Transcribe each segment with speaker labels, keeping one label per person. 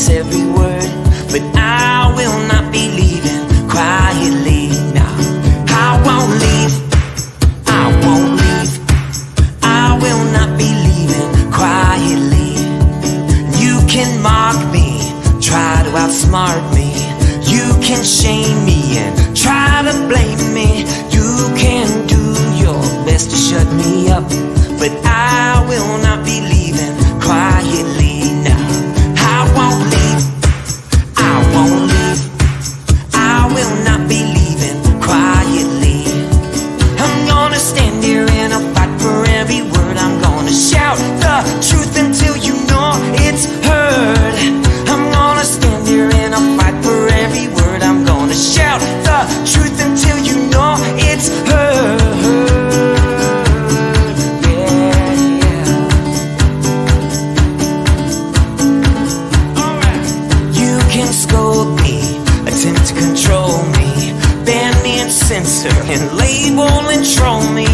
Speaker 1: silence every word, but I will not be leaving quietly. No, I won't leave, I won't leave, I will not be leaving quietly. You can mock me, try to outsmart me, you can shame me and try to blame me, you can do your best to shut me up, but I will not be leaving quietly. No, I won't leave, I won't leave, I will not be leaving quietly. I'm gonna stand here and I'll fight for every word. I'm gonna shout the truth until you know it's heard. I'm gonna stand here and I'll fight for every word. I'm gonna shout the truth until you know it's heard. Attempt to control me, ban me and censor and label and troll me.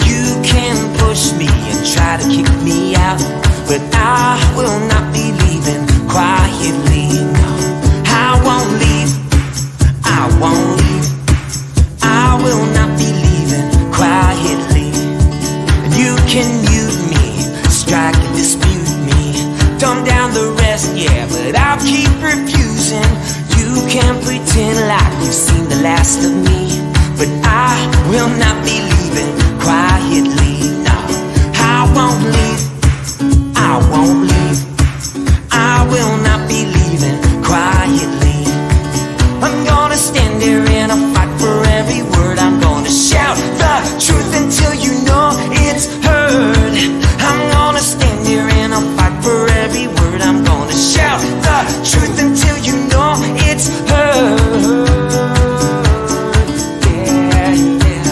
Speaker 1: You can push me and try to kick me out, but I will not be leaving quietly. No, I won't leave, I won't leave, I will not be leaving quietly. And you can mute me, strike and dispute me, dumb down the rest, yeah, but I'll keep refusing. You can pretend like you've seen the last of me, but I will not be leaving quietly. No, I won't leave, I won't leave, I will not be leaving quietly. I'm gonna stand here and I'll fight for every word. I'm gonna shout the truth until you know it's heard. I'm gonna stand here and I'll fight for every word. I'm gonna shout the truth until you know it's heard. Yeah, yeah.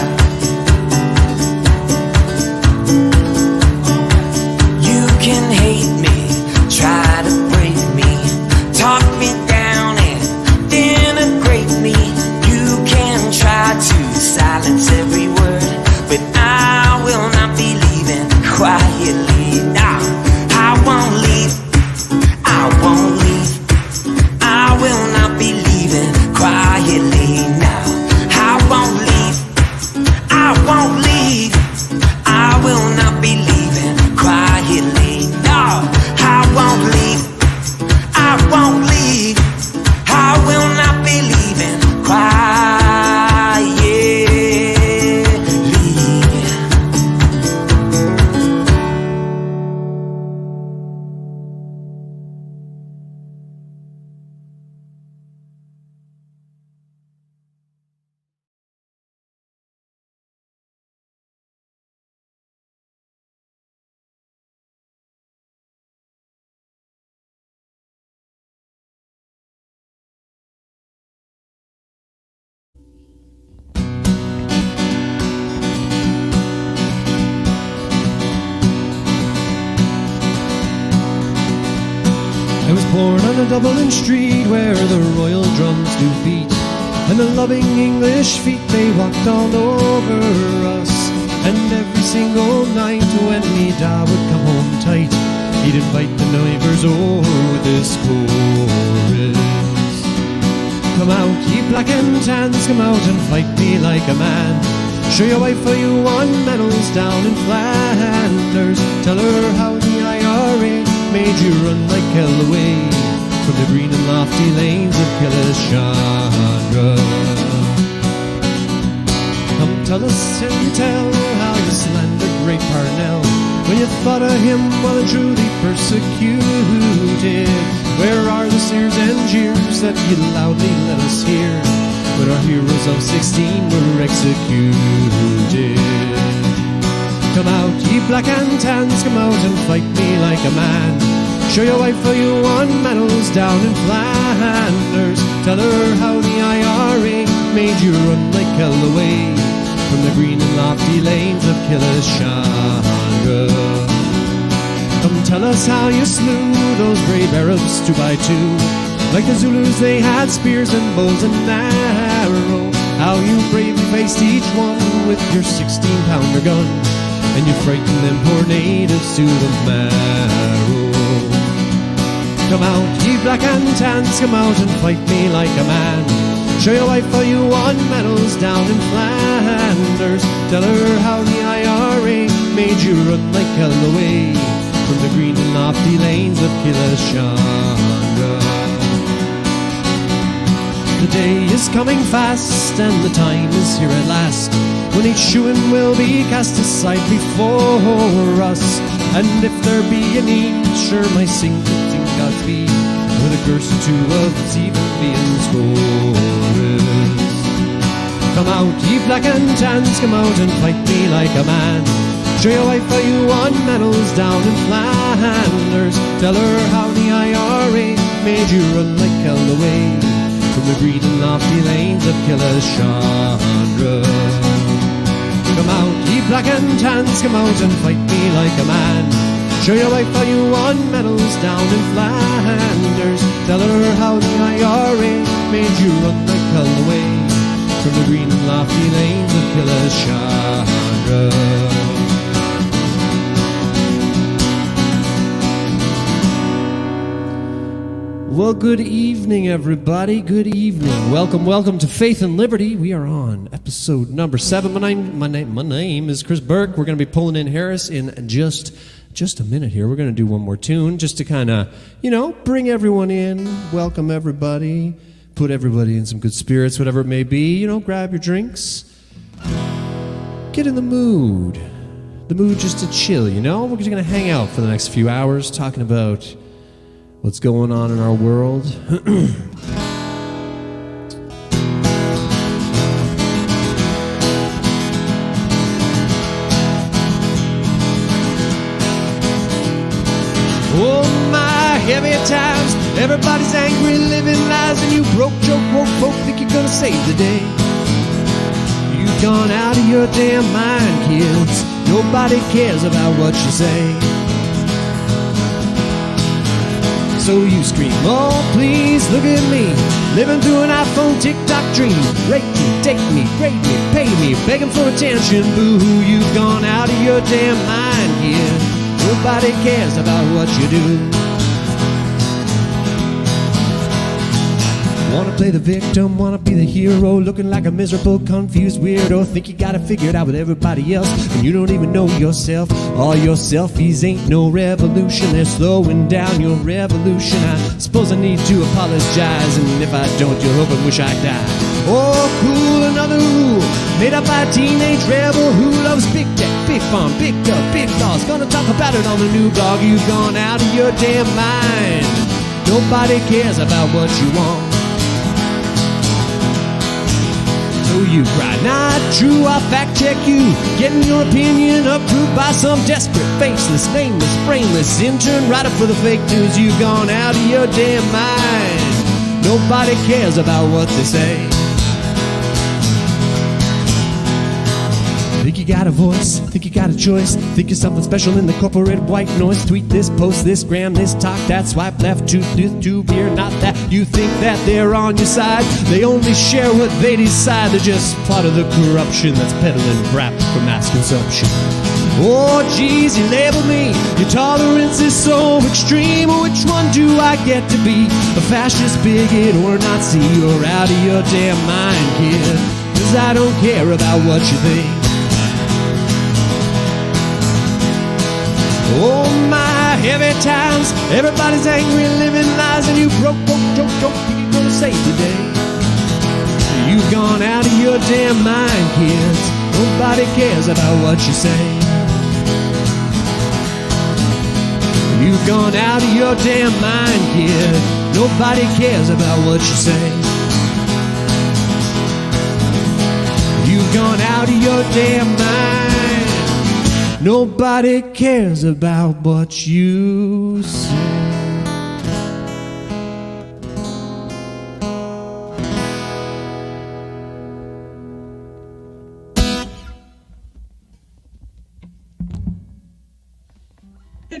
Speaker 1: You can hate me, try to break me, talk me down and denigrate me. You can try to silence every word, but I will not be leaving quietly. Nah, I won't leave, I won't leave, I will not be leaving quietly. Now, I won't leave, I won't leave, I will not be leaving quietly. No, I won't leave, I won't leave, I will not be leaving quietly.
Speaker 2: I was born on a Dublin street where the royal drums do beat, and the loving English feet, they walked all over us. And every single night when me da would come home tight, he'd invite the neighbours over with this chorus. Come out, ye black and tans, come out and fight me like a man. Show your wife how you won medals down in Flanders. Tell her how the IRA made you run like hell away from the green and lofty lanes of Killishandra. Come tell us and tell how you slandered great Parnell when you thought of him while truly persecuted. Where are the sneers and jeers that you loudly let us hear when our heroes of 16 were executed? Come out, ye black and tans, come out and fight me like a man. Show your wife how you won medals down in Flanders. Tell her how the IRA made you run like hell away from the green and lofty lanes of Killishandra. Come tell us how you slew those brave Arabs 2 by 2. Like the Zulus they had spears and bows and arrows. How you bravely faced each one with your 16-pounder gun, and you frightened them poor natives to the marrow. Come out, ye black and tans, come out and fight me like a man. Show your wife how you won medals down in Flanders. Tell her how the IRA made you run like hell away from the green and lofty lanes of Killeshandra. The day is coming fast and the time is here at last, when each shoein will be cast aside before us. And if there be a need, sure my sing Godspeed, with a curse or two of Stevenian's chorus. Come out, ye black and tans, come out and fight me like a man. Show your wife how you won medals down in Flanders. Tell her how the IRA made you run like hell away from the green and lofty lanes of Killeshandra. Come out, ye black and tans, come out and fight me like a man. Show your wife how you won medals down in Flanders. Tell her how the IRA made you run like hell away from the green and lofty lanes of Killeshandra. Well, good evening, everybody. Good evening. Welcome to Faith and Liberty. We are on episode number 7. My name is Chris Burke. We're going to be pulling in Harris in just a minute here. We're going to do one more tune just to kind of, bring everyone in, welcome everybody, put everybody in some good spirits, whatever it may be. Grab your drinks, get in the mood just to chill. We're just going to hang out for the next few hours talking about what's going on in our world. Oh, my heavy times, everybody's angry, living lies, and you broke folk think you're gonna save the day. You've gone out of your damn mind, kids. Nobody cares about what you say. So you scream, oh please, look at me, living through an iPhone TikTok dream. Rape me, take me, grade me, pay me, begging for attention. Boo-hoo, you've gone out of your damn mind, kid. Nobody cares about what you do. Wanna play the victim, wanna be the hero, looking like a miserable, confused weirdo. Think you got it figured out with everybody else, and you don't even know yourself. All your selfies ain't no revolution, they're slowing down your revolution. I suppose I need to apologize, and if I don't, you'll hope and wish I died. Oh, cool, another rule made up by a teenage rebel who loves big tech, big farm, big dub, big laws. Gonna talk about it on the new blog. You've gone out of your damn mind. Nobody cares about what you want. So you cry, not true, I'll fact check you, getting your opinion approved by some desperate, faceless, nameless, brainless intern writer for the fake news. You've gone out of your damn mind. Nobody cares about what they say. Think you got a voice, think you got a choice, think you're something special in the corporate white noise. Tweet this, post this, gram this, talk that, swipe left, tube here, not that. You think that they're on your side, they only share what they decide. They're just part of the corruption that's peddling crap for mass consumption. Oh geez, you label me, your tolerance is so extreme. Which one do I get to be, a fascist, bigot, or Nazi? You're out of your damn mind, kid, 'cause I don't care about what you think. Oh, my heavy times, everybody's angry, living lies, and you broke, don't think you're gonna save the day. You've gone out of your damn mind, kids. Nobody cares about what you say. You've gone out of your damn mind, kid. Nobody cares about what you say. You've gone out of your damn mind. Nobody cares about what you say.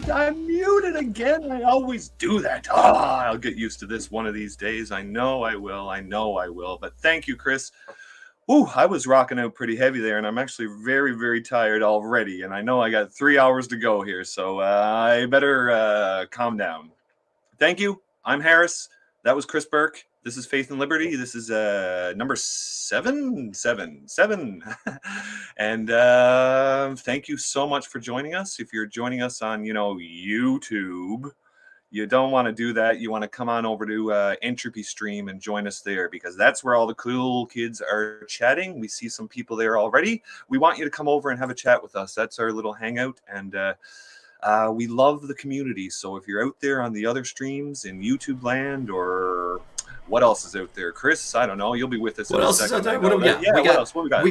Speaker 3: I'm muted again. I always do that. I'll get used to this one of these days. I know I will. But thank you, Chris. Ooh, I was rocking out pretty heavy there, and I'm actually very, very tired already. And I know I got 3 hours to go here, so I better calm down. thank you. I'm Harris. That was Chris Burke. This is Faith and Liberty. This is number 777. And thank you so much for joining us. If you're joining us on, YouTube, you don't want to do that. You want to come on over to Entropy Stream and join us there, because that's where all the cool kids are chatting. We see some people there already. We want you to come over and have a chat with us. That's our little hangout, and we love the community. So if you're out there on the other streams in YouTube land, or what else is out there, Chris? I don't know. You'll be with us.
Speaker 4: What else is out there? What do we got?
Speaker 3: Yeah, what else? What we got?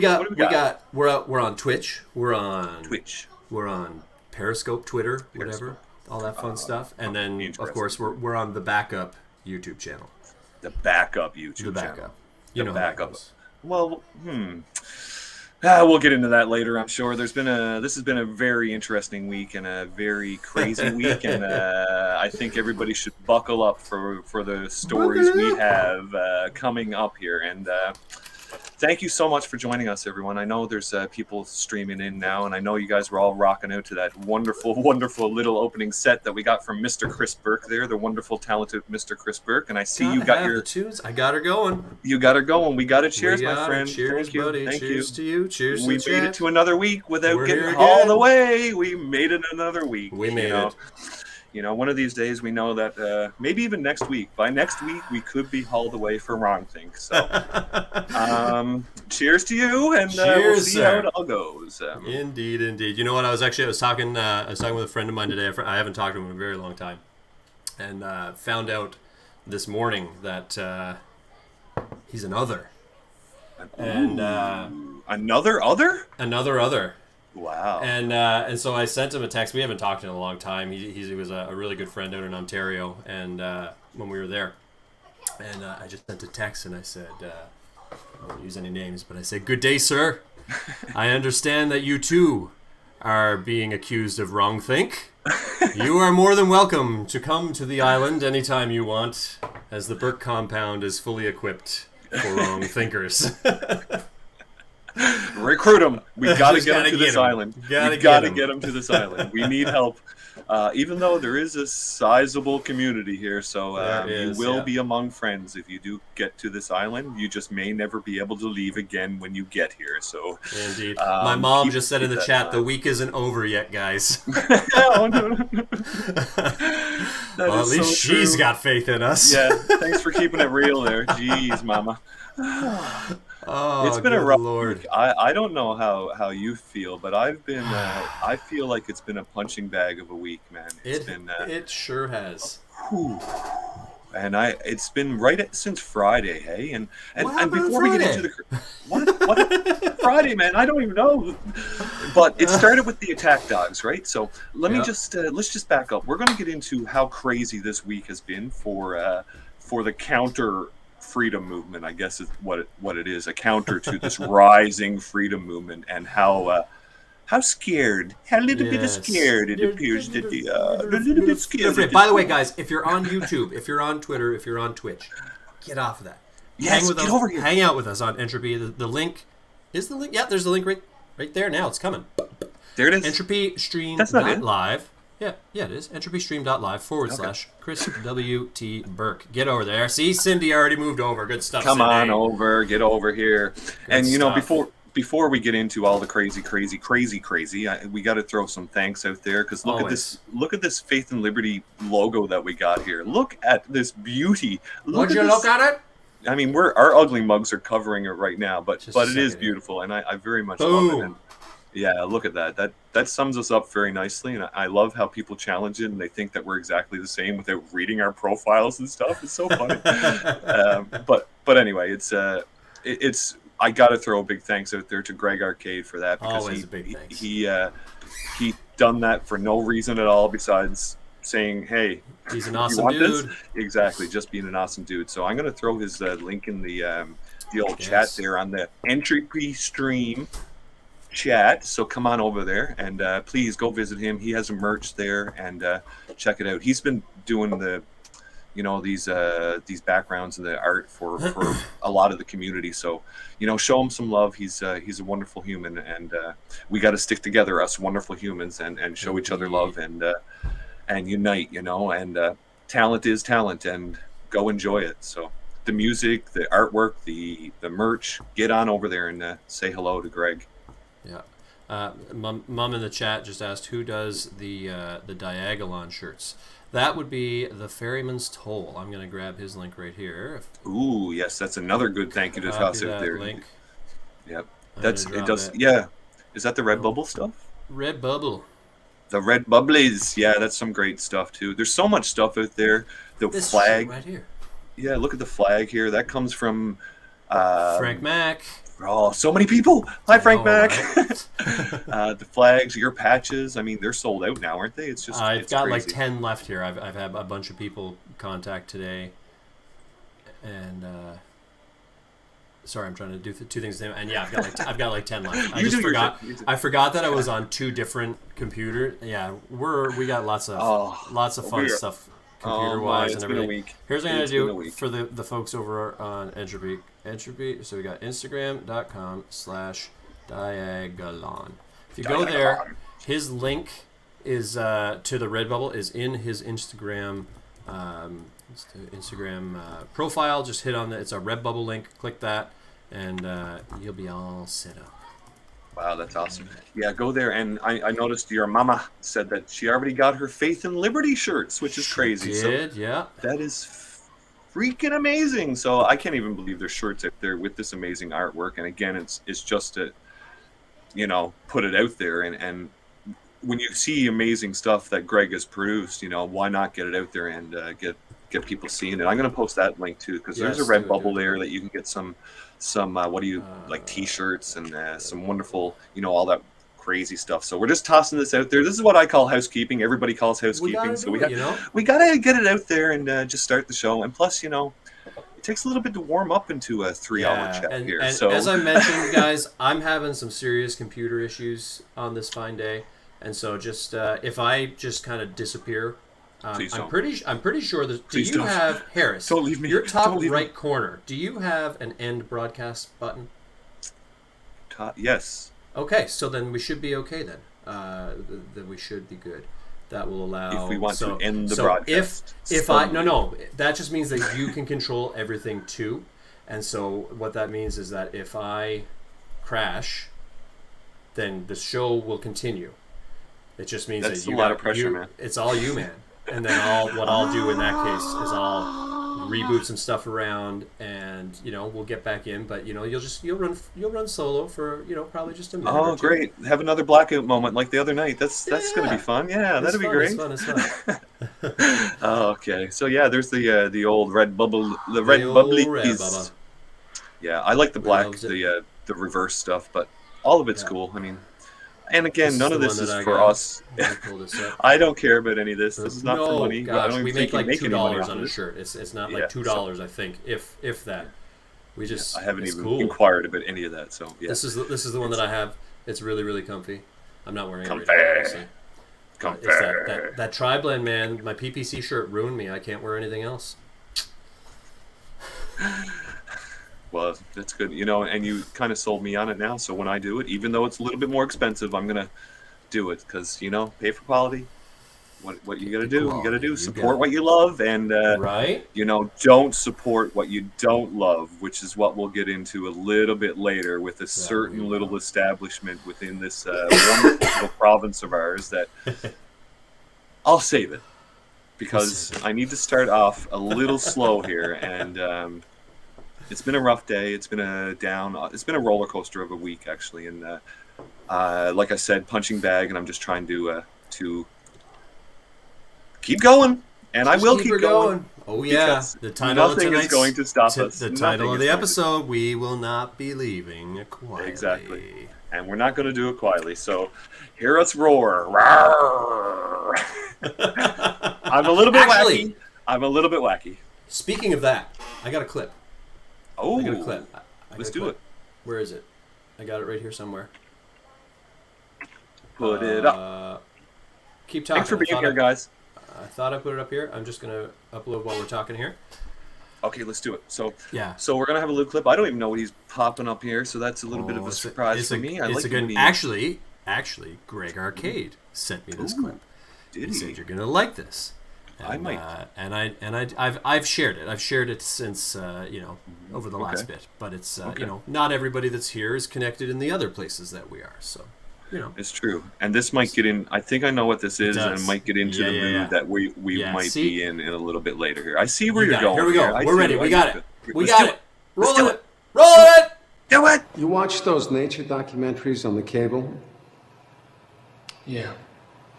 Speaker 4: We're on Twitch. We're on Periscope, Twitter, whatever. All that fun stuff. And then, of course, we're on the backup YouTube channel.
Speaker 3: The backup YouTube channel.
Speaker 4: The backup. You know backup.
Speaker 3: Well, we'll get into that later, I'm sure. This has been a very interesting week and a very crazy week, and I think everybody should buckle up for the stories we have coming up here. And thank you so much for joining us, everyone. I know there's people streaming in now, and I know you guys were all rocking out to that wonderful, wonderful little opening set that we got from Mr. Chris Burke there, the wonderful, talented Mr. Chris Burke. And I see you got your
Speaker 4: tunes. I got her going.
Speaker 3: You got her going. We got it. Cheers, my friend.
Speaker 4: Cheers, buddy.
Speaker 3: Thank
Speaker 4: cheers
Speaker 3: you.
Speaker 4: to you. Cheers.
Speaker 3: We made it to another week without getting
Speaker 4: all
Speaker 3: all the way. We made it another week.
Speaker 4: We made it.
Speaker 3: One of these days we know that maybe even next week. By next week, we could be hauled away for wrong things. So, cheers to you, and we'll see how it all goes.
Speaker 4: Indeed. You know what? I was talking with a friend of mine today. I haven't talked to him in a very long time, and found out this morning that he's an other. And
Speaker 3: another other. Wow.
Speaker 4: And so I sent him a text. We haven't talked in a long time. He was a really good friend out in Ontario, and when we were there, and I just sent a text, and I said, I won't use any names, but I said, "Good day, sir. I understand that you too are being accused of wrongthink. You are more than welcome to come to the island anytime you want, as the Burke compound is fully equipped for wrong thinkers."
Speaker 3: Recruit them. We gotta get them to this island. We gotta get them to this island. We need help. Even though there is a sizable community here, so you will be among friends if you do get to this island. You just may never be able to leave again when you get here. So
Speaker 4: indeed. My mom just said in the chat, the week isn't over yet, guys.
Speaker 3: Well,
Speaker 4: at least she's got faith in us.
Speaker 3: Yeah, thanks for keeping it real there. Jeez, mama.
Speaker 4: Oh,
Speaker 3: it's been a rough
Speaker 4: Lord.
Speaker 3: week. I don't know how you feel, but I've been I feel like it's been a punching bag of a week, man.
Speaker 4: It sure has.
Speaker 3: Whew. And it's been since Friday, hey? And before we get into the what Friday, man, I don't even know. But it started with the attack dogs, right? So let's just back up. We're going to get into how crazy this week has been for the counter freedom movement, I guess is what it is, a counter to this rising freedom movement, and how scared, how little bit scared it appears that they are. A little bit scared.
Speaker 4: By the way, guys, if you're on YouTube, if you're on Twitter, if you're on Twitch, get off of that.
Speaker 3: Yes, get over here.
Speaker 4: Hang out with us on Entropy. The link is the link. Yeah, there's the link right there now. It's coming.
Speaker 3: There it is.
Speaker 4: entropystream.live. Yeah, it is. entropystream.live / Chris W.T. Burke. Get over there. See, Cindy already moved over. Good stuff,
Speaker 3: Come
Speaker 4: Cindy.
Speaker 3: on over. Get over here. Good stuff. Before we get into all the crazy, we got to throw some thanks out there, because look at this Faith and Liberty logo that we got here. Look at this beauty.
Speaker 4: Would you look at it?
Speaker 3: I mean, our ugly mugs are covering it right now, but it is beautiful, and I very much love it. And yeah, look at that. That sums us up very nicely, and I love how people challenge it and they think that we're exactly the same without reading our profiles and stuff. It's so funny. But anyway, it's I got to throw a big thanks out there to Greg Arcade for that, because he done that for no reason at all besides saying, "Hey,
Speaker 4: he's an awesome dude."
Speaker 3: Exactly, just being an awesome dude. So I'm going to throw his link in the old chat there on the Entropy Stream chat. So come on over there and please go visit him. He has a merch there, and check it out. He's been doing these backgrounds and the art for a lot of the community. So show him some love. He's a wonderful human, and we got to stick together, us wonderful humans, and show each other love and unite. And talent is talent, and go enjoy it. So the music, the artwork, the merch, get on over there and say hello to Greg.
Speaker 4: Yeah. Mom in the chat just asked who does the Diagolon shirts. That would be the Ferryman's Toll. I'm going to grab his link right here.
Speaker 3: Ooh, yes, that's another good thank you to toss out there.
Speaker 4: Link.
Speaker 3: Yep,
Speaker 4: I'm
Speaker 3: that's
Speaker 4: gonna
Speaker 3: it.
Speaker 4: drop
Speaker 3: Does
Speaker 4: it.
Speaker 3: yeah? Is that the Redbubble stuff?
Speaker 4: Redbubble.
Speaker 3: The Red Bubblies, yeah, that's some great stuff too. There's so much stuff out there. The
Speaker 4: This
Speaker 3: flag,
Speaker 4: shit right here.
Speaker 3: yeah, look at the flag here. That comes from
Speaker 4: Frank Mack.
Speaker 3: Oh, so many people. Hi, Frank
Speaker 4: know,
Speaker 3: Mack.
Speaker 4: right?
Speaker 3: The flags, your patches. I mean, they're sold out now, aren't they? It's just.
Speaker 4: I've
Speaker 3: it's
Speaker 4: got
Speaker 3: crazy.
Speaker 4: like 10 left here. I've had a bunch of people contact today, and sorry, I'm trying to do two things. And yeah, I've got like 10 left. I
Speaker 3: You
Speaker 4: just
Speaker 3: do your
Speaker 4: forgot.
Speaker 3: shit. You do.
Speaker 4: I forgot that I was on 2 different computers. Yeah, we got lots of fun stuff computer wise and
Speaker 3: it's been a
Speaker 4: everything.
Speaker 3: week.
Speaker 4: Here's what I'm
Speaker 3: It's been a
Speaker 4: gonna do
Speaker 3: week.
Speaker 4: for the folks over on Entropy. So we got Instagram.com/Diagolon. If you go there, his link is to the Redbubble is in his Instagram profile. Just hit on it's a Redbubble link. Click that, and you'll be all set up.
Speaker 3: Wow, that's awesome. Yeah, go there. And I noticed your mama said that she already got her Faith and Liberty shirts, which is crazy.
Speaker 4: Yeah.
Speaker 3: That is freaking amazing. So I can't even believe there's shirts out there with this amazing artwork. And again, it's just to, put it out there. And when you see amazing stuff that Greg has produced, why not get it out there and get people seeing it? I'm going to post that link too, because there's a Redbubble there that you can get some like t-shirts and some wonderful, all that crazy stuff. So we're just tossing this out there. This is what I call housekeeping. Everybody calls housekeeping. We gotta get it out there and just start the show. And plus, it takes a little bit to warm up into a 3-hour chat here.
Speaker 4: And
Speaker 3: so
Speaker 4: as I mentioned, guys, I'm having some serious computer issues on this fine day, and so just if I just kind of disappear. I'm pretty sure that. Do you have Harris?
Speaker 3: Don't leave me.
Speaker 4: Your top right corner. Do you have an end broadcast button?
Speaker 3: Yes.
Speaker 4: Okay, so then we should be okay then. Then we should be good. That will allow.
Speaker 3: If we want to end the broadcast.
Speaker 4: That just means that you can control everything too, and so what that means is that if I crash, then the show will continue. It just means
Speaker 3: that's
Speaker 4: that
Speaker 3: a lot of pressure, man.
Speaker 4: It's all you, man. And then what I'll do in that case is I'll reboot some stuff around, and we'll get back in. But you'll run solo for probably just a minute.
Speaker 3: Oh,
Speaker 4: or two.
Speaker 3: great! Have another blackout moment like the other night. That's going to be fun. Yeah, that'd be great.
Speaker 4: It's fun.
Speaker 3: Oh, okay. So yeah, there's the old red bubble, the red
Speaker 4: old
Speaker 3: bubbly
Speaker 4: red
Speaker 3: piece.
Speaker 4: bubba.
Speaker 3: Yeah, I like the black,
Speaker 4: loves it.
Speaker 3: the reverse stuff, but all of it's cool. I mean. And again, none of this is for us. I don't care about any of this. This is not for money.
Speaker 4: Gosh,
Speaker 3: I don't even
Speaker 4: we
Speaker 3: think
Speaker 4: make like $2 on a
Speaker 3: it.
Speaker 4: shirt. It's not like $2, I think, if that. We just
Speaker 3: I haven't even
Speaker 4: cool.
Speaker 3: inquired about any of that. So yeah.
Speaker 4: This is the one that I have. It's really, really comfy. I'm not wearing it right now.
Speaker 3: Comfy.
Speaker 4: It's that tri-blend, man. My PPC shirt ruined me. I can't wear anything else.
Speaker 3: Well, that's good, and you kind of sold me on it now. So when I do it, even though it's a little bit more expensive, I'm gonna do it because pay for quality. What you gotta do? Support what you love, and
Speaker 4: right.
Speaker 3: Don't support what you don't love, which is what we'll get into a little bit later with a certain little establishment within this wonderful little province of ours. That I'll save it because I need to start off a little slow here, and. It's been a rough day. It's been a roller coaster of a week, actually. And like I said, punching bag, and I'm just trying to keep going. And I will keep going.
Speaker 4: Oh, yeah. The title
Speaker 3: nothing is going to stop us.
Speaker 4: The title of the episode, We Will Not Be Leaving Quietly.
Speaker 3: Exactly. And we're not going to do it quietly. So hear us roar. Roar. I'm a little bit wacky.
Speaker 4: Speaking of that, I got a clip.
Speaker 3: Oh,
Speaker 4: I got a clip.
Speaker 3: Let's do it.
Speaker 4: Where is it? I got it right here somewhere.
Speaker 3: Put it up.
Speaker 4: Keep talking.
Speaker 3: Thanks for being here, guys.
Speaker 4: I thought I put it up here. I'm just going to upload while we're talking here.
Speaker 3: Okay, let's do it. So
Speaker 4: yeah.
Speaker 3: So we're going to have a little clip. I don't even know what he's popping up here, so that's a little bit of a surprise for me.
Speaker 4: Actually, Greg Arcade sent me this clip.
Speaker 3: Did
Speaker 4: he said you're going to like this. And,
Speaker 3: I might.
Speaker 4: I've shared it. I've shared it since over the last bit. But it's not everybody that's here is connected in the other places that we are. So
Speaker 3: It's true, and this might get in. I think I know what this is, and it might get into the mood that we might be in a little bit later here. I see where you're going.
Speaker 4: Here we go.
Speaker 3: I
Speaker 4: We're
Speaker 3: see
Speaker 4: ready.
Speaker 3: where
Speaker 4: We
Speaker 3: you're
Speaker 4: got
Speaker 3: going.
Speaker 4: it. We
Speaker 3: Let's
Speaker 4: got
Speaker 3: do
Speaker 4: it. Rolling it. Rolling it.
Speaker 3: Do it.
Speaker 5: You watch those nature documentaries on the cable?
Speaker 6: Yeah.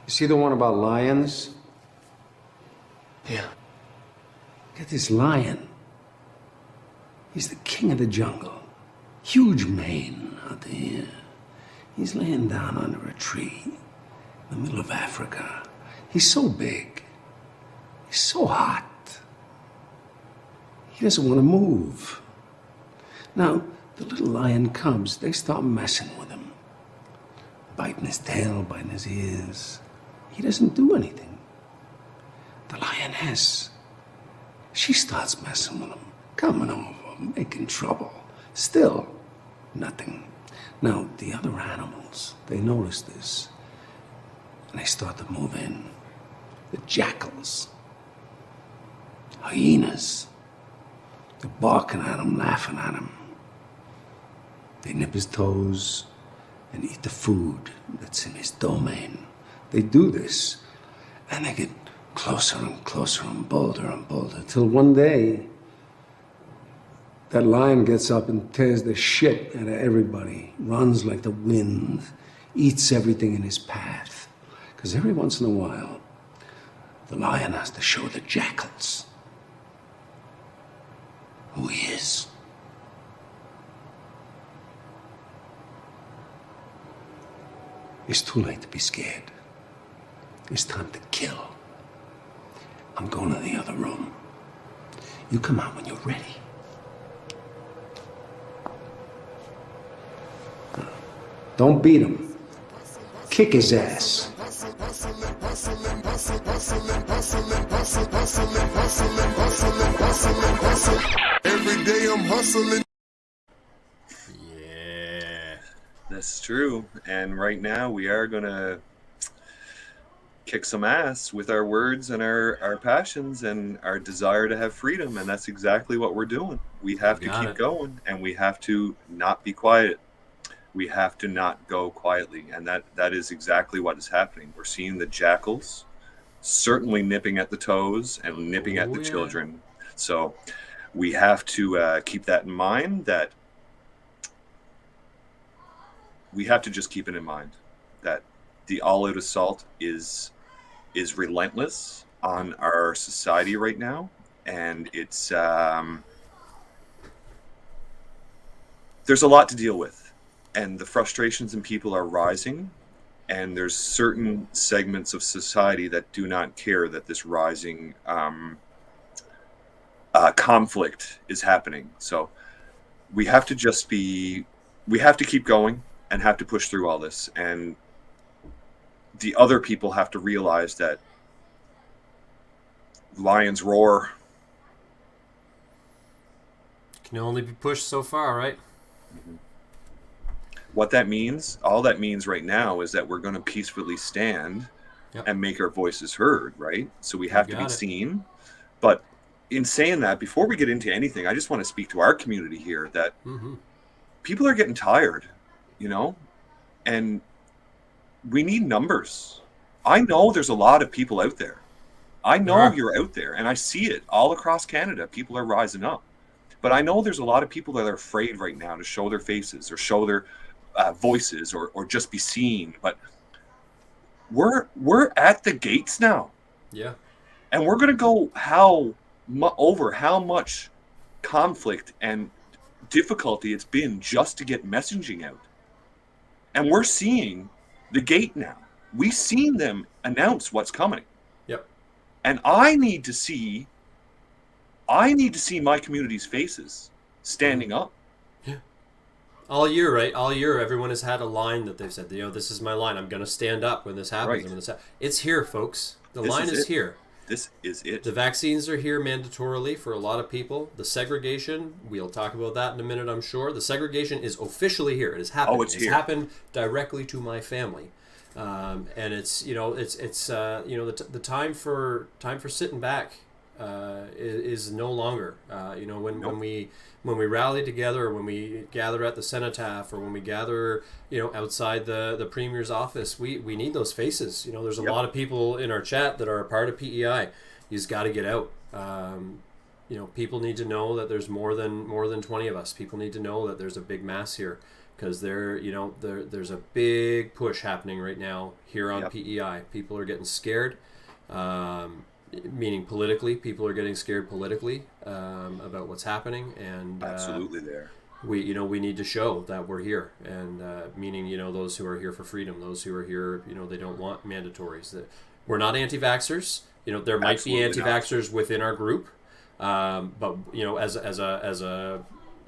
Speaker 5: You see the one about lions?
Speaker 6: Yeah.
Speaker 5: Get this lion. He's the king of the jungle. Huge mane out there. He's laying down under a tree in the middle of Africa. He's so big. He's so hot. He doesn't want to move. Now, the little lion cubs, they start messing with him. Biting his tail, biting his ears. He doesn't do anything. The lioness, she starts messing with him, coming over, making trouble. Still, nothing. Now, the other animals, they notice this, and they start to move in. The jackals, hyenas, they're barking at him, laughing at him. They nip his toes and eat the food that's in his domain. They do this, and they get closer and closer and bolder, till one day, that lion gets up and tears the shit out of everybody, runs like the wind, eats everything in his path. Because every once in a while, the lion has to show the jackals who he is. It's too late to be scared. It's time to kill. I'm going to the other room. You come out when you're ready. Don't beat him. Kick his ass.
Speaker 7: Every day I'm hustling.
Speaker 4: Yeah.
Speaker 3: That's true. And right now we are going to kick some ass with our words and our passions and our desire to have freedom. And that's exactly what we're doing. We have to keep going, and we have to not be quiet. We have to not go quietly. And that is exactly what is happening. We're seeing the jackals certainly nipping at the toes and nipping at the children. So we have to keep that in mind, that we have to just keep it in mind that the all-out assault is relentless on our society right now, and it's there's a lot to deal with, and the frustrations in people are rising, and there's certain segments of society that do not care that this rising conflict is happening. So we have to keep going and have to push through all this. And the other people have to realize that lions roar.
Speaker 4: Can only be pushed so far, right?
Speaker 3: Mm-hmm. What that means, all that means right now is that we're going to peacefully stand and make our voices heard, right? So we have to be seen. But in saying that, before we get into anything, I just want to speak to our community here that people are getting tired, and we need numbers. I know there's a lot of people out there. I know you're out there, and I see it all across Canada. People are rising up. But I know there's a lot of people that are afraid right now to show their faces or show their voices or just be seen. But we're at the gates now.
Speaker 4: Yeah.
Speaker 3: And we're going to go over how much conflict and difficulty it's been just to get messaging out. And we're seeing the gate now. We've seen them announce what's coming.
Speaker 4: Yep.
Speaker 3: And I need to see my community's faces standing up.
Speaker 4: Yeah. All year, right? All year, everyone has had a line that they've said, this is my line. I'm going to stand up when this happens.
Speaker 3: Right.
Speaker 4: It's here, folks. The line is here.
Speaker 3: This is it.
Speaker 4: The vaccines are here mandatorily for a lot of people. The segregation, we'll talk about that in a minute, I'm sure. The segregation is officially here. It is happening.
Speaker 3: Oh, it's here.
Speaker 4: Happened directly to my family. And it's the time for sitting back is no longer. When we rally together, or when we gather at the cenotaph, or when we gather outside the premier's office, we need those faces. There's a lot of people in our chat that are a part of PEI. You just got to get out. People need to know that there's more than 20 of us. People need to know that there's a big mass here, because there's a big push happening right now here on PEI. People are getting scared, meaning politically. People are getting scared politically about what's happening, and
Speaker 3: absolutely there.
Speaker 4: We need to show that we're here, and meaning those who are here for freedom, those who are here, they don't want mandatories. That we're not anti-vaxxers. There might be anti-vaxxers within our group. But as a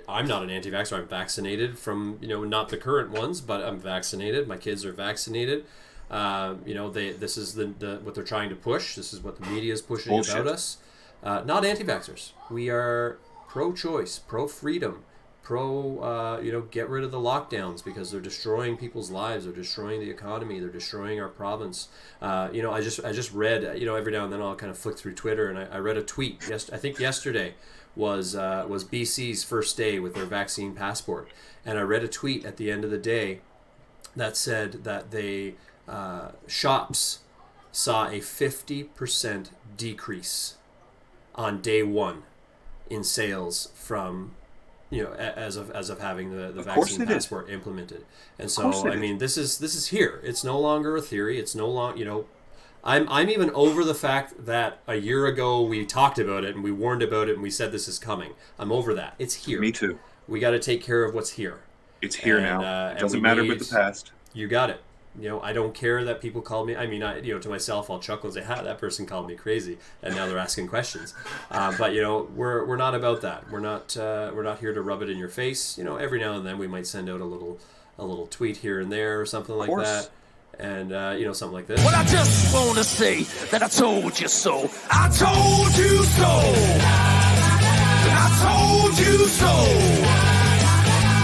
Speaker 4: I'm not an anti-vaxxer. I'm vaccinated from not the current ones, but I'm vaccinated. My kids are vaccinated. This is the what they're trying to push. This is what the media is pushing about us. Not anti-vaxxers. We are pro-choice, pro-freedom, get rid of the lockdowns, because they're destroying people's lives. They're destroying the economy. They're destroying our province. I just read, every now and then I'll kind of flick through Twitter, and I read a tweet. I think yesterday was BC's first day with their vaccine passport, and I read a tweet at the end of the day that said that shops saw a 50% decrease on day one in sales from as of having the vaccine passport implemented. And so I mean, this is here. It's no longer a theory. It's no longer I'm even over the fact that a year ago we talked about it and we warned about it and we said this is coming. I'm over that. It's here.
Speaker 3: Me too.
Speaker 4: We got to take care of what's here.
Speaker 3: It's here now. It doesn't matter with the past.
Speaker 4: You got it. I don't care that people call me. I mean, to myself, I'll chuckle and say, "Ha, that person called me crazy," and now they're asking questions. But we're not about that. We're not here to rub it in your face. Every now and then we might send out a little tweet here and there or something like that, and something like this.
Speaker 1: Well, I just want to say that I told you so. I told you so. I told you so.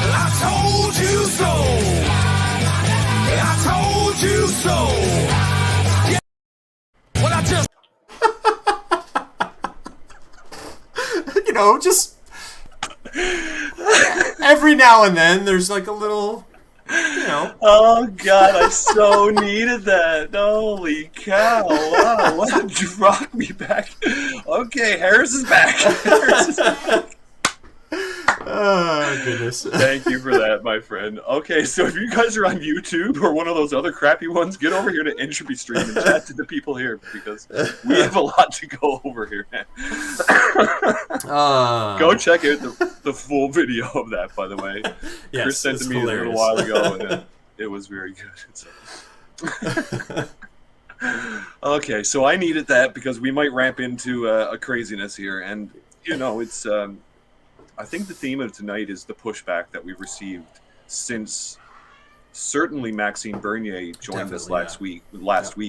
Speaker 1: I told you so. I told you so. Yeah. Well, I just
Speaker 4: just every now and then there's like a little
Speaker 3: Oh God, I so needed that. Holy cow. Wow, what rocked me back. Okay, Harris is back.
Speaker 4: Oh, goodness.
Speaker 3: Thank you for that, my friend. Okay, so if you guys are on YouTube or one of those other crappy ones, get over here to Entropy Stream and chat to the people here, because we have a lot to go over here, man. Go check out the full video of that, by the way.
Speaker 4: Yes,
Speaker 3: Chris sent to me hilarious. A little while ago, and it was very good. Okay, so I needed that because we might ramp into a craziness here, and it's I think the theme of tonight is the pushback that we've received since certainly Maxime Bernier joined us last week.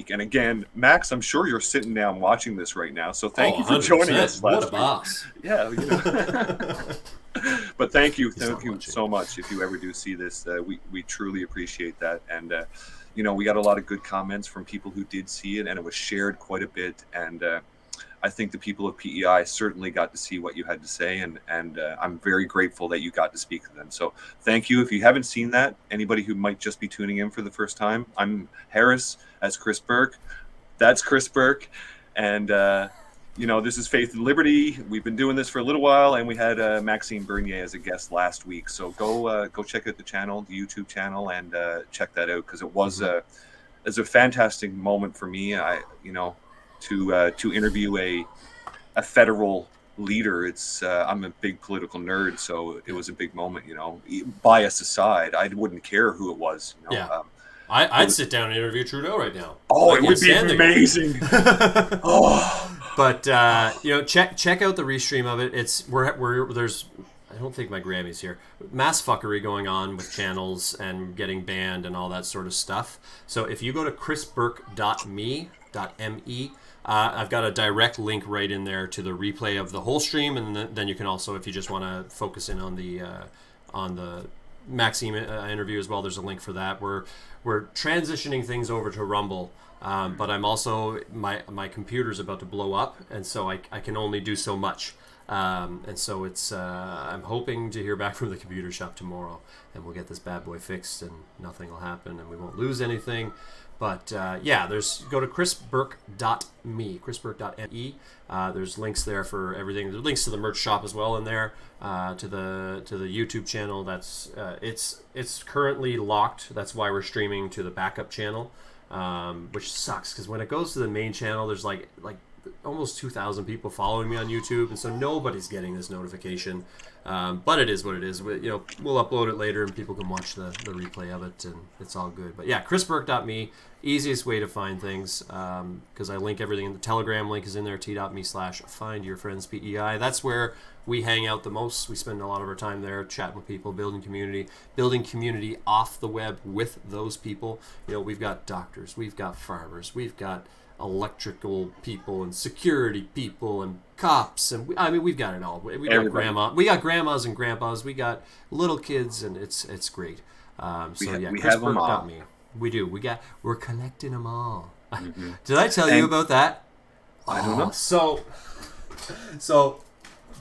Speaker 3: And again, Max, I'm sure you're sitting down watching this right now, so thank you for joining us last week.
Speaker 4: What a boss.
Speaker 3: Yeah. But thank you so much. If you ever do see this, we truly appreciate that. And, we got a lot of good comments from people who did see it, and it was shared quite a bit. And I think the people of PEI certainly got to see what you had to say, and I'm very grateful that you got to speak to them. So thank you. If you haven't seen that, anybody who might just be tuning in for the first time, I'm Harris as Chris Burke. That's Chris Burke. And, this is Faith and Liberty. We've been doing this for a little while, and we had Maxime Bernier as a guest last week. So go check out the channel, the YouTube channel, and check that out, because it was a fantastic moment for me. To interview a federal leader. It's I'm a big political nerd, so it was a big moment. Bias aside, I wouldn't care who it was.
Speaker 4: Yeah. I'd sit down and interview Trudeau right now.
Speaker 3: Oh, it would be amazing.
Speaker 4: But check out the restream of it. There's I don't think my Grammy's here. Mass fuckery going on with channels and getting banned and all that sort of stuff. So if you go to chrisburke.me, I've got a direct link right in there to the replay of the whole stream, and then you can also, if you just want to focus in on the Maxime interview as well, there's a link for that. We're we're transitioning things over to Rumble. But I'm also my computer's about to blow up, and so I can only do so much. And so it's I'm hoping to hear back from the computer shop tomorrow, and we'll get this bad boy fixed, and nothing will happen, and we won't lose anything. But yeah, go to chriswtburke.me, chriswtburke.me. There's links there for everything. There's links to the merch shop as well in there, to the YouTube channel. That's it's currently locked. That's why we're streaming to the backup channel, which sucks because when it goes to the main channel, there's like almost 2,000 people following me on YouTube, and so nobody's getting this notification. But it is what it is. We'll upload it later, and people can watch the replay of it, and it's all good. But yeah, chriswtburke.me, easiest way to find things, because I link everything. In the Telegram link is in there, t.me/findyourfriendspei. That's where we hang out the most. We spend a lot of our time there chatting with people, building community off the web with those people. We've got doctors, we've got farmers, we've got electrical people and security people and cops, and we've got it all. We got grandmas and grandpas, we got little kids, and it's great.
Speaker 3: We have them all.
Speaker 4: We do. We're collecting them all. Mm-hmm. Did I tell you about that?
Speaker 3: I don't know.
Speaker 4: So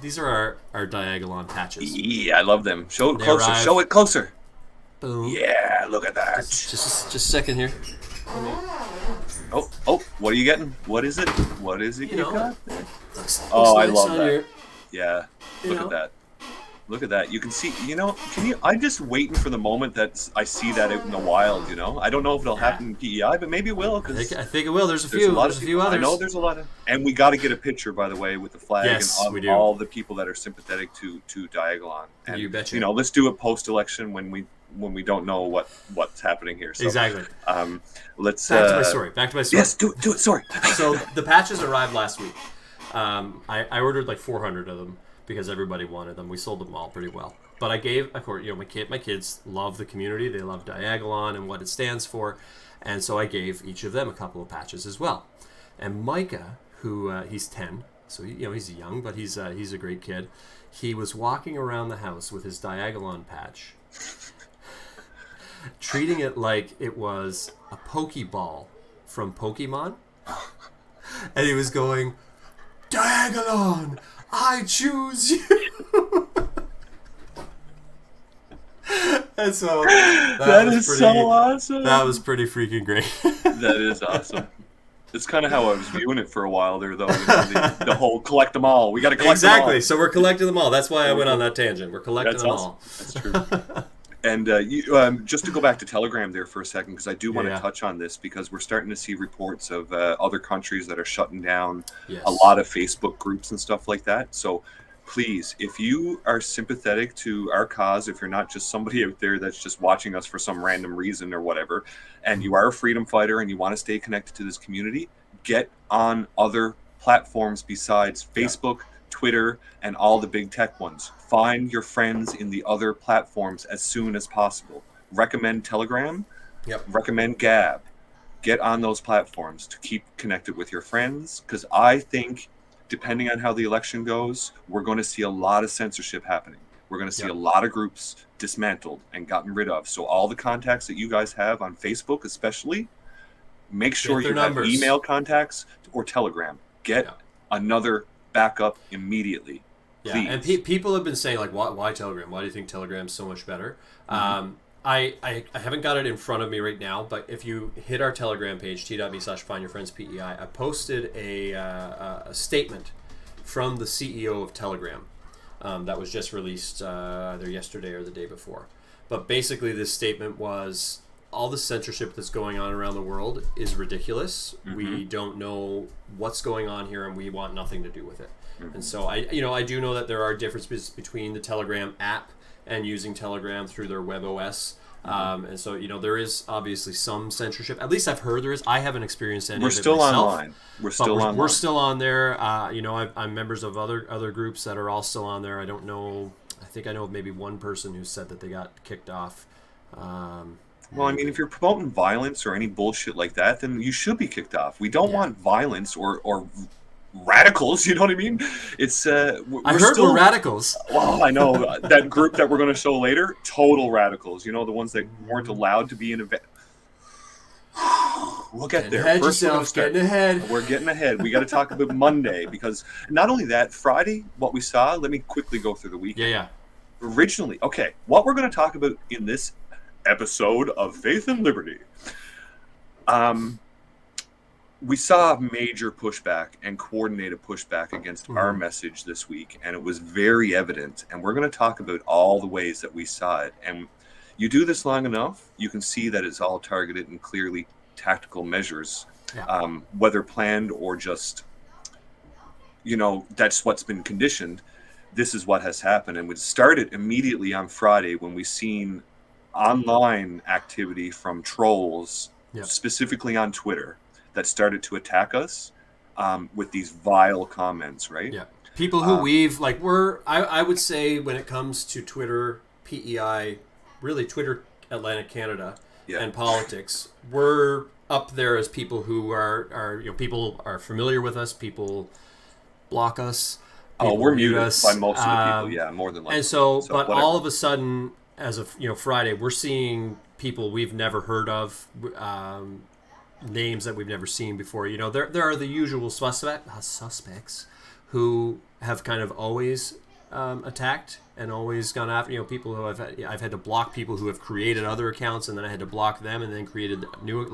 Speaker 4: these are our Diagolon patches.
Speaker 3: Yeah, I love them. Show it closer. Show it closer.
Speaker 4: Boom.
Speaker 3: Yeah, look at that.
Speaker 4: Just a second here.
Speaker 3: Oh, what are you getting? What is it? What is it you got?
Speaker 4: I
Speaker 3: love that. Yeah, look at that. Look at that. You can see, I'm just waiting for the moment that I see that out in the wild, I don't know if it'll happen in PEI, but maybe it will.
Speaker 4: I think it will. There's a few others.
Speaker 3: I know there's a lot of, and we got to get a picture, by the way, with the flag and all the people that are sympathetic to Diagolon. And,
Speaker 4: you betcha.
Speaker 3: Let's do it post-election when we don't know what's happening here. So,
Speaker 4: exactly.
Speaker 3: Let's
Speaker 4: back to my story.
Speaker 3: Yes, do it. Sorry.
Speaker 4: So the patches arrived last week. I ordered like 400 of them because everybody wanted them. We sold them all pretty well. But I gave, of course, my kids love the community. They love Diagolon and what it stands for, and so I gave each of them a couple of patches as well. And Micah, who he's 10, so he's young, but he's a great kid. He was walking around the house with his Diagolon patch, treating it like it was a Pokeball from Pokemon. And he was going, Diagolon, I choose you. And so
Speaker 3: that is so awesome.
Speaker 4: That was pretty freaking great.
Speaker 3: That is awesome. It's kind of how I was viewing it for a while there, though. The whole collect them all. We got to collect them all.
Speaker 4: Exactly. So we're collecting them all. That's why I went on that tangent. We're collecting them all.
Speaker 3: That's true. And just to go back to Telegram there for a second, because I do want to touch on this, because we're starting to see reports of other countries that are shutting down a lot of Facebook groups and stuff like that. So please, if you are sympathetic to our cause, if you're not just somebody out there that's just watching us for some random reason or whatever, and you are a freedom fighter and you want to stay connected to this community, get on other platforms besides Facebook, Twitter, and all the big tech ones. Find your friends in the other platforms as soon as possible. Recommend Telegram. Recommend Gab. Get on those platforms to keep connected with your friends, because I think, depending on how the election goes, we're going to see a lot of censorship happening. We're going to see a lot of groups dismantled and gotten rid of. So all the contacts that you guys have on Facebook especially, make sure you have email contacts or Telegram. Get another backup immediately. Please.
Speaker 4: And people have been saying, like, why Telegram? Why do you think Telegram's so much better? Mm-hmm. I haven't got it in front of me right now, but if you hit our Telegram page, t.me/findyourfriendspei, I posted a statement from the CEO of Telegram that was just released either yesterday or the day before. But basically this statement was, all the censorship that's going on around the world is ridiculous. Mm-hmm. We don't know what's going on here, and we want nothing to do with it. Mm-hmm. And so I do know that there are differences between the Telegram app and using Telegram through their web OS. And so, there is obviously some censorship. At least I've heard there is. I haven't experienced any of it myself. We're still online. We're still on there. I'm members of other groups that are all still on there. I don't know. I think I know of maybe one person who said that they got kicked off.
Speaker 3: Well, I mean, if you're promoting violence or any bullshit like that, then you should be kicked off. We don't want violence or radicals, you know what I mean? It's I
Speaker 4: heard we're radicals.
Speaker 3: Well, I know that group that we're going to show later, total radicals. The ones that weren't allowed to be in event. we'll get there.
Speaker 4: Ahead
Speaker 3: First, we're gonna
Speaker 4: yourself,
Speaker 3: start.
Speaker 4: getting ahead.
Speaker 3: We're getting ahead. We got to talk about Monday, because not only that, Friday, what we saw. Let me quickly go through the weekend.
Speaker 4: Yeah.
Speaker 3: Originally, okay, what we're going to talk about in this episode of Faith and Liberty, we saw major pushback and coordinated pushback against our message this week, and it was very evident. And we're going to talk about all the ways that we saw it. And you do this long enough, you can see that it's all targeted and clearly tactical measures, whether planned or just, that's what's been conditioned. This is what has happened. And it started immediately on Friday when we seen online activity from trolls, specifically on Twitter, that started to attack us with these vile comments, right?
Speaker 4: Yeah. People who I would say when it comes to Twitter, PEI, really Twitter Atlantic Canada, and politics, we're up there as people who are people are familiar with us, people block us.
Speaker 3: We're muted
Speaker 4: us
Speaker 3: by most of the people, more than likely.
Speaker 4: And so
Speaker 3: whatever.
Speaker 4: all of a sudden, as of Friday, we're seeing people we've never heard of, names that we've never seen before. There are the usual suspects who have kind of always attacked and always gone after. People who I've had to block people who have created other accounts, and then I had to block them, and then created new.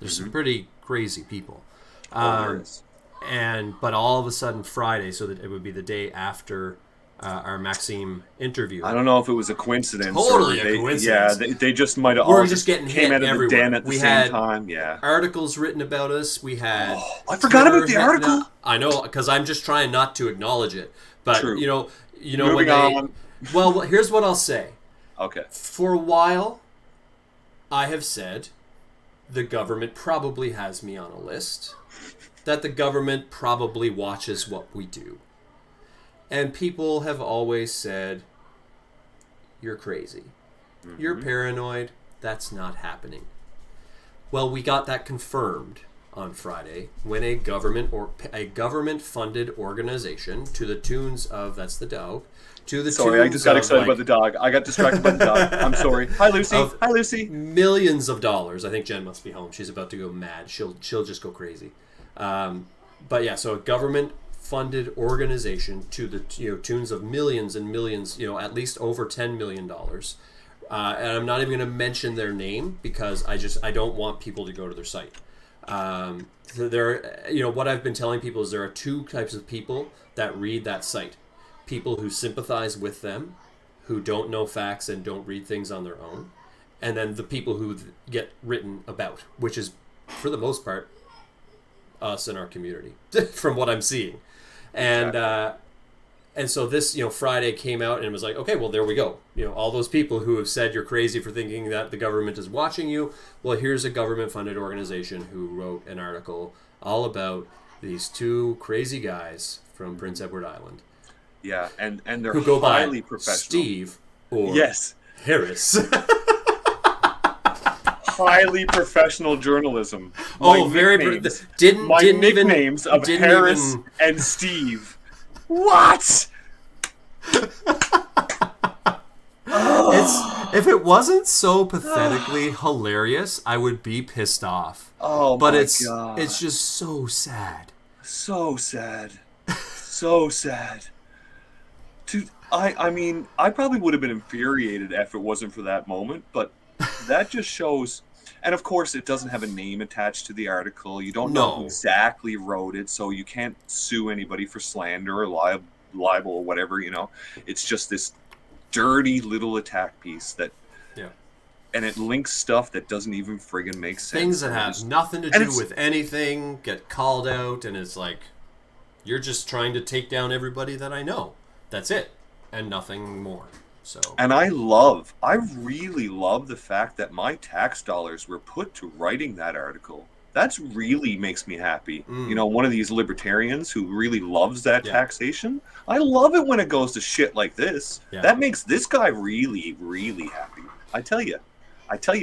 Speaker 4: There's some pretty crazy people. But all of a sudden Friday, so that it would be the day after our Maxime interview.
Speaker 3: I don't know if it was a coincidence.
Speaker 4: Totally a coincidence.
Speaker 3: Yeah, they just might have
Speaker 4: we
Speaker 3: all
Speaker 4: were just getting
Speaker 3: came
Speaker 4: hit
Speaker 3: out of
Speaker 4: everywhere.
Speaker 3: the den at the
Speaker 4: we
Speaker 3: same
Speaker 4: had
Speaker 3: time. Yeah,
Speaker 4: articles written about us. We had.
Speaker 3: Oh, I forgot about the article.
Speaker 4: I know, because I'm just trying not to acknowledge it. But
Speaker 3: True.
Speaker 4: Moving
Speaker 3: when they. On.
Speaker 4: Well, here's what I'll say.
Speaker 3: Okay.
Speaker 4: For a while, I have said the government probably has me on a list. That the government probably watches what we do. And people have always said, you're crazy. You're paranoid. That's not happening. Well, we got that confirmed on Friday when a government-funded organization to the tunes of, that's the dog, to the
Speaker 3: Sorry, I just got excited about the dog. I got distracted by the dog. I'm sorry. Hi, Lucy. Hi, Lucy.
Speaker 4: Millions of dollars. I think Jen must be home. She's about to go mad. She'll just go crazy. But yeah, so a government-funded organization to the tunes of millions and millions, at least over $10 million. And I'm not even going to mention their name because I don't want people to go to their site. What I've been telling people is there are two types of people that read that site. People who sympathize with them, who don't know facts and don't read things on their own. And then the people who get written about, which is, for the most part, us and our community, from what I'm seeing. And and so this Friday came out and was like, okay, well, there we go. All those people who have said you're crazy for thinking that the government is watching you, well, here's a government-funded organization who wrote an article all about these two crazy guys from Prince Edward Island.
Speaker 3: Yeah, and they're
Speaker 4: who go
Speaker 3: highly
Speaker 4: by
Speaker 3: professional.
Speaker 4: Steve or
Speaker 3: Harris.
Speaker 4: Harris.
Speaker 3: Highly professional journalism.
Speaker 4: Very didn't
Speaker 3: nicknames of Harris and Steve. What?
Speaker 4: If it wasn't so pathetically hilarious, I would be pissed off.
Speaker 3: Oh,
Speaker 4: but
Speaker 3: my
Speaker 4: it's
Speaker 3: God.
Speaker 4: It's just so sad.
Speaker 3: So sad. So sad. I mean, I probably would have been infuriated if it wasn't for that moment, but that just shows. And of course, it doesn't have a name attached to the article. You don't know who exactly wrote it, so you can't sue anybody for slander or libel or whatever. It's just this dirty little attack piece that. Yeah. And it links stuff that doesn't even friggin' make sense.
Speaker 4: Things that have nothing to do with anything get called out, and it's like, you're just trying to take down everybody that I know. That's it, and nothing more. So. And
Speaker 3: I really love the fact that my tax dollars were put to writing that article. That's really makes me happy. One of these libertarians who really loves that taxation. I love it when it goes to shit like this. Yeah. That makes this guy really, really happy. I tell you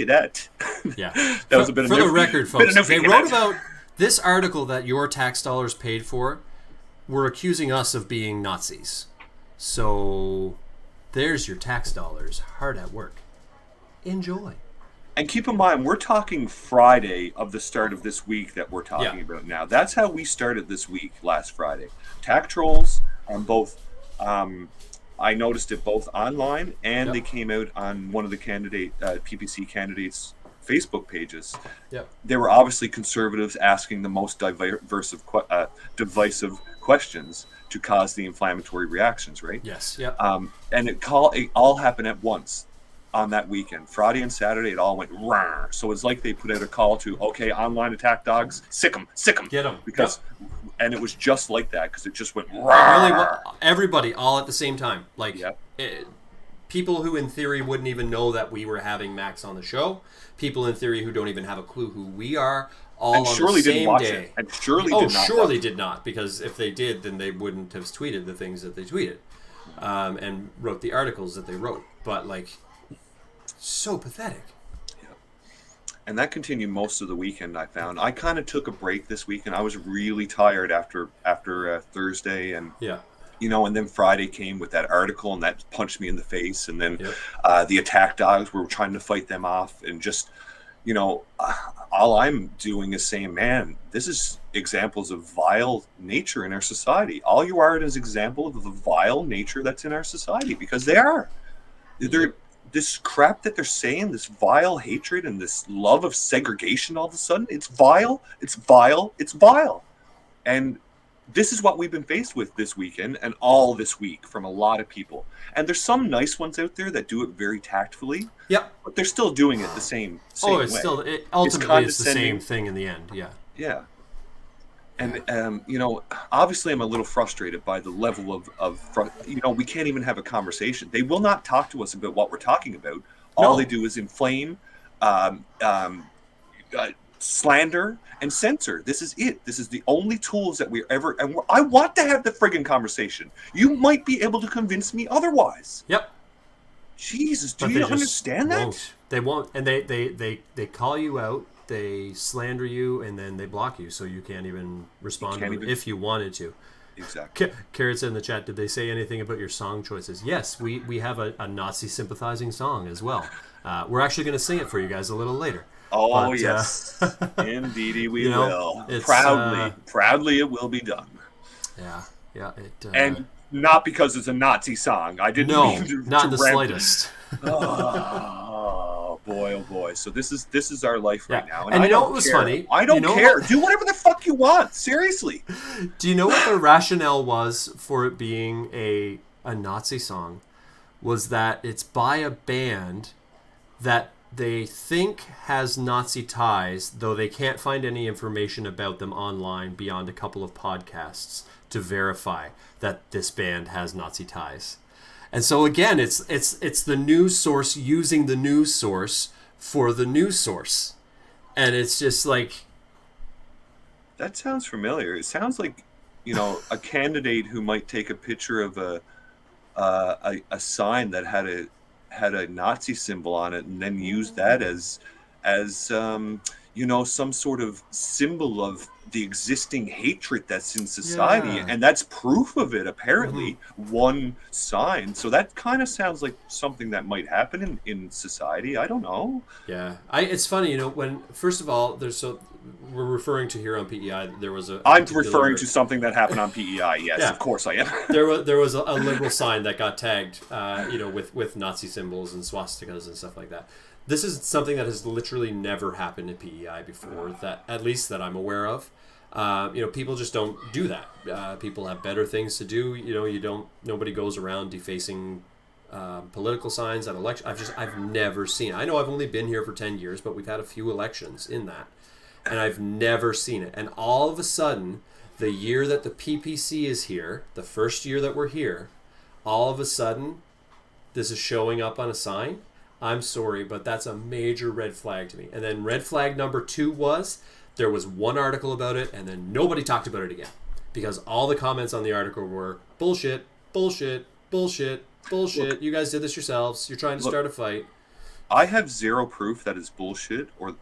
Speaker 3: that.
Speaker 4: Yeah.
Speaker 3: That was a bit of
Speaker 4: the record, folks. They wrote about this article that your tax dollars paid for. Were accusing us of being Nazis. So. There's your tax dollars, hard at work. Enjoy.
Speaker 3: And keep in mind, we're talking Friday of the start of this week that we're talking about now. That's how we started this week last Friday. Tack trolls on both. I noticed it both online and they came out on one of the PPC candidates' Facebook pages.
Speaker 4: Yep.
Speaker 3: They were obviously conservatives asking the most divisive questions to cause the inflammatory reactions, right?
Speaker 4: Yes. Yep.
Speaker 3: And it all happened at once on that weekend. Friday and Saturday, it all went rah. So it's like they put out a call to, okay, online attack dogs, sick them,
Speaker 4: get them.
Speaker 3: because, and it was just like that because it just went rah.
Speaker 4: Really, everybody all at the same time. Like people who in theory wouldn't even know that we were having Max on the show. People in theory who don't even have a clue who we are. All
Speaker 3: and
Speaker 4: on
Speaker 3: surely
Speaker 4: the same
Speaker 3: didn't watch
Speaker 4: day.
Speaker 3: It. And surely did not,
Speaker 4: because if they did, then they wouldn't have tweeted the things that they tweeted, and wrote the articles that they wrote. But like, so pathetic.
Speaker 3: Yeah. And that continued most of the weekend. I found I kind of took a break this weekend. I was really tired after Thursday, and and then Friday came with that article, and that punched me in the face. And then the attack dogs, we were trying to fight them off, and just. All I'm doing is saying, man, this is examples of vile nature in our society. All you are is example of the vile nature that's in our society, because they are. They're this crap that they're saying, this vile hatred and this love of segregation. All of a sudden, it's vile. It's vile. It's vile. And this is what we've been faced with this weekend and all this week from a lot of people. And there's some nice ones out there that do it very tactfully.
Speaker 4: Yep.
Speaker 3: But they're still doing it the same way.
Speaker 4: Ultimately it's the same thing in the end. Yeah.
Speaker 3: Yeah. And, obviously I'm a little frustrated by the level of we can't even have a conversation. They will not talk to us about what we're talking about. All they do is inflame, slander, and censor. This is it. This is the only tools that we're ever. And I want to have the friggin' conversation. You might be able to convince me otherwise.
Speaker 4: Yep.
Speaker 3: Jesus, do you understand that?
Speaker 4: They won't, and they call you out, they slander you, and then they block you, so you can't even respond to it if you wanted to.
Speaker 3: Exactly.
Speaker 4: Carrot said in the chat, did they say anything about your song choices? Yes, we have a Nazi sympathizing song as well. We're actually going to sing it for you guys a little later.
Speaker 3: Oh, but, yes. Indeedy, we will. Proudly it will be done.
Speaker 4: Yeah.
Speaker 3: And not because it's a Nazi song. I didn't mean to
Speaker 4: not in the slightest.
Speaker 3: Oh boy. So this is our life right now.
Speaker 4: And you know what was funny?
Speaker 3: I don't care. Do whatever the fuck you want. Seriously.
Speaker 4: Do you know what the rationale was for it being a Nazi song? Was that it's by a band that they think has Nazi ties, though they can't find any information about them online beyond a couple of podcasts to verify that this band has Nazi ties. And so again, it's the news source using the news source for the news source. And it's just like...
Speaker 3: That sounds familiar. It sounds like, a candidate who might take a picture of a sign that had a Nazi symbol on it and then use that as some sort of symbol of the existing hatred that's in society. And that's proof of it, apparently. One sign. So that kind of sounds like something that might happen in society. I don't know.
Speaker 4: Yeah. It's funny, when, first of all, we're referring to here on PEI, there was
Speaker 3: I'm referring to something that happened on PEI. Yes, of course I am.
Speaker 4: there was a liberal sign that got tagged, with Nazi symbols and swastikas and stuff like that. This is something that has literally never happened at PEI before, that at least that I'm aware of. People just don't do that. People have better things to do. Nobody goes around defacing political signs at elections. I've never seen it. I know I've only been here for 10 years, but we've had a few elections in that. And I've never seen it. And all of a sudden, the year that the PPC is here, the first year that we're here, all of a sudden, this is showing up on a sign. I'm sorry, but that's a major red flag to me. And then red flag number 2 was there was one article about it, and then nobody talked about it again. Because all the comments on the article were, bullshit, bullshit, bullshit, bullshit. Look, you guys did this yourselves. You're trying to start a fight.
Speaker 3: I have zero proof that it's bullshit or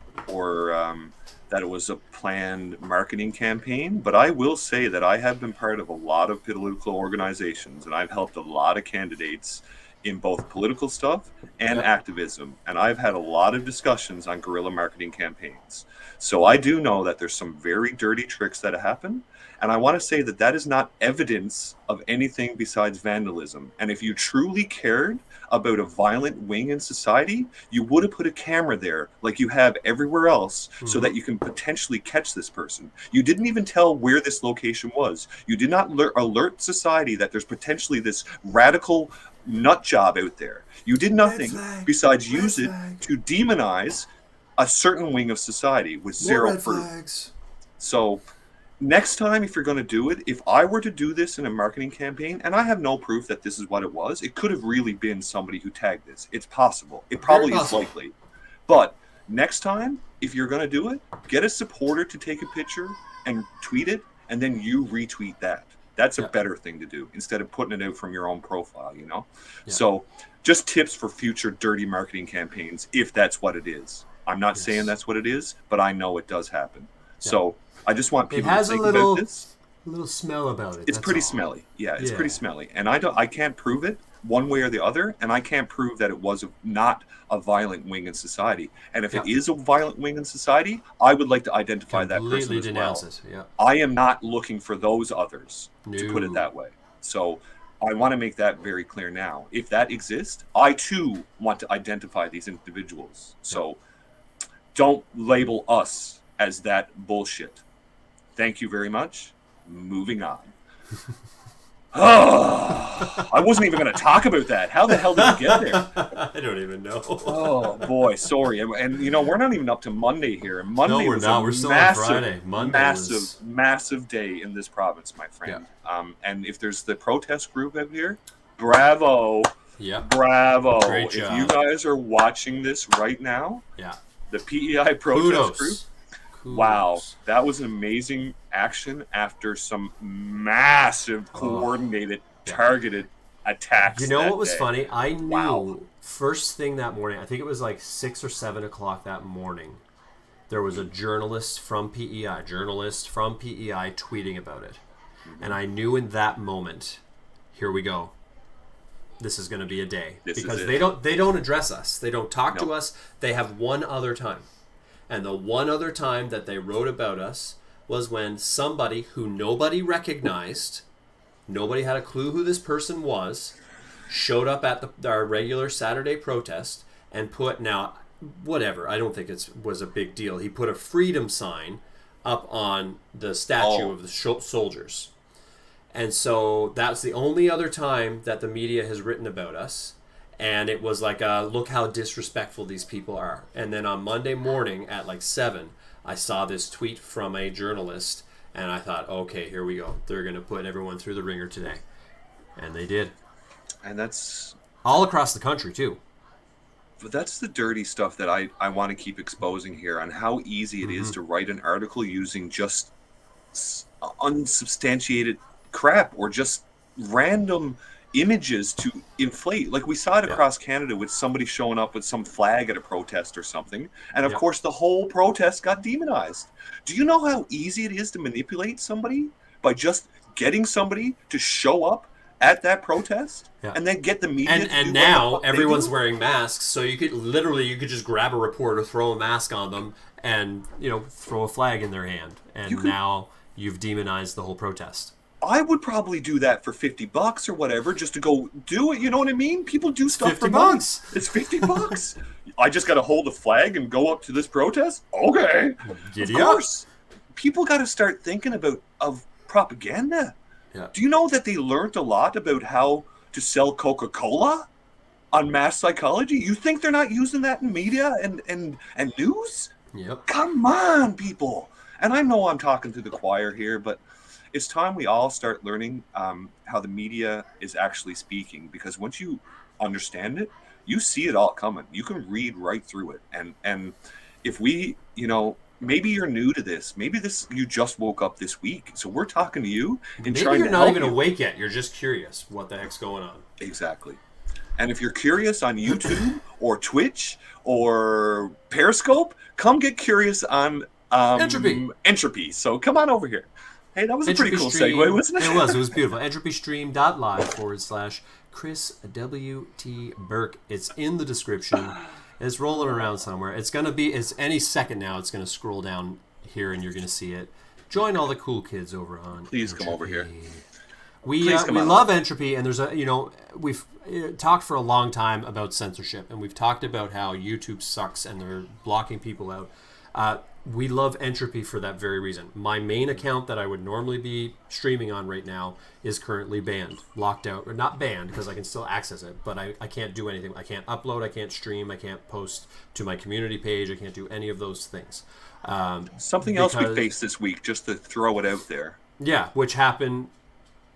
Speaker 3: that it was a planned marketing campaign, but I will say that I have been part of a lot of political organizations, and I've helped a lot of candidates in both political stuff and
Speaker 4: Yep.
Speaker 3: activism. And I've had a lot of discussions on guerrilla marketing campaigns. So I do know that there's some very dirty tricks that happen. And I want to say that that is not evidence of anything besides vandalism. And if you truly cared about a violent wing in society, you would have put a camera there like you have everywhere else so that you can potentially catch this person. You didn't even tell where this location was. You did not alert society that there's potentially this radical nut job out there. You did nothing besides use it to demonize a certain wing of society with zero proof. So next time, if you're going to do it, if I were to do this in a marketing campaign, and I have no proof that this is what it was, it could have really been somebody who tagged this. It's possible. It probably is likely. But next time, if you're going to do it, get a supporter to take a picture and tweet it, and then you retweet that. That's a better thing to do instead of putting it out from your own profile, you know? Yeah. So just tips for future dirty marketing campaigns, if that's what it is. I'm not saying that's what it is, but I know it does happen. So I just want people to think about this.
Speaker 4: A little smell about it.
Speaker 3: It's pretty smelly. Yeah, it's pretty smelly. And I can't prove it one way or the other, and I can't prove that it was not a violent wing in society. And if it is a violent wing in society, I would like to identify that person as well.
Speaker 4: Yeah.
Speaker 3: I am not looking for those others, to put it that way. So I want to make that very clear now. If that exists, I too want to identify these individuals. So don't label us as that bullshit. Thank you very much. Moving on. Oh, I wasn't even going to talk about that. How the hell did we get there?
Speaker 4: I don't even know.
Speaker 3: Oh boy, sorry. And you know, we're not even up to Monday here. And Monday
Speaker 4: we're not. We're still on Friday. Monday
Speaker 3: massive day in this province, my friend. Yeah. And if there's the protest group out here, bravo.
Speaker 4: Yeah.
Speaker 3: Bravo.
Speaker 4: Great job.
Speaker 3: If you guys are watching this right now, the PEI protest group. Wow, that was an amazing action after some massive, coordinated, targeted attacks.
Speaker 4: You know what was funny? I knew first thing that morning, I think it was like 6 or 7 o'clock that morning, there was a journalist from PEI tweeting about it. And I knew in that moment, here we go. This is going to be a day. Because they don't address us. They don't talk to us. They have one other time. And the one other time that they wrote about us was when somebody who nobody recognized, nobody had a clue who this person was, showed up at our regular Saturday protest and put, now, whatever, I don't think it was a big deal. He put a freedom sign up on the statue of the soldiers. And so that's the only other time that the media has written about us. And it was like, look how disrespectful these people are. And then on Monday morning at like 7, I saw this tweet from a journalist. And I thought, okay, here we go. They're going to put everyone through the ringer today. And they did.
Speaker 3: And that's...
Speaker 4: all across the country, too.
Speaker 3: But that's the dirty stuff that I want to keep exposing here on how easy it is to write an article using just unsubstantiated crap or just random images to inflate. Like we saw it across Canada with somebody showing up with some flag at a protest or something. And of course the whole protest got demonized. Do you know how easy it is to manipulate somebody by just getting somebody to show up at that protest and then get the media to
Speaker 4: and now everyone's wearing masks, so you could just grab a reporter, throw a mask on them, and throw a flag in their hand, and now you've demonized the whole protest.
Speaker 3: I would probably do that for $50 or whatever, just to go do it. You know what I mean? People do stuff for money. It's $50. I just got to hold a flag and go up to this protest. Okay,
Speaker 4: Giddy
Speaker 3: of course. People got to start thinking of propaganda.
Speaker 4: Yeah.
Speaker 3: Do you know that they learned a lot about how to sell Coca-Cola on mass psychology? You think they're not using that in media and news?
Speaker 4: Yep.
Speaker 3: Come on, people. And I know I'm talking to the choir here, but it's time we all start learning how the media is actually speaking, because once you understand it, you see it all coming. You can read right through it. And if we, maybe you're new to this. Maybe you just woke up this week. So we're talking to you and
Speaker 4: maybe
Speaker 3: trying to help you.
Speaker 4: You're not even awake yet. You're just curious what the heck's going on.
Speaker 3: Exactly. And if you're curious on YouTube or Twitch or Periscope, come get curious on Entropy. So come on over here. Hey, that was a pretty cool segue, wasn't it?
Speaker 4: It was beautiful. entropystream.live / Chris W.T. Burke. It's in the description. It's rolling around somewhere. It's any second now. It's going to scroll down here and you're going to see it. Join all the cool kids over on
Speaker 3: Please
Speaker 4: Entropy.
Speaker 3: come over here.
Speaker 4: We love Entropy, and we've talked for a long time about censorship, and we've talked about how YouTube sucks and they're blocking people out. We love Entropy for that very reason. My main account that I would normally be streaming on right now is currently banned, locked out, or not banned because I can still access it, but I can't do anything. I can't upload, I can't stream, I can't post to my community page, I can't do any of those things.
Speaker 3: Something else we faced this week, just to throw it out there.
Speaker 4: Yeah, which happened.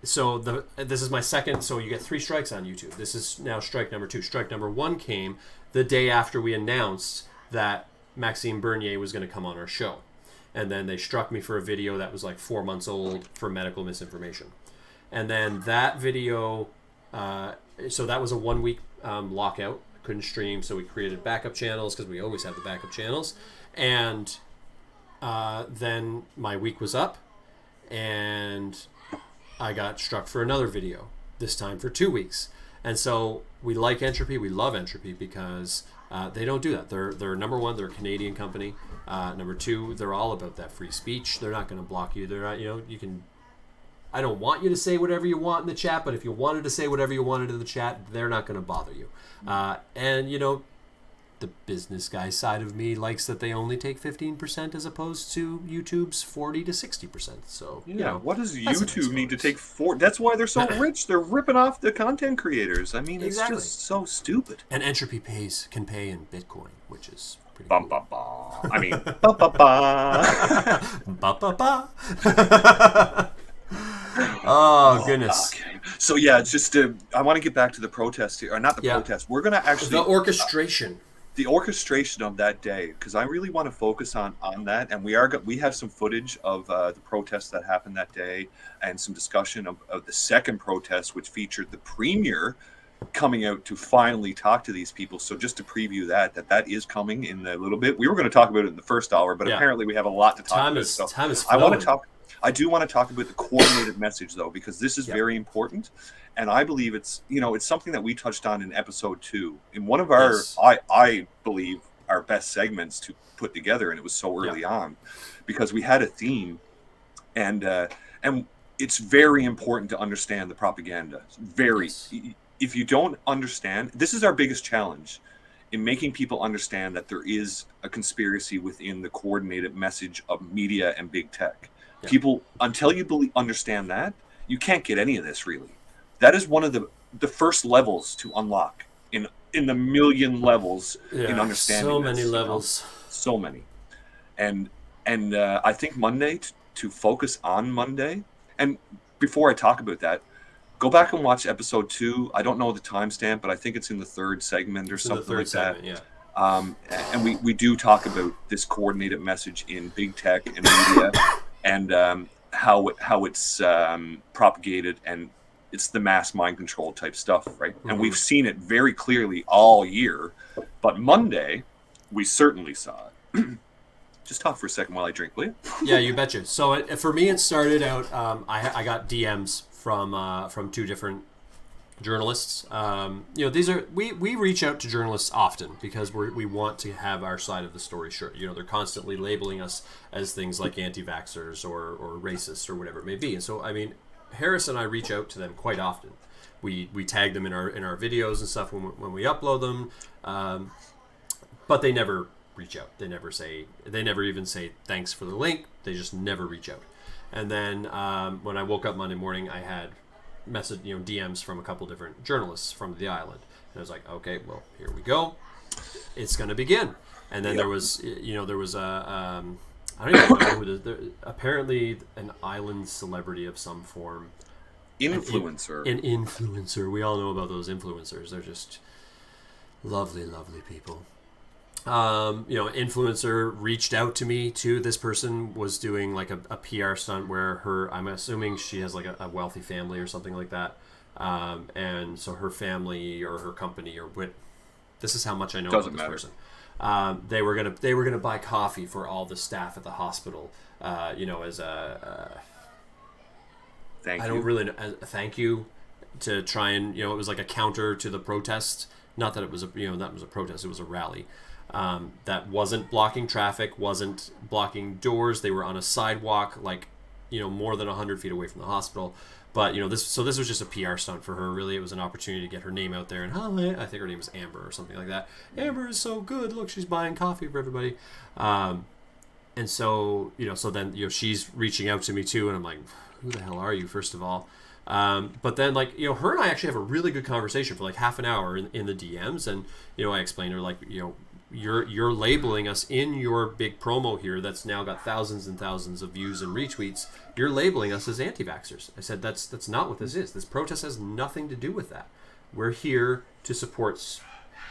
Speaker 4: So this is my second. So you get 3 strikes on YouTube. This is now strike number 2. Strike number 1 came the day after we announced that Maxime Bernier was going to come on our show, and then they struck me for a video that was like 4 months old for medical misinformation, and then that video. So that was a 1 week lockout. Couldn't stream, so we created backup channels because we always have the backup channels, and then my week was up, and I got struck for another video, this time for 2 weeks. And so we like Entropy, we love Entropy because they don't do that. They're number one, they're a Canadian company. Number 2, they're all about that free speech. They're not going to block you. They're not, you can. I don't want you to say whatever you want in the chat, but if you wanted to say whatever you wanted in the chat, they're not going to bother you. And the business guy side of me likes that they only take 15% as opposed to YouTube's 40 to 60%. So
Speaker 3: what does YouTube need to take 4? That's why they're so rich. They're ripping off the content creators. I mean, it's just so stupid.
Speaker 4: And Entropy can pay in Bitcoin, which is pretty
Speaker 3: cool. I mean,
Speaker 4: Oh, goodness.
Speaker 3: Okay. So yeah, it's just I want to get back to the protest here, or not the protest. We're gonna actually
Speaker 4: the orchestration.
Speaker 3: The orchestration of that day, because I really want to focus on that, and we have some footage of the protests that happened that day, and some discussion of the second protest, which featured the premier coming out to finally talk to these people. So just to preview that is coming in a little bit. We were going to talk about it in the first hour, but apparently we have a lot to talk about. So
Speaker 4: time is
Speaker 3: I do want to talk about the coordinated message, though, because this is very important, and I believe it's something that we touched on in episode 2 in one of our I believe our best segments to put together, and it was so early on because we had a theme, and it's very important to understand the propaganda. If you don't understand, this is our biggest challenge in making people understand that there is a conspiracy within the coordinated message of media and big tech. People, until you understand that, you can't get any of this, really. That is one of the first levels to unlock in the million levels in understanding.
Speaker 4: So many levels.
Speaker 3: So many. And I think Monday, to focus on Monday, and before I talk about that, go back and watch episode 2. I don't know the timestamp, but I think it's in the 3rd segment or something like that. And we do talk about this coordinated message in big tech and media. And how it's propagated, and it's the mass mind control type stuff, right? Mm-hmm. And we've seen it very clearly all year, but Monday we certainly saw it. Just talk for a second while I drink, will you?
Speaker 4: Yeah, you betcha. So for me, it started out. I got DMs from 2 different journalists. These are we reach out to journalists often because we want to have our side of the story sure. They're constantly labeling us as things like anti-vaxxers or racist or whatever it may be. And so, I mean, Harris and I reach out to them quite often. We tag them in our videos and stuff when we upload them, but they never reach out. They never even say thanks for the link. They just never reach out. And then when I woke up Monday morning, I had DMs from a couple different journalists from the island, and I was like, okay, well, here we go, it's going to begin. And then there was a I don't even know who apparently an island celebrity of some form,
Speaker 3: influencer.
Speaker 4: An influencer. We all know about those influencers. They're just lovely people. Influencer reached out to me too. This person was doing like a PR stunt where I'm assuming she has like a wealthy family or something like that. And so her family or her company or what, this is how much I know about this person. They were gonna buy coffee for all the staff at the hospital, as
Speaker 3: Thank
Speaker 4: I
Speaker 3: you.
Speaker 4: don't really know. Thank you to try and, it was like a counter to the protest. Not that it was that was a protest. It was a rally that wasn't blocking traffic, wasn't blocking doors. They were on a sidewalk, like, more than 100 feet away from the hospital. But, this was just a PR stunt for her. Really, it was an opportunity to get her name out there. And I think her name was Amber or something like that. Amber is so good. Look, she's buying coffee for everybody. And so, so then, she's reaching out to me too. And I'm like, who the hell are you, first of all? But then, like, her and I actually have a really good conversation for like half an hour in the DMs. And, I explained to her, like, you're labeling us in your big promo here that's now got thousands and thousands of views and retweets. You're labeling us as anti-vaxxers. I said, that's not what this is. This protest has nothing to do with that. We're here to support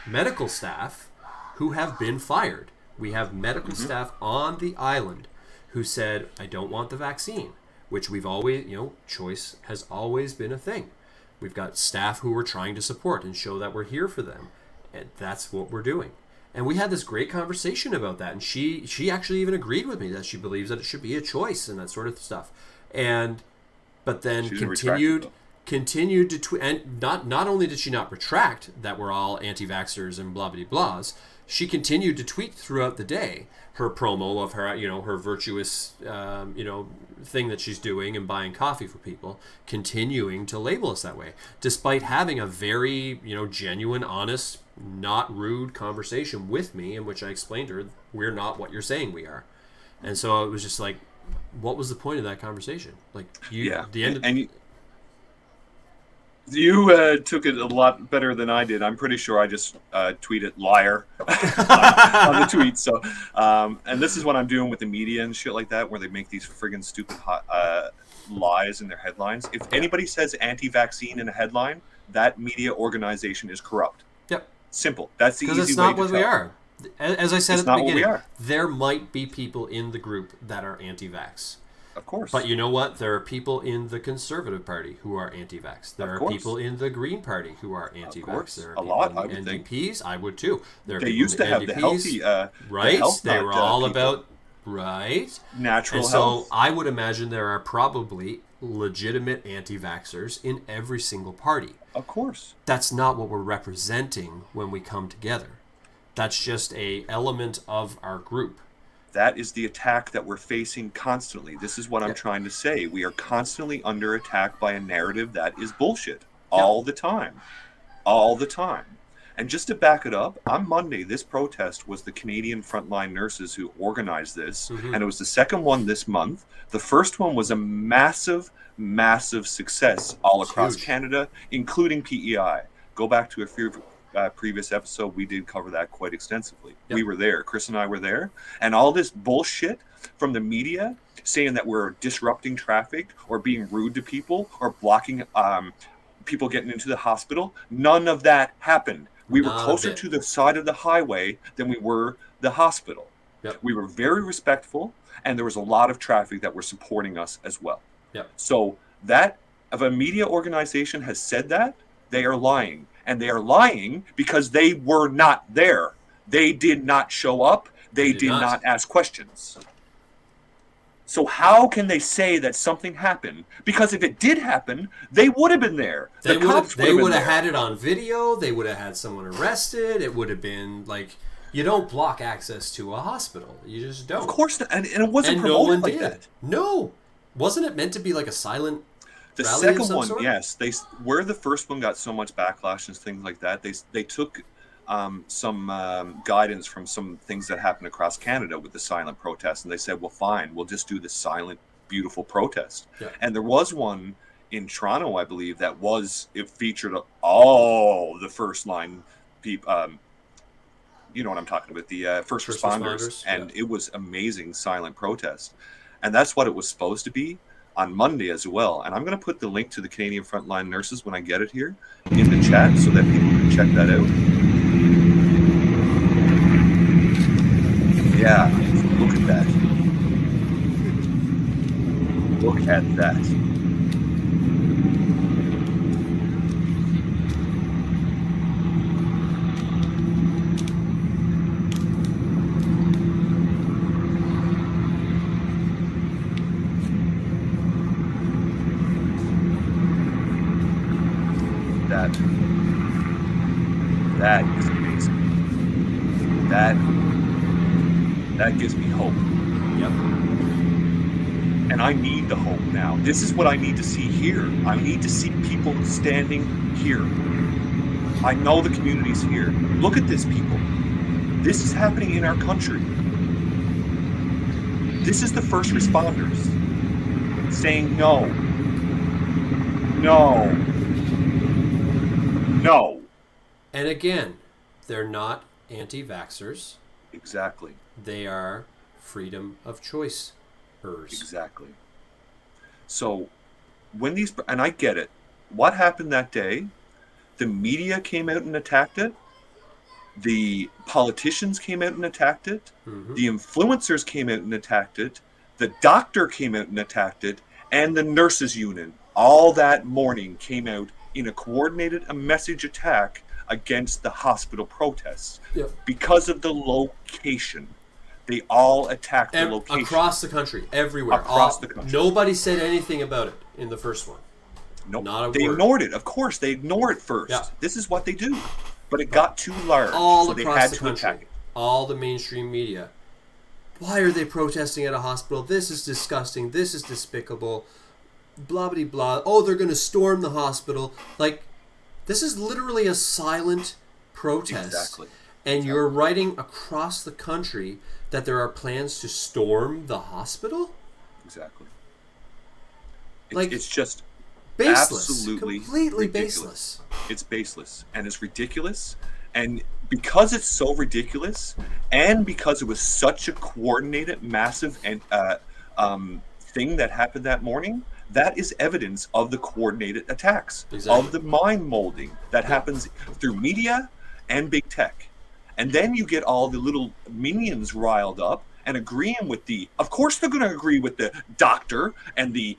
Speaker 4: medical staff who have been fired. We have medical staff on the island who said, I don't want the vaccine, which we've always, choice has always been a thing. We've got staff who we're trying to support and show that we're here for them. And that's what we're doing. And we had this great conversation about that. And she actually even agreed with me that she believes that it should be a choice and that sort of stuff. But then continued to tweet. And not only did she not retract that we're all anti-vaxxers and blah, blah, blahs, she continued to tweet throughout the day her promo of her, her virtuous, thing that she's doing and buying coffee for people, continuing to label us that way, despite having a very, genuine, honest, not rude conversation with me in which I explained to her, we're not what you're saying we are. And so it was just like, what was the point of that conversation? Like,
Speaker 3: You took it a lot better than I did. I'm pretty sure I just tweeted liar on the tweet. So, and this is what I'm doing with the media and shit like that, where they make these friggin' stupid lies in their headlines. If anybody says anti-vaccine in a headline, that media organization is corrupt.
Speaker 4: Yep.
Speaker 3: Simple. That's the easy way to tell.
Speaker 4: Because it's not what we are. As I said
Speaker 3: at
Speaker 4: the beginning, there might be people in the group that are anti-vax.
Speaker 3: Of course.
Speaker 4: But you know what? There are people in the Conservative Party who are anti-vax. There are people in the Green Party who are anti-vax. There are people in the NDPs. I would too.
Speaker 3: They used to have the healthy,
Speaker 4: right? They were all about
Speaker 3: natural health.
Speaker 4: So I would imagine there are probably legitimate anti-vaxxers in every single party.
Speaker 3: Of course.
Speaker 4: That's not what we're representing when we come together. That's just a element of our group.
Speaker 3: That is the attack that we're facing constantly. This is what I'm trying to say. We are constantly under attack by a narrative that is bullshit all the time. All the time. And just to back it up, on Monday, this protest was the Canadian frontline nurses who organized this, and it was the second one this month. The first one was a massive, massive success all across Canada, including PEI. Go back to a few previous episode, we did cover that quite extensively. We were there. Chris and I were there. And all this bullshit from the media saying that we're disrupting traffic or being rude to people or blocking people getting into the hospital, none of that happened. We were closer to the side of the highway than we were the hospital. We were very respectful, and there was a lot of traffic that were supporting us as well. So that, if a media organization has said that, they are lying. And they are lying because they were not there. They did not show up. They did not ask questions. So how can they say that something happened? Because if it did happen, they would have been there.
Speaker 4: They would have had it on video. They would have had someone arrested. It would have been like, you don't block access to a hospital. You just don't.
Speaker 3: Of course not. And it wasn't promoted like that.
Speaker 4: No. Wasn't it meant to be like a silent
Speaker 3: The second one, yes, where the first one got so much backlash and things like that, they took some guidance from some things that happened across Canada with the silent protest, and they said, well, fine, we'll just do the silent, beautiful protest. And there was one in Toronto, I believe, it featured all the first line people, you know what I'm talking about, the first responders. And it was amazing silent protest. And that's what it was supposed to be on Monday as well. And I'm going to put the link to the Canadian Frontline Nurses when I get it here in the chat so that people can check that out. Yeah, look at that. Look at that. that is amazing. That gives me hope.
Speaker 4: Yep.
Speaker 3: And I need the hope now. This is what I need to see here. I need to see people standing here. I know the community's here. Look at this, people. This is happening in our country. This is the first responders saying no. No. No.
Speaker 4: And again, they're not anti-vaxxers.
Speaker 3: Exactly.
Speaker 4: They are freedom of choice.
Speaker 3: Exactly. So when these, and I get it, what happened that day, the media came out and attacked it, the politicians came out and attacked it, the influencers came out and attacked it, the doctor came out and attacked it, and the nurses union all that morning came out in a coordinated message attack against the hospital protests.
Speaker 4: Yep.
Speaker 3: Because of the location. They all attacked the location.
Speaker 4: Across the country, everywhere.
Speaker 3: Across the country.
Speaker 4: Nobody said anything about it in the first one.
Speaker 3: Nope.
Speaker 4: Not a
Speaker 3: They
Speaker 4: word.
Speaker 3: ignored it. Of course, they ignore it first.
Speaker 4: Yeah.
Speaker 3: This is what they do. But it got too large,
Speaker 4: All
Speaker 3: so they
Speaker 4: across
Speaker 3: had
Speaker 4: the
Speaker 3: to attack
Speaker 4: country.
Speaker 3: it.
Speaker 4: All the mainstream media. Why are they protesting at a hospital? This is disgusting. This is despicable. Blah, blah, blah. Oh, they're going to storm the hospital. Like, this is literally a silent protest.
Speaker 3: Exactly.
Speaker 4: And you're writing across the country that there are plans to storm the hospital?
Speaker 3: Exactly.
Speaker 4: Like,
Speaker 3: it's just
Speaker 4: baseless.
Speaker 3: absolutely
Speaker 4: Completely
Speaker 3: ridiculous.
Speaker 4: baseless.
Speaker 3: It's baseless and it's ridiculous. And because it's so ridiculous, and because it was such a coordinated, massive and thing that happened that morning, that is evidence of the coordinated attacks,
Speaker 4: Exactly.
Speaker 3: of the mind molding that happens through media and big tech. And then you get all the little minions riled up and agreeing with of course they're going to agree with the doctor and the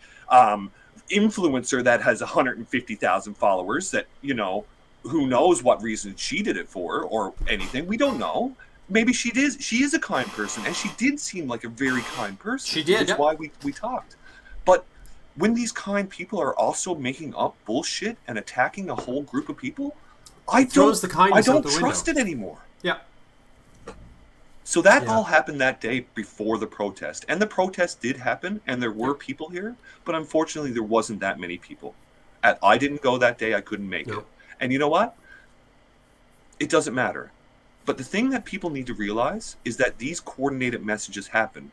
Speaker 3: influencer that has 150,000 followers that, you know, who knows what reason she did it for or anything. We don't know. Maybe she is a kind person, and she did seem like a very kind person.
Speaker 4: She did,
Speaker 3: That's
Speaker 4: yeah.
Speaker 3: why we talked. But when these kind people are also making up bullshit and attacking a whole group of people, I
Speaker 4: throws the kindness out the
Speaker 3: trust
Speaker 4: window.
Speaker 3: it anymore.
Speaker 4: Yeah.
Speaker 3: So that all happened that day before the protest. And the protest did happen, and there were people here, but unfortunately there wasn't that many people. I didn't go that day. I couldn't make it. And you know what? It doesn't matter. But the thing that people need to realize is that these coordinated messages happen.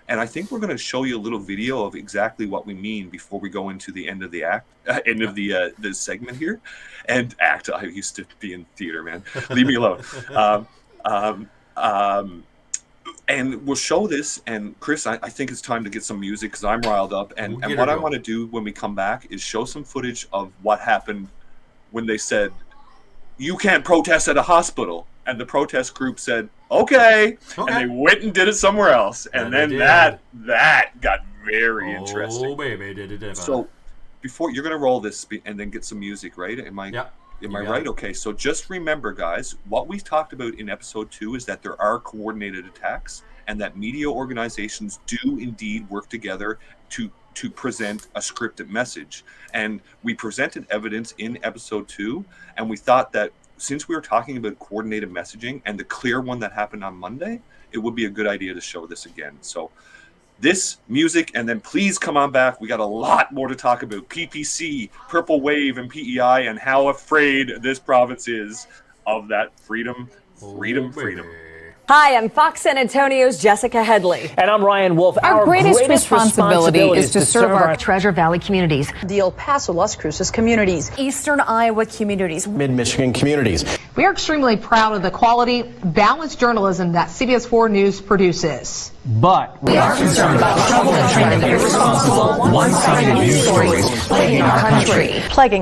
Speaker 3: And I think we're going to show you a little video of exactly what we mean before we go into the end of the the segment here. And act. I used to be in theater, man. Leave me alone. And we'll show this. And Chris, I think it's time to get some music because I'm riled up. And what I want to do when we come back is show some footage of what happened when they said, you can't protest at a hospital. And the protest group said, okay. And they went and did it somewhere else. And then that got very interesting.
Speaker 4: Oh, baby, did it ever.
Speaker 3: So before you're going to roll this and then get some music, right? Am I right? Okay. So just remember, guys, what we talked about in episode 2 is that there are coordinated attacks and that media organizations do indeed work together to present a scripted message. And we presented evidence in episode 2, and we thought that since we were talking about coordinated messaging and the clear one that happened on Monday, it would be a good idea to show this again. So this music, and then please come on back. We got a lot more to talk about. PPC, Purple Wave, and PEI, and how afraid this province is of that freedom.
Speaker 8: Hi, I'm Fox San Antonio's Jessica Headley.
Speaker 9: And I'm Ryan Wolf.
Speaker 10: Our greatest responsibility is to serve our Treasure Valley communities,
Speaker 11: the El Paso, Las Cruces communities,
Speaker 8: Eastern Iowa communities,
Speaker 9: Mid-Michigan communities.
Speaker 11: We are extremely proud of the quality, balanced journalism that CBS 4 News produces.
Speaker 9: But
Speaker 10: we are concerned about the trouble and trend of irresponsible, one-sided news stories plaguing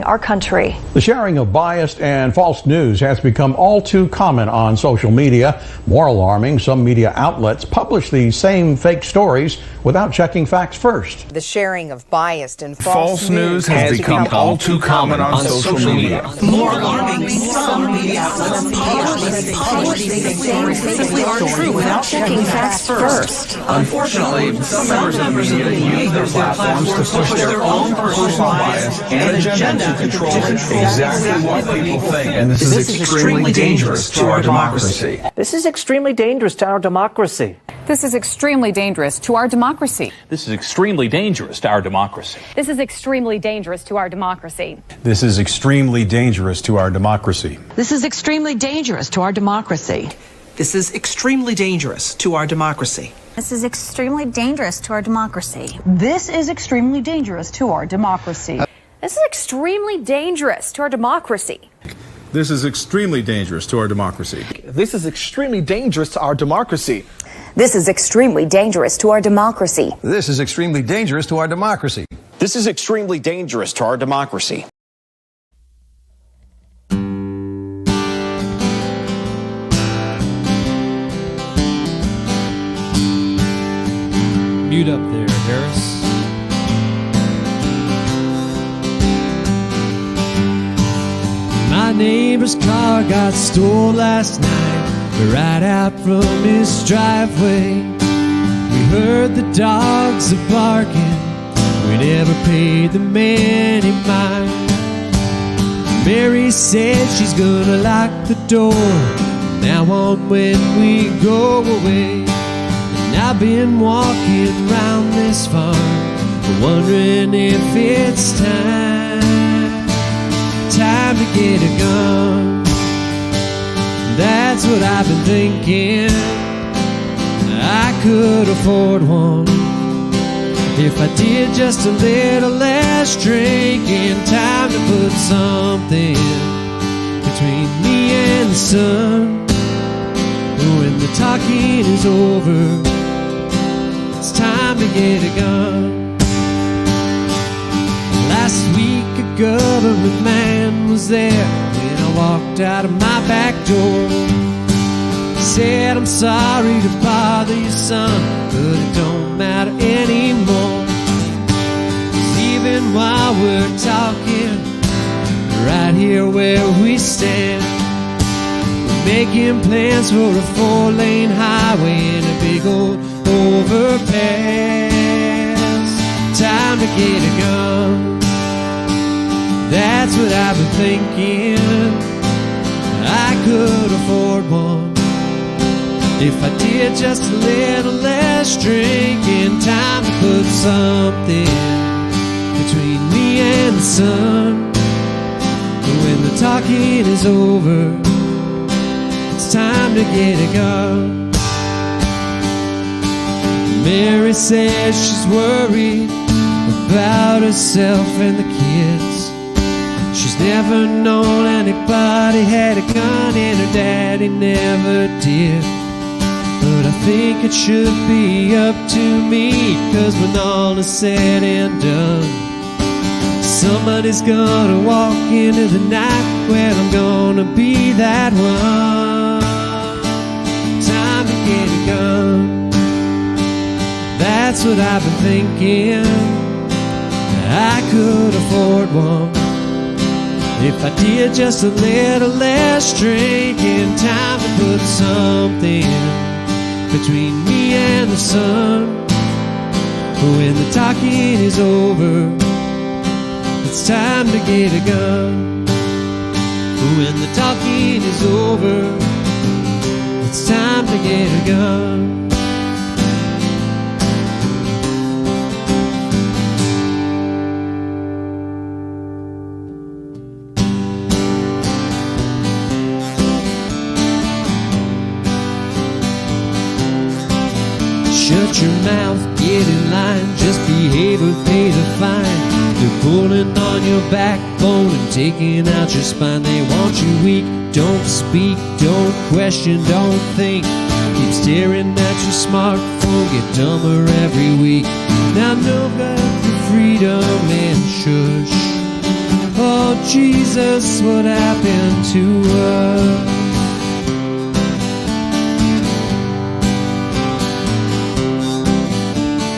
Speaker 10: our country.
Speaker 12: The sharing of biased and false news has become all too common on social media. More alarming, some media outlets publish these same fake stories without checking facts first.
Speaker 13: The sharing of biased and
Speaker 14: false news has become all too common on social media.
Speaker 10: More alarming, some media outlets publish these fake stories simply aren't true without checking facts first. dangerous.
Speaker 14: Unfortunately, some members of the media use their platforms to push their own personal bias and agenda to control exactly what people think. And this is extremely dangerous to our democracy.
Speaker 9: This is extremely dangerous to our democracy.
Speaker 10: This is extremely dangerous to our democracy.
Speaker 15: This is extremely dangerous to our democracy.
Speaker 10: This is extremely dangerous to our democracy.
Speaker 16: This is extremely dangerous to our democracy.
Speaker 17: This is extremely dangerous to our democracy.
Speaker 18: This is extremely dangerous to our democracy.
Speaker 19: This is extremely dangerous to our democracy.
Speaker 17: This is extremely dangerous to our democracy.
Speaker 8: This is extremely dangerous to our democracy.
Speaker 16: This is extremely dangerous to our democracy.
Speaker 6: This is extremely dangerous to our democracy.
Speaker 13: This is extremely dangerous to our democracy.
Speaker 9: This is extremely dangerous to our democracy.
Speaker 20: This is extremely dangerous to our democracy.
Speaker 2: Mute up there, Harris. My neighbor's car got stole last night, right out from his driveway. We heard the dogs a barking, we never paid the man any mind. Mary said she's gonna lock the door now on when we go away. And I've been walking round this farm, wondering if it's time to get a gun. That's what I've been thinking. I could afford one if I did just a little less drinking. Time to put something between me and the sun. When the talking is over, it's time to get a gun. Last week a government man was there when I walked out of my back door. He said, I'm sorry to bother you, son, but it don't matter anymore. 'Cause even while we're talking, right here where we stand, we're making plans for a 4-lane highway and a big old overpass. Time to get a gun. That's what I've been thinking. I could afford one if I did just a little less drinking. Time to put something between me and the sun. When the talking is over, it's time to get a gun. Mary says she's worried about herself and the kids. She's never known anybody had a gun, and her daddy never did. But I think it should be up to me, 'cause when all is said and done, somebody's gonna walk into the night when I'm gonna be that one. Time to get a gun. That's what I've been thinking. I could afford one if I did just a little less drinking. Time to put something between me and the sun. When the talking is over, it's time to get a gun. When the talking is over, it's time to get a gun. Shut your mouth, get in line, just behave or pay the fine. They're pulling on your backbone and taking out your spine. They want you weak, don't speak, don't question, don't think. Keep staring at your smartphone, get dumber every week. Now no got the freedom and shush. Oh Jesus, what happened to us?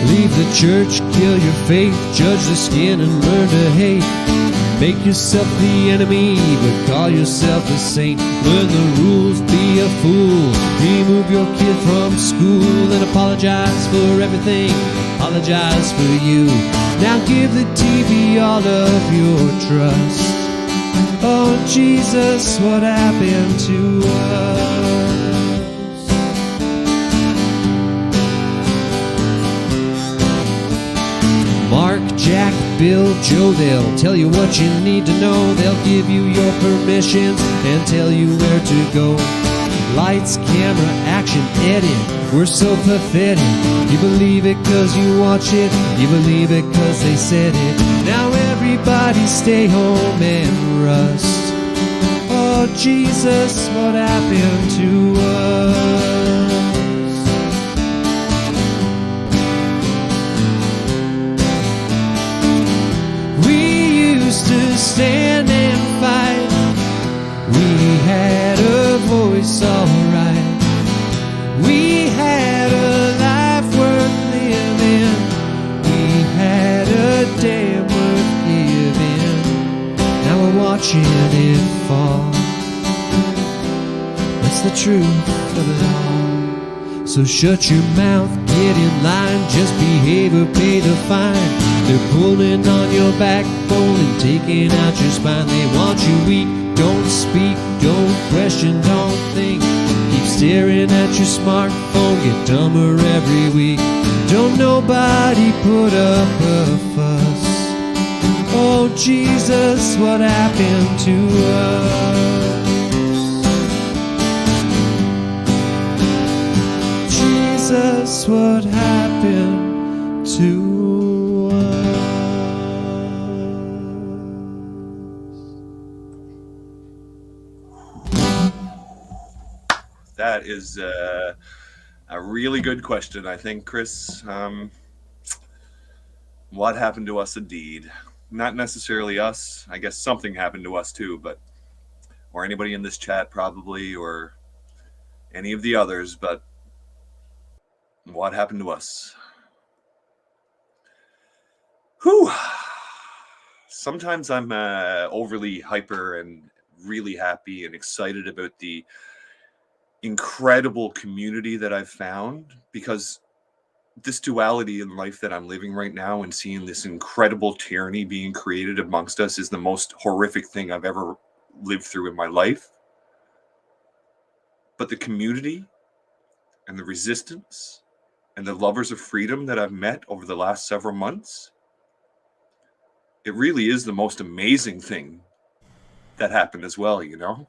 Speaker 2: Leave the church, kill your faith, judge the skin and learn to hate. Make yourself the enemy, but call yourself a saint. Learn the rules, be a fool. Remove your kid from school and apologize for everything. Apologize for you. Now give the TV all of your trust. Oh Jesus, what happened to us? Mark, Jack, Bill, Joe, they'll tell you what you need to know. They'll give you your permissions and tell you where to go. Lights, camera, action, edit, we're so pathetic. You believe it cause you watch it, you believe it cause they said it. Now everybody stay home and rust. Oh Jesus, what happened to us? To stand and fight, we had a voice alright, we had a life worth living, we had a damn worth giving. Now we're watching it fall. That's the truth of it all. So shut your mouth, get in line, just behave or pay the fine. They're pulling on your backbone and taking out your spine. They want you weak, don't speak, don't question, don't think. Keep staring at your smartphone, get dumber every week. Don't nobody put up a fuss. Oh Jesus, what happened to us? Jesus, what happened to us?
Speaker 3: That is a really good question, I think, Chris. What happened to us indeed? Not necessarily us. I guess something happened to us too, but or anybody in this chat probably, or any of the others, but what happened to us? Whew. Sometimes I'm overly hyper and really happy and excited about the incredible community that I've found, because this duality in life that I'm living right now and seeing this incredible tyranny being created amongst us is the most horrific thing I've ever lived through in my life. But the community and the resistance and the lovers of freedom that I've met over the last several months, it really is the most amazing thing that happened as well, you know?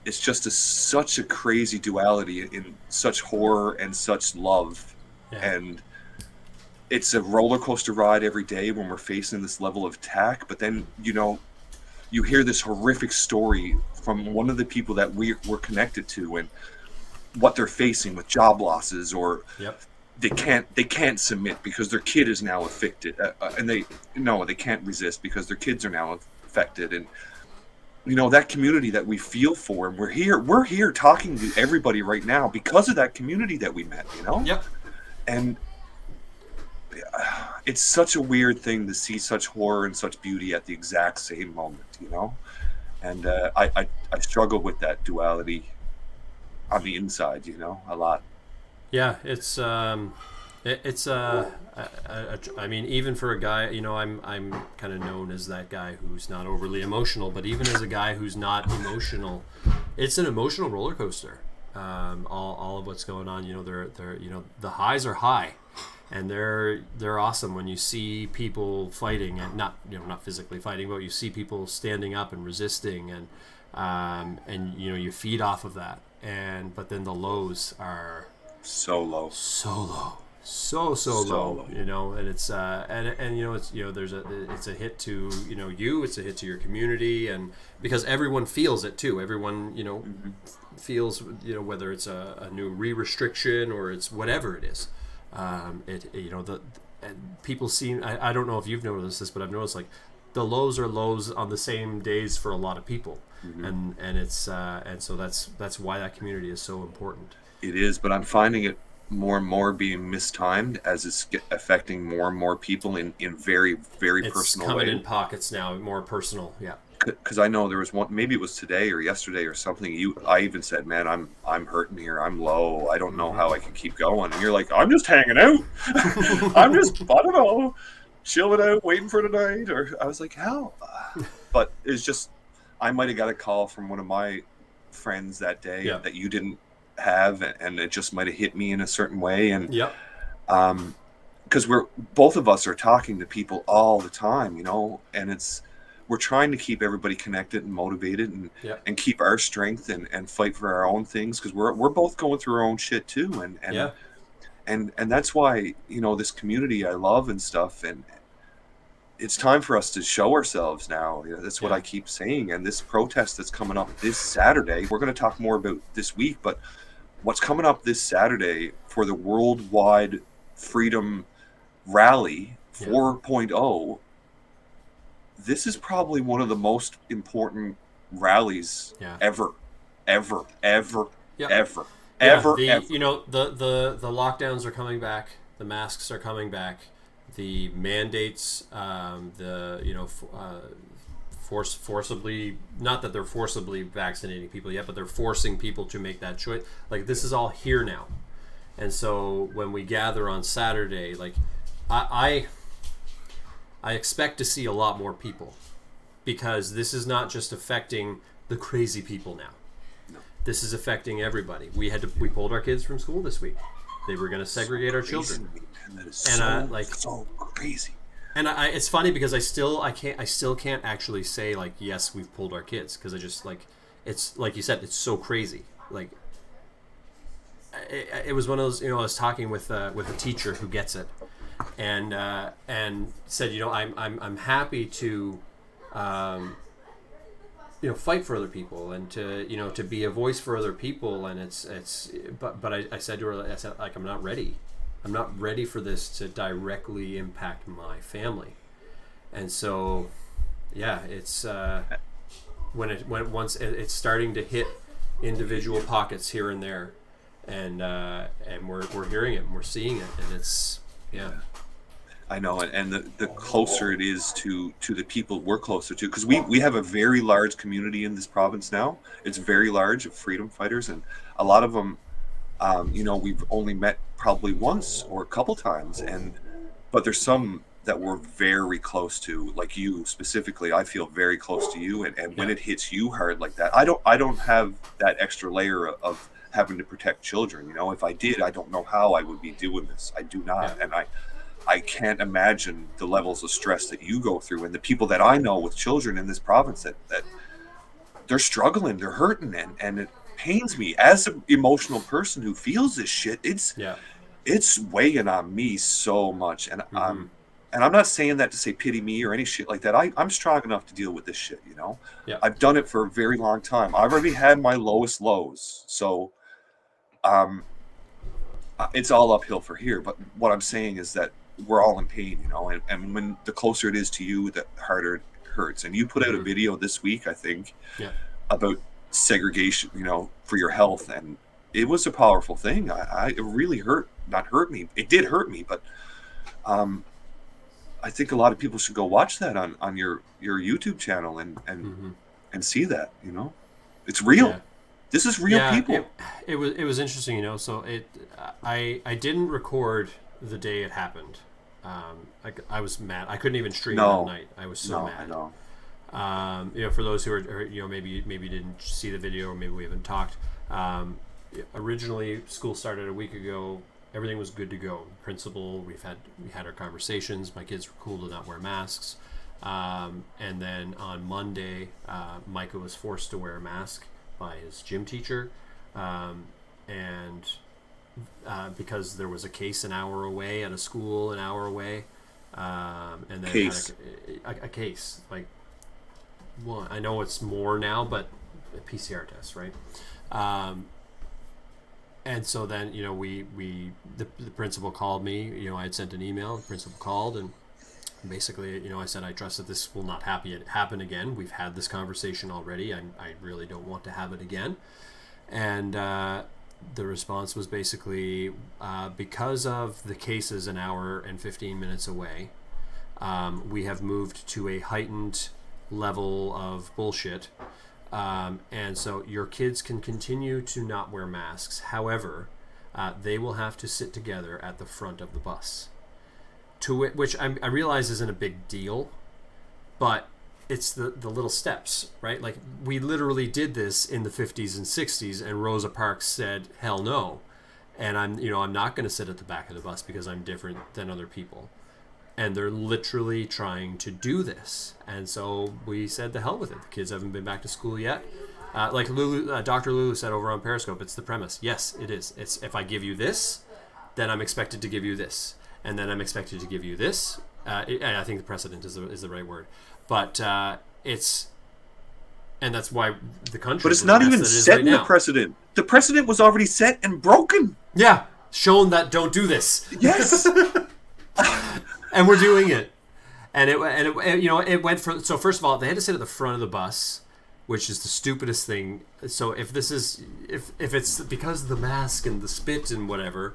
Speaker 3: It's just such a crazy duality in such horror and such love. Yeah. And it's a roller coaster ride every day when we're facing this level of attack. But then, you know, you hear this horrific story from one of the people that we're connected to and what they're facing with job losses, or they can't submit because their kid is now affected, and they can't resist because their kids are now affected. And you know, that community that we feel for, and we're here talking to everybody right now because of that community that we met, you know?
Speaker 4: Yep.
Speaker 3: And it's such a weird thing to see such horror and such beauty at the exact same moment, you know? And I struggle with that duality on the inside, you know, a lot.
Speaker 4: Yeah, I mean, even for a guy, you know, I'm kind of known as that guy who's not overly emotional, but even as a guy who's not emotional, it's an emotional roller coaster. All of what's going on, you know, they're you know, the highs are high, and they're awesome when you see people fighting, and not physically fighting, but you see people standing up and resisting, and you know, you feed off of that, but then the lows are so low, so low, you know, and it's and you know, it's, you know, it's a hit to, you know, it's a hit to your community, and because everyone feels it too. Everyone, you know, feels, you know, whether it's a new restriction or it's whatever it is, you know, people seem, I don't know if you've noticed this, but I've noticed like the lows are lows on the same days for a lot of people, and it's and so that's why that community is so important.
Speaker 3: It is, but I'm finding it more and more being mistimed as it's affecting more and more people in very, very personal ways.
Speaker 4: It's coming in pockets now, more personal. Yeah.
Speaker 3: Because I know there was one, maybe it was today or yesterday or something. I even said, "Man, I'm hurting here. I'm low. I don't know how I can keep going." And you're like, "I'm just hanging out. I don't know, chilling out, waiting for the night." Or I was like, "How?" But it's just, I might have got a call from one of my friends that day that you didn't have, and it just might have hit me in a certain way. And because both of us are talking to people all the time, and we're trying to keep everybody connected and motivated and keep our strength and fight for our own things, because we're both going through our own shit too, and that's why this community I love and stuff, and it's time for us to show ourselves now. That's what I keep saying. And this protest that's coming up this Saturday, we're going to talk more about this week, but what's coming up this Saturday for the Worldwide Freedom Rally 4.0, this is probably one of the most important rallies ever. The
Speaker 4: lockdowns are coming back. The masks are coming back. The mandates, forcibly, not that they're forcibly vaccinating people yet, but they're forcing people to make that choice. Like, this is all here now. And so when we gather on Saturday, like, I expect to see a lot more people, because this is not just affecting the crazy people now. No. This is affecting everybody. We pulled our kids from school this week. They were going to segregate our children.
Speaker 3: That is so crazy.
Speaker 4: And it's funny because I still can't actually say, like, yes, we've pulled our kids, because I just, like, it's like you said, it's so crazy. Like, it was one of those, I was talking with a teacher who gets it, and said, I'm happy to fight for other people, and to be a voice for other people, and but I said to her, like, I'm not ready. I'm not ready for this to directly impact my family. And so, it's once it's starting to hit individual pockets here and there, and we're hearing it, and we're seeing it, and it's
Speaker 3: I know, and the closer it is to the people we're closer to, because we have a very large community in this province now. It's very large, of freedom fighters, and a lot of them, we've only met probably once or a couple times, but there's some that we're very close to, like you specifically. I feel very close to you, and when it hits you hard like that, I don't have that extra layer of having to protect children. If I did, I don't know how I would be doing this. I do not, and I can't imagine the levels of stress that you go through, and the people that I know with children in this province that they're struggling, they're hurting, and it pains me as an emotional person who feels this shit. It's weighing on me so much, and I'm not saying that to say pity me or any shit like that. I'm strong enough to deal with this shit. I've done it for a very long time. I've already had my lowest lows, so it's all uphill for here. But what I'm saying is that we're all in pain, and when the closer it is to you, the harder it hurts. And you put out a video this week, I think, about segregation, for your health, and it was a powerful thing. It really not hurt me. It did hurt me, but I think a lot of people should go watch that on your YouTube channel and see that. It's real.
Speaker 4: Yeah.
Speaker 3: This is real people.
Speaker 4: It was interesting, So I didn't record the day it happened. I was mad. I couldn't even stream that night. I was so mad. For those who are maybe didn't see the video, or maybe we haven't talked. Originally, school started a week ago. Everything was good to go. Principal, we had our conversations. My kids were cool to not wear masks. And then on Monday, Micah was forced to wear a mask by his gym teacher, and because there was a case an hour away at a school an hour away, and then a case, like, one. I know it's more now, but a PCR test, right? And so then, the principal called me. I had sent an email. The principal called, and basically, I said, I trust that this will not happen again. We've had this conversation already. I really don't want to have it again. And the response was basically because of the cases an hour and 15 minutes away, we have moved to a heightened level of bullshit. And so your kids can continue to not wear masks. However, they will have to sit together at the front of the bus. Which I realize isn't a big deal, but it's the little steps, right? Like, we literally did this in the 50s and 60s, and Rosa Parks said, hell no. And I'm not going to sit at the back of the bus because I'm different than other people. And they're literally trying to do this. And so we said, the hell with it. The kids haven't been back to school yet. Like Dr. Lulu said over on Periscope, it's the premise. Yes, it is. It's, if I give you this, then I'm expected to give you this. And then I'm expected to give you this. I think the precedent is the right word. But it's... And that's why the country...
Speaker 3: But it's not even setting the precedent. The precedent was already set and broken.
Speaker 4: Yeah. Shown that don't do this.
Speaker 3: Yes.
Speaker 4: And we're doing it. And it went for... So first of all, they had to sit at the front of the bus, which is the stupidest thing. So if it's because of the mask and the spit and whatever,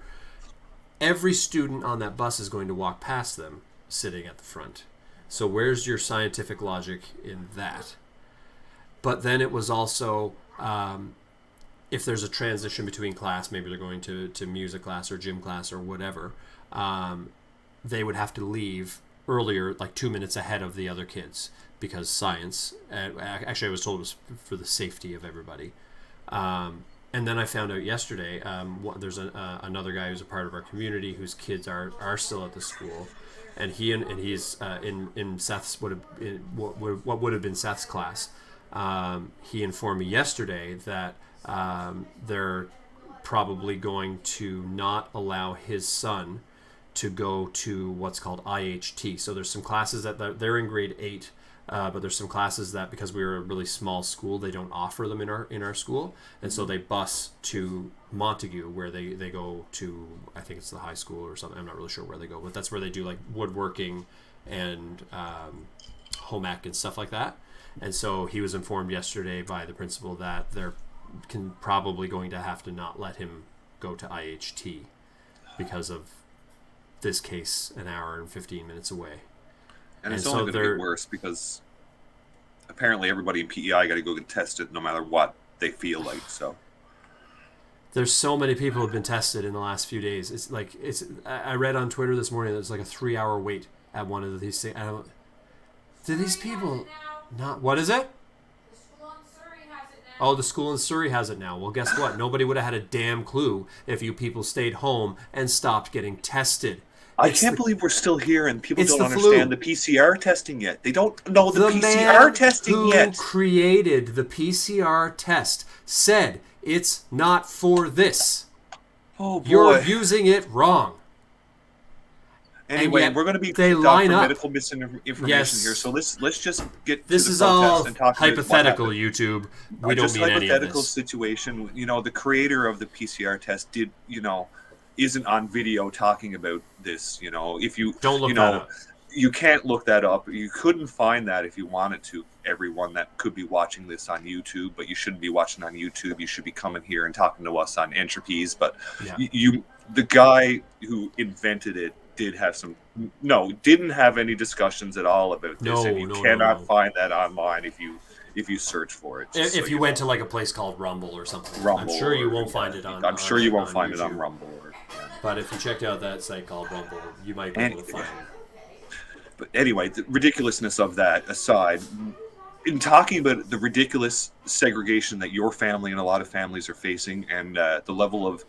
Speaker 4: every student on that bus is going to walk past them sitting at the front. So where's your scientific logic in that? But then it was also, if there's a transition between class, maybe they're going to music class or gym class or whatever, they would have to leave earlier, like 2 minutes ahead of the other kids, because science. Actually, I was told it was for the safety of everybody. And then I found out yesterday, there's another guy who's a part of our community whose kids are still at the school, and he's in Seth's what would have been Seth's class. He informed me yesterday that they're probably going to not allow his son to go to what's called IHT. So there's some classes that they're in grade 8. But there's some classes that, because we were a really small school, they don't offer them in our school, and so they bus to Montague, where they go to, I think it's the high school or something. I'm not really sure where they go, but that's where they do like woodworking and home ec and stuff like that. And so he was informed yesterday by the principal that they're probably going to have to not let him go to IHT because of this case an hour and 15 minutes away.
Speaker 3: And it's only going to get worse because apparently everybody in PEI got to go get tested no matter what they feel like. So
Speaker 4: there's so many people who have been tested in the last few days. It's like I read on Twitter this morning there's like a 3-hour wait at one of these things. Do these people not? What is it? Oh, the school in Surrey has it now. Well, guess what? Nobody would have had a damn clue if you people stayed home and stopped getting tested.
Speaker 3: I can't believe we're still here and people don't understand the PCR testing yet. They don't know the PCR testing yet.
Speaker 4: Who created the PCR test said it's not for this.
Speaker 3: Oh boy.
Speaker 4: You're using it wrong.
Speaker 3: Anyway, we're going to be talking medical misinformation here, so let's just get
Speaker 4: this
Speaker 3: to
Speaker 4: is
Speaker 3: the protest
Speaker 4: all
Speaker 3: and talk
Speaker 4: hypothetical, YouTube. We don't mean any of this.
Speaker 3: Hypothetical situation. The creator of the PCR test did, isn't on video talking about this. If you
Speaker 4: don't look that up.
Speaker 3: You can't look that up. You couldn't find that if you wanted to. Everyone that could be watching this on YouTube, but you shouldn't be watching on YouTube. You should be coming here and talking to us on Entropies. But the guy who invented it didn't have any discussions at all about this, and you cannot find that online if you search for it.
Speaker 4: If you went to like a place called Rumble or something, I'm sure you won't find it on.
Speaker 3: I'm sure you won't find it on Rumble.
Speaker 4: But if you checked out that site called Rumble, you might be able to find it.
Speaker 3: But anyway, the ridiculousness of that aside, in talking about the ridiculous segregation that your family and a lot of families are facing, and the level of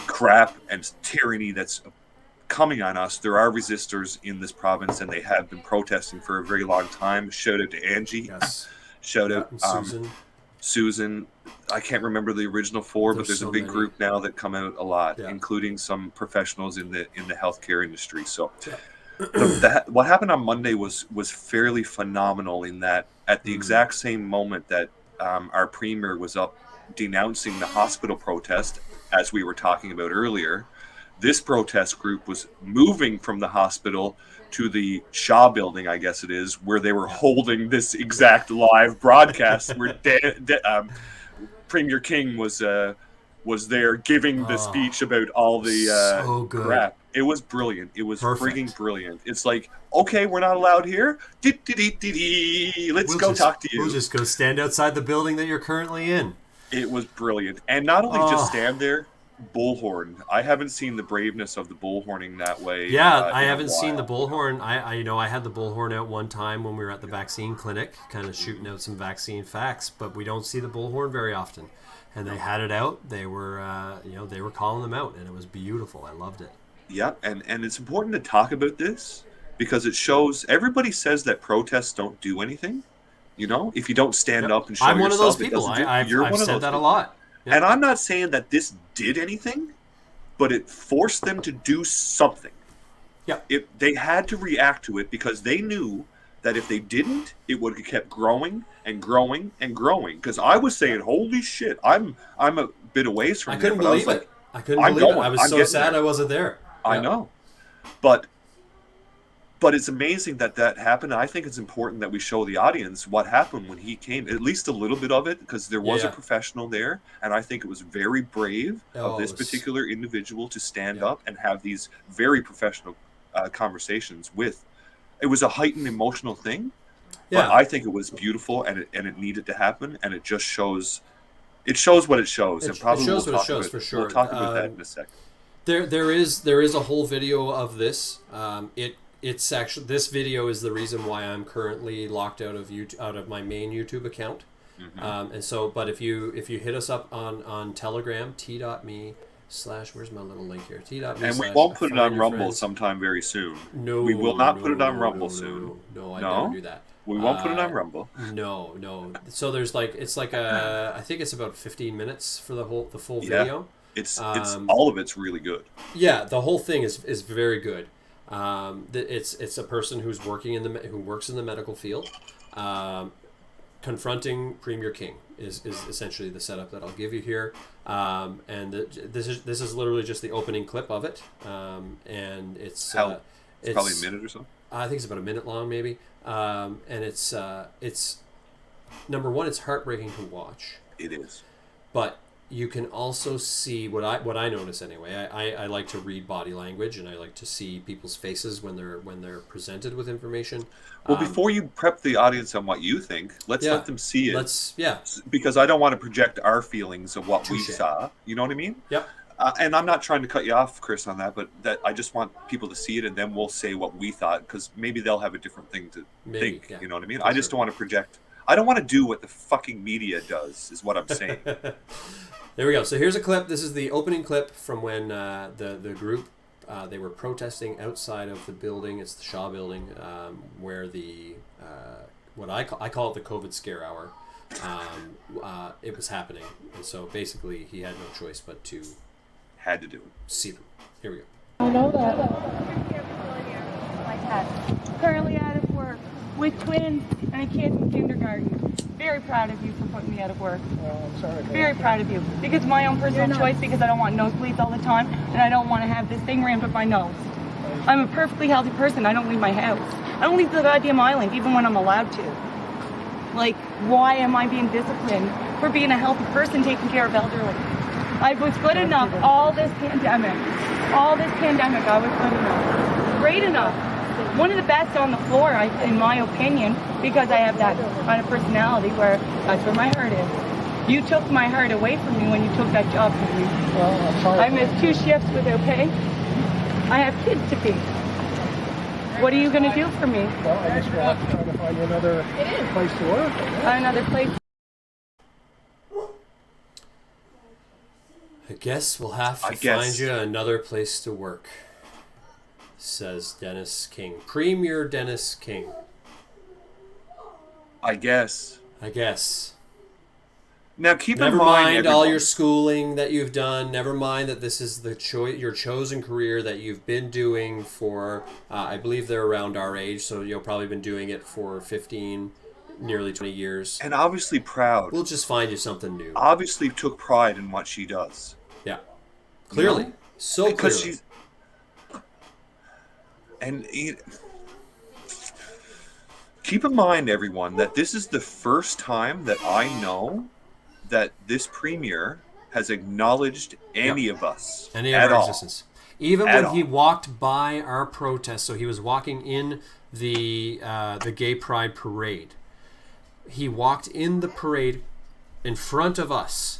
Speaker 3: crap and tyranny that's coming on us, there are resistors in this province, and they have been protesting for a very long time. Shout out to Angie.
Speaker 4: Yes.
Speaker 3: Shout out Susan. I can't remember the original four, but there's a big group now that come out a lot, including some professionals in the healthcare industry. So what happened on Monday was fairly phenomenal in that at the exact same moment that our premier was up denouncing the hospital protest, as we were talking about earlier, this protest group was moving from the hospital to the Shaw building, I guess it is, where they were holding this exact live broadcast where Premier King was was there giving the speech about all the
Speaker 4: so good.
Speaker 3: crap. It was brilliant. It was
Speaker 4: Perfect.
Speaker 3: frigging brilliant. It's like, okay, we're not allowed here. Let's go talk to you.
Speaker 4: We'll just go stand outside the building that you're currently in.
Speaker 3: It was brilliant. And not only just stand there, bullhorn. I haven't seen the braveness of the bullhorning that way.
Speaker 4: Yeah, I haven't seen the bullhorn. I had the bullhorn out one time when we were at the vaccine clinic, kind of shooting out some vaccine facts, but we don't see the bullhorn very often. And they had it out. They were, they were calling them out, and it was beautiful. I loved it.
Speaker 3: Yeah, and it's important to talk about this because it shows. Everybody says that protests don't do anything. You know, if you don't stand up and show yourself,
Speaker 4: I'm one of those people. I've said that a lot.
Speaker 3: Yeah. And I'm not saying that this did anything, but it forced them to do something.
Speaker 4: Yeah.
Speaker 3: They had to react to it because they knew that if they didn't, it would have kept growing and growing and growing. Because I was saying, "Holy shit!" I'm a bit away from.
Speaker 4: I couldn't believe it. I couldn't believe it. I was so sad I wasn't there.
Speaker 3: I know, but it's amazing that happened. I think it's important that we show the audience what happened when he came, at least a little bit of it, because there was a professional there, and I think it was very brave of this particular individual to stand up and have these very professional conversations with. It was a heightened emotional thing, but I think it was beautiful, and it needed to happen, and it just shows. It shows what it shows, and probably
Speaker 4: it shows what it shows for sure.
Speaker 3: We'll talk about that in a second.
Speaker 4: There is a whole video of this. It's actually, this video is the reason why I'm currently locked out of my main YouTube account. And so, but if you hit us up on Telegram, t.me/ where's my little link here? T.me/
Speaker 3: and we won't put it on Rumble sometime very soon.
Speaker 4: No,
Speaker 3: we will not put it on Rumble soon.
Speaker 4: No, I never do that.
Speaker 3: We won't put it on Rumble.
Speaker 4: No. So there's I think it's about 15 minutes for the full video.
Speaker 3: It's all of it's really good.
Speaker 4: Yeah, the whole thing is very good. It's a person who works in the medical field, confronting Premier King is essentially the setup that I'll give you here. And this is literally just the opening clip of it. And it's
Speaker 3: probably a minute or so.
Speaker 4: I think it's about a minute long, maybe. And it's number one, it's heartbreaking to watch.
Speaker 3: It is,
Speaker 4: but you can also see what I notice anyway. I like to read body language, and I like to see people's faces when they're presented with information.
Speaker 3: Well, before you prep the audience on what you think, let's let them see it. Because I don't want to project our feelings of what we saw. You know what I mean?
Speaker 4: Yep.
Speaker 3: And I'm not trying to cut you off, Chris, on that, but that I just want people to see it, and then we'll say what we thought, because maybe they'll have a different thing to think. Yeah. You know what I mean? I just don't want to project. I don't want to do what the fucking media does, is what I'm saying.
Speaker 4: There we go. So here's a clip. This is the opening clip from when the group, they were protesting outside of the building. It's the Shaw building, where the, what I call it the COVID scare hour. It was happening. And so basically he had no choice but to...
Speaker 3: Had to do it.
Speaker 4: See them. Here we go.
Speaker 21: I know that. Currently out of work with twins and a kid in kindergarten. Very proud of you for putting me out of work.
Speaker 2: I'm sorry.
Speaker 21: Very proud of you. Because of my own personal choice, because I don't want nosebleeds all the time, and I don't want to have this thing rammed up my nose. I'm a perfectly healthy person. I don't leave my house. I don't leave the goddamn island, even when I'm allowed to. Like, why am I being disciplined for being a healthy person taking care of elderly? I was good enough all this pandemic. I was good enough. Great enough. One of the best on the floor, in my opinion, because I have that kind of personality where that's where my heart is. You took my heart away from me when you took that job from me.
Speaker 2: Well, I'm sorry.
Speaker 21: I missed 2 shifts without pay. I have kids to feed. What are you going to do for me?
Speaker 2: Well, I just want to try to find you another place to work.
Speaker 21: Another place.
Speaker 4: I guess we'll have to find you another place to work, says Dennis King. Premier Dennis King.
Speaker 3: I guess. Now keep in mind,
Speaker 4: never mind all your schooling that you've done. Never mind that this is your chosen career that you've been doing for, I believe they're around our age, so you've probably been doing it for 15, nearly 20 years.
Speaker 3: And obviously proud.
Speaker 4: We'll just find you something new.
Speaker 3: Obviously took pride in what she does.
Speaker 4: Yeah. Clearly. So
Speaker 3: because
Speaker 4: clearly.
Speaker 3: Keep in mind, everyone, that this is the first time that I know that this premier has acknowledged any of us
Speaker 4: any
Speaker 3: at
Speaker 4: of our
Speaker 3: all.
Speaker 4: existence. Even when he walked by our protest, so he was walking in the Gay Pride parade. He walked in the parade in front of us,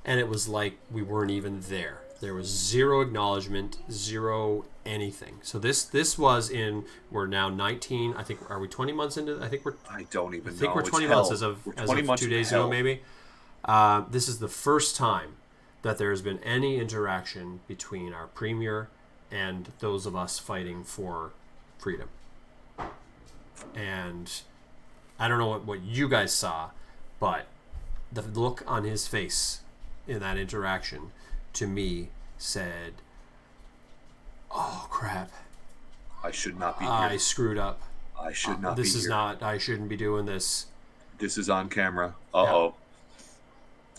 Speaker 4: and it was like we weren't even there. There was zero acknowledgement, zero anything. So this was in, we're now 19, I think, are we 20 months into, I think we're 20 months as of 2 days ago, maybe. This is the first time that there has been any interaction between our premier and those of us fighting for freedom. And I don't know what you guys saw, but the look on his face in that interaction to me said, oh crap,
Speaker 3: I should not be here.
Speaker 4: I screwed up.
Speaker 3: I should not be here.
Speaker 4: This is not, I shouldn't be doing this.
Speaker 3: This is on camera. Uh-oh.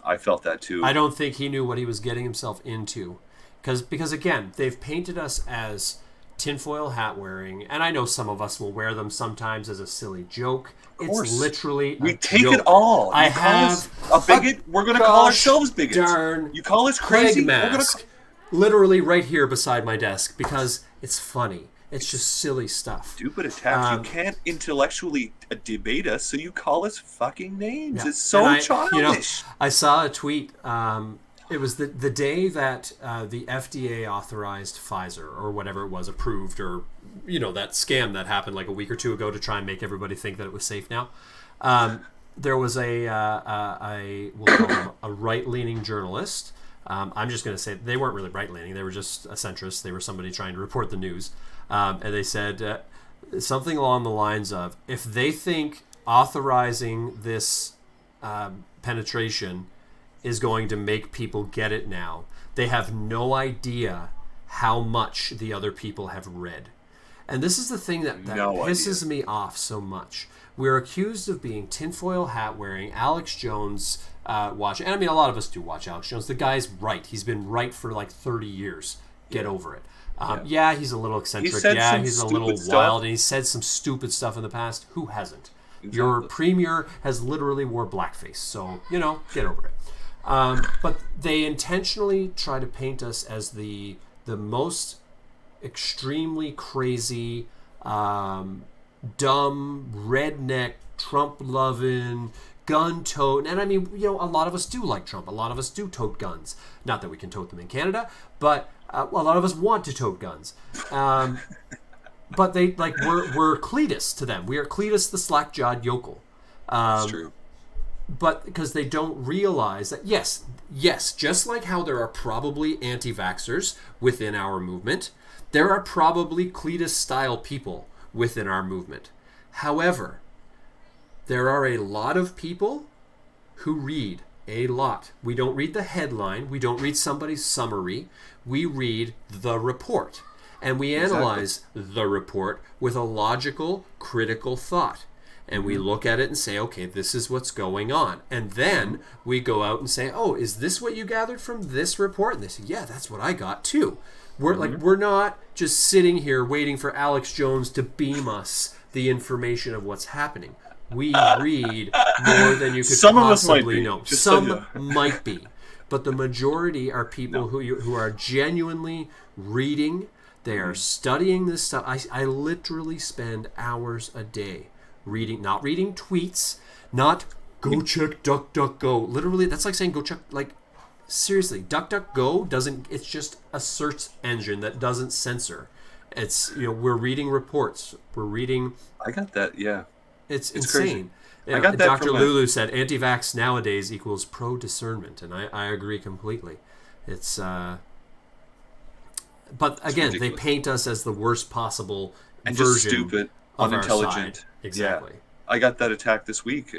Speaker 3: I felt that too.
Speaker 4: I don't think he knew what he was getting himself into. Because again, they've painted us as tinfoil hat wearing, and I know some of us will wear them sometimes as a silly joke. It's literally
Speaker 3: we take joke. It all. You call us a bigot, we're going to call ourselves bigots.
Speaker 4: Darn,
Speaker 3: you call us crazy,
Speaker 4: mask, we're going to literally right here beside my desk because it's funny. It's just silly stuff.
Speaker 3: Stupid attacks. You can't intellectually debate us, so you call us fucking names. Yeah. It's so childish.
Speaker 4: You know, I saw a tweet. It was the day that the FDA authorized Pfizer or whatever it was, approved, or that scam that happened like a week or two ago to try and make everybody think that it was safe now. There was we'll call him a right-leaning journalist. I'm just going to say they weren't really right-leaning. They were just a centrist. They were somebody trying to report the news. And they said something along the lines of, if they think authorizing this penetration is going to make people get it now, they have no idea how much the other people have read. And this is the thing that pisses me off so much. We're accused of being tinfoil hat wearing, Alex Jones watching. And I mean, a lot of us do watch Alex Jones. The guy's right. He's been right for like 30 years. Get over it. He's a little eccentric. He's a little wild, and he said some stupid stuff in the past. Who hasn't? Exactly. Your premier has literally wore blackface, so get over it. But they intentionally try to paint us as the most extremely crazy, dumb, redneck, Trump-loving, gun-toting. And I mean, a lot of us do like Trump. A lot of us do tote guns. Not that we can tote them in Canada, but a lot of us want to tote guns. But they we're Cletus to them. We are Cletus the slack-jawed yokel.
Speaker 3: That's true.
Speaker 4: But because they don't realize that, yes, just like how there are probably anti-vaxxers within our movement, there are probably Cletus-style people within our movement. However, there are a lot of people who read a lot. We don't read the headline. We don't read somebody's summary. We read the report. And we analyze the report with a logical, critical thought. And we look at it and say, okay, this is what's going on. And then we go out and say, oh, is this what you gathered from this report? And they say, yeah, that's what I got too. We're not just sitting here waiting for Alex Jones to beam us the information of what's happening. We read more than you could possibly know. Some might be. But the majority are people who are genuinely reading. They are studying this stuff. I literally spend hours a day reading, not reading tweets, not go check DuckDuckGo. Literally, that's like saying go check, seriously, DuckDuckGo doesn't, it's just a search engine that doesn't censor. It's, we're reading reports. We're reading.
Speaker 3: I got that, yeah.
Speaker 4: It's insane.
Speaker 3: I got that.
Speaker 4: Dr. Lulu said anti-vax nowadays equals pro-discernment, and I agree completely. It's, but again, they paint us as the worst possible
Speaker 3: and
Speaker 4: version
Speaker 3: just stupid,
Speaker 4: of
Speaker 3: unintelligent.
Speaker 4: Our side. Exactly.
Speaker 3: Yeah. I got that attack this week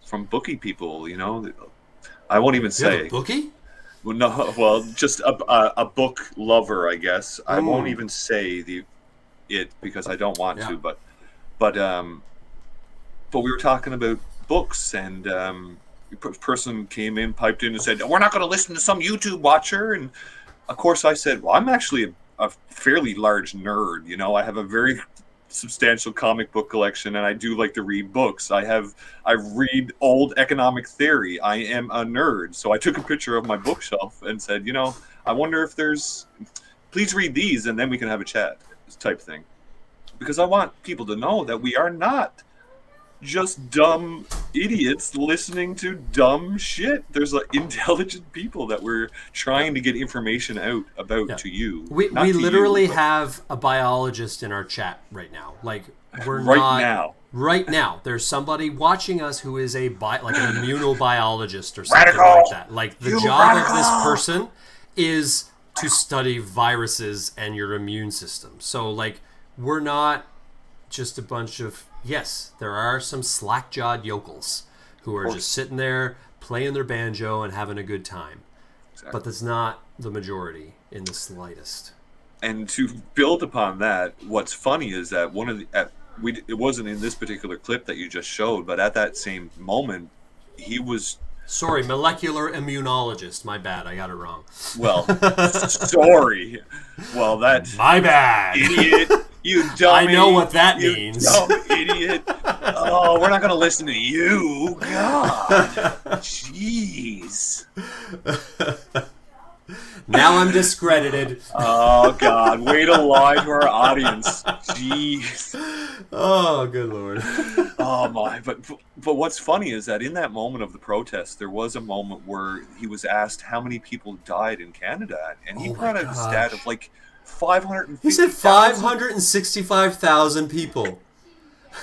Speaker 3: from bookie people. I won't even say.
Speaker 4: You have a bookie?
Speaker 3: Well, no. Well, just a book lover, I guess. I won't even say it because I don't want to. But we were talking about books, and a person came in, piped in, and said, "We're not going to listen to some YouTube watcher." And of course, I said, "Well, I'm actually a fairly large nerd. I have a very substantial comic book collection, and I do like to read books. I read old economic theory. I am a nerd. So I took a picture of my bookshelf and said, you know, I wonder if please read these and then we can have a chat type thing. Because I want people to know that we are not just dumb idiots listening to dumb shit. There's intelligent people that we're trying to get information out about to you.
Speaker 4: We literally have a biologist in our chat right now. Like, we're right now. There's somebody watching us who is like an immunobiologist or something like that. Like, the job of this person is to study viruses and your immune system. So, like, we're not just a bunch of... Yes, there are some slack-jawed yokels who are just sitting there playing their banjo and having a good time. Exactly. But that's not the majority in the slightest.
Speaker 3: And to build upon that, what's funny is that it wasn't in this particular clip that you just showed, but at that same moment, he was...
Speaker 4: Sorry, molecular immunologist. My bad, I got it wrong.
Speaker 3: Well, sorry. Well, that's...
Speaker 4: My bad.
Speaker 3: Idiot. You dummy.
Speaker 4: I know what that means.
Speaker 3: Dumb idiot. Oh, we're not going to listen to you. God. Jeez.
Speaker 4: Now I'm discredited.
Speaker 3: Oh, God. Way to lie to our audience. Jeez.
Speaker 4: Oh, good Lord.
Speaker 3: Oh, my. But what's funny is that in that moment of the protest, there was a moment where he was asked how many people died in Canada. And he brought out a stat of like 550,000.
Speaker 4: He said 565,000 people.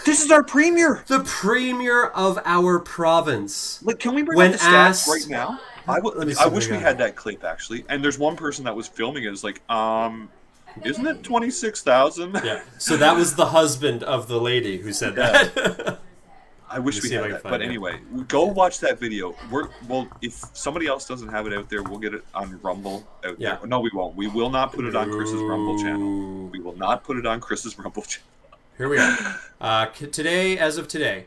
Speaker 3: This is our premier.
Speaker 4: The premier of our province.
Speaker 3: Like, can we bring up the stats right now? I wish we had that clip, actually. And there's one person that was filming it. It's like, isn't it 26,000?
Speaker 4: Yeah. So that was the husband of the lady who said that.
Speaker 3: I wish we had that. But anyway, go watch that video. If somebody else doesn't have it out there, we'll get it on Rumble out there. No, we won't. We will not put it on Chris's Rumble channel. We will not put it on Chris's Rumble channel.
Speaker 4: Here we are. Today, as of today,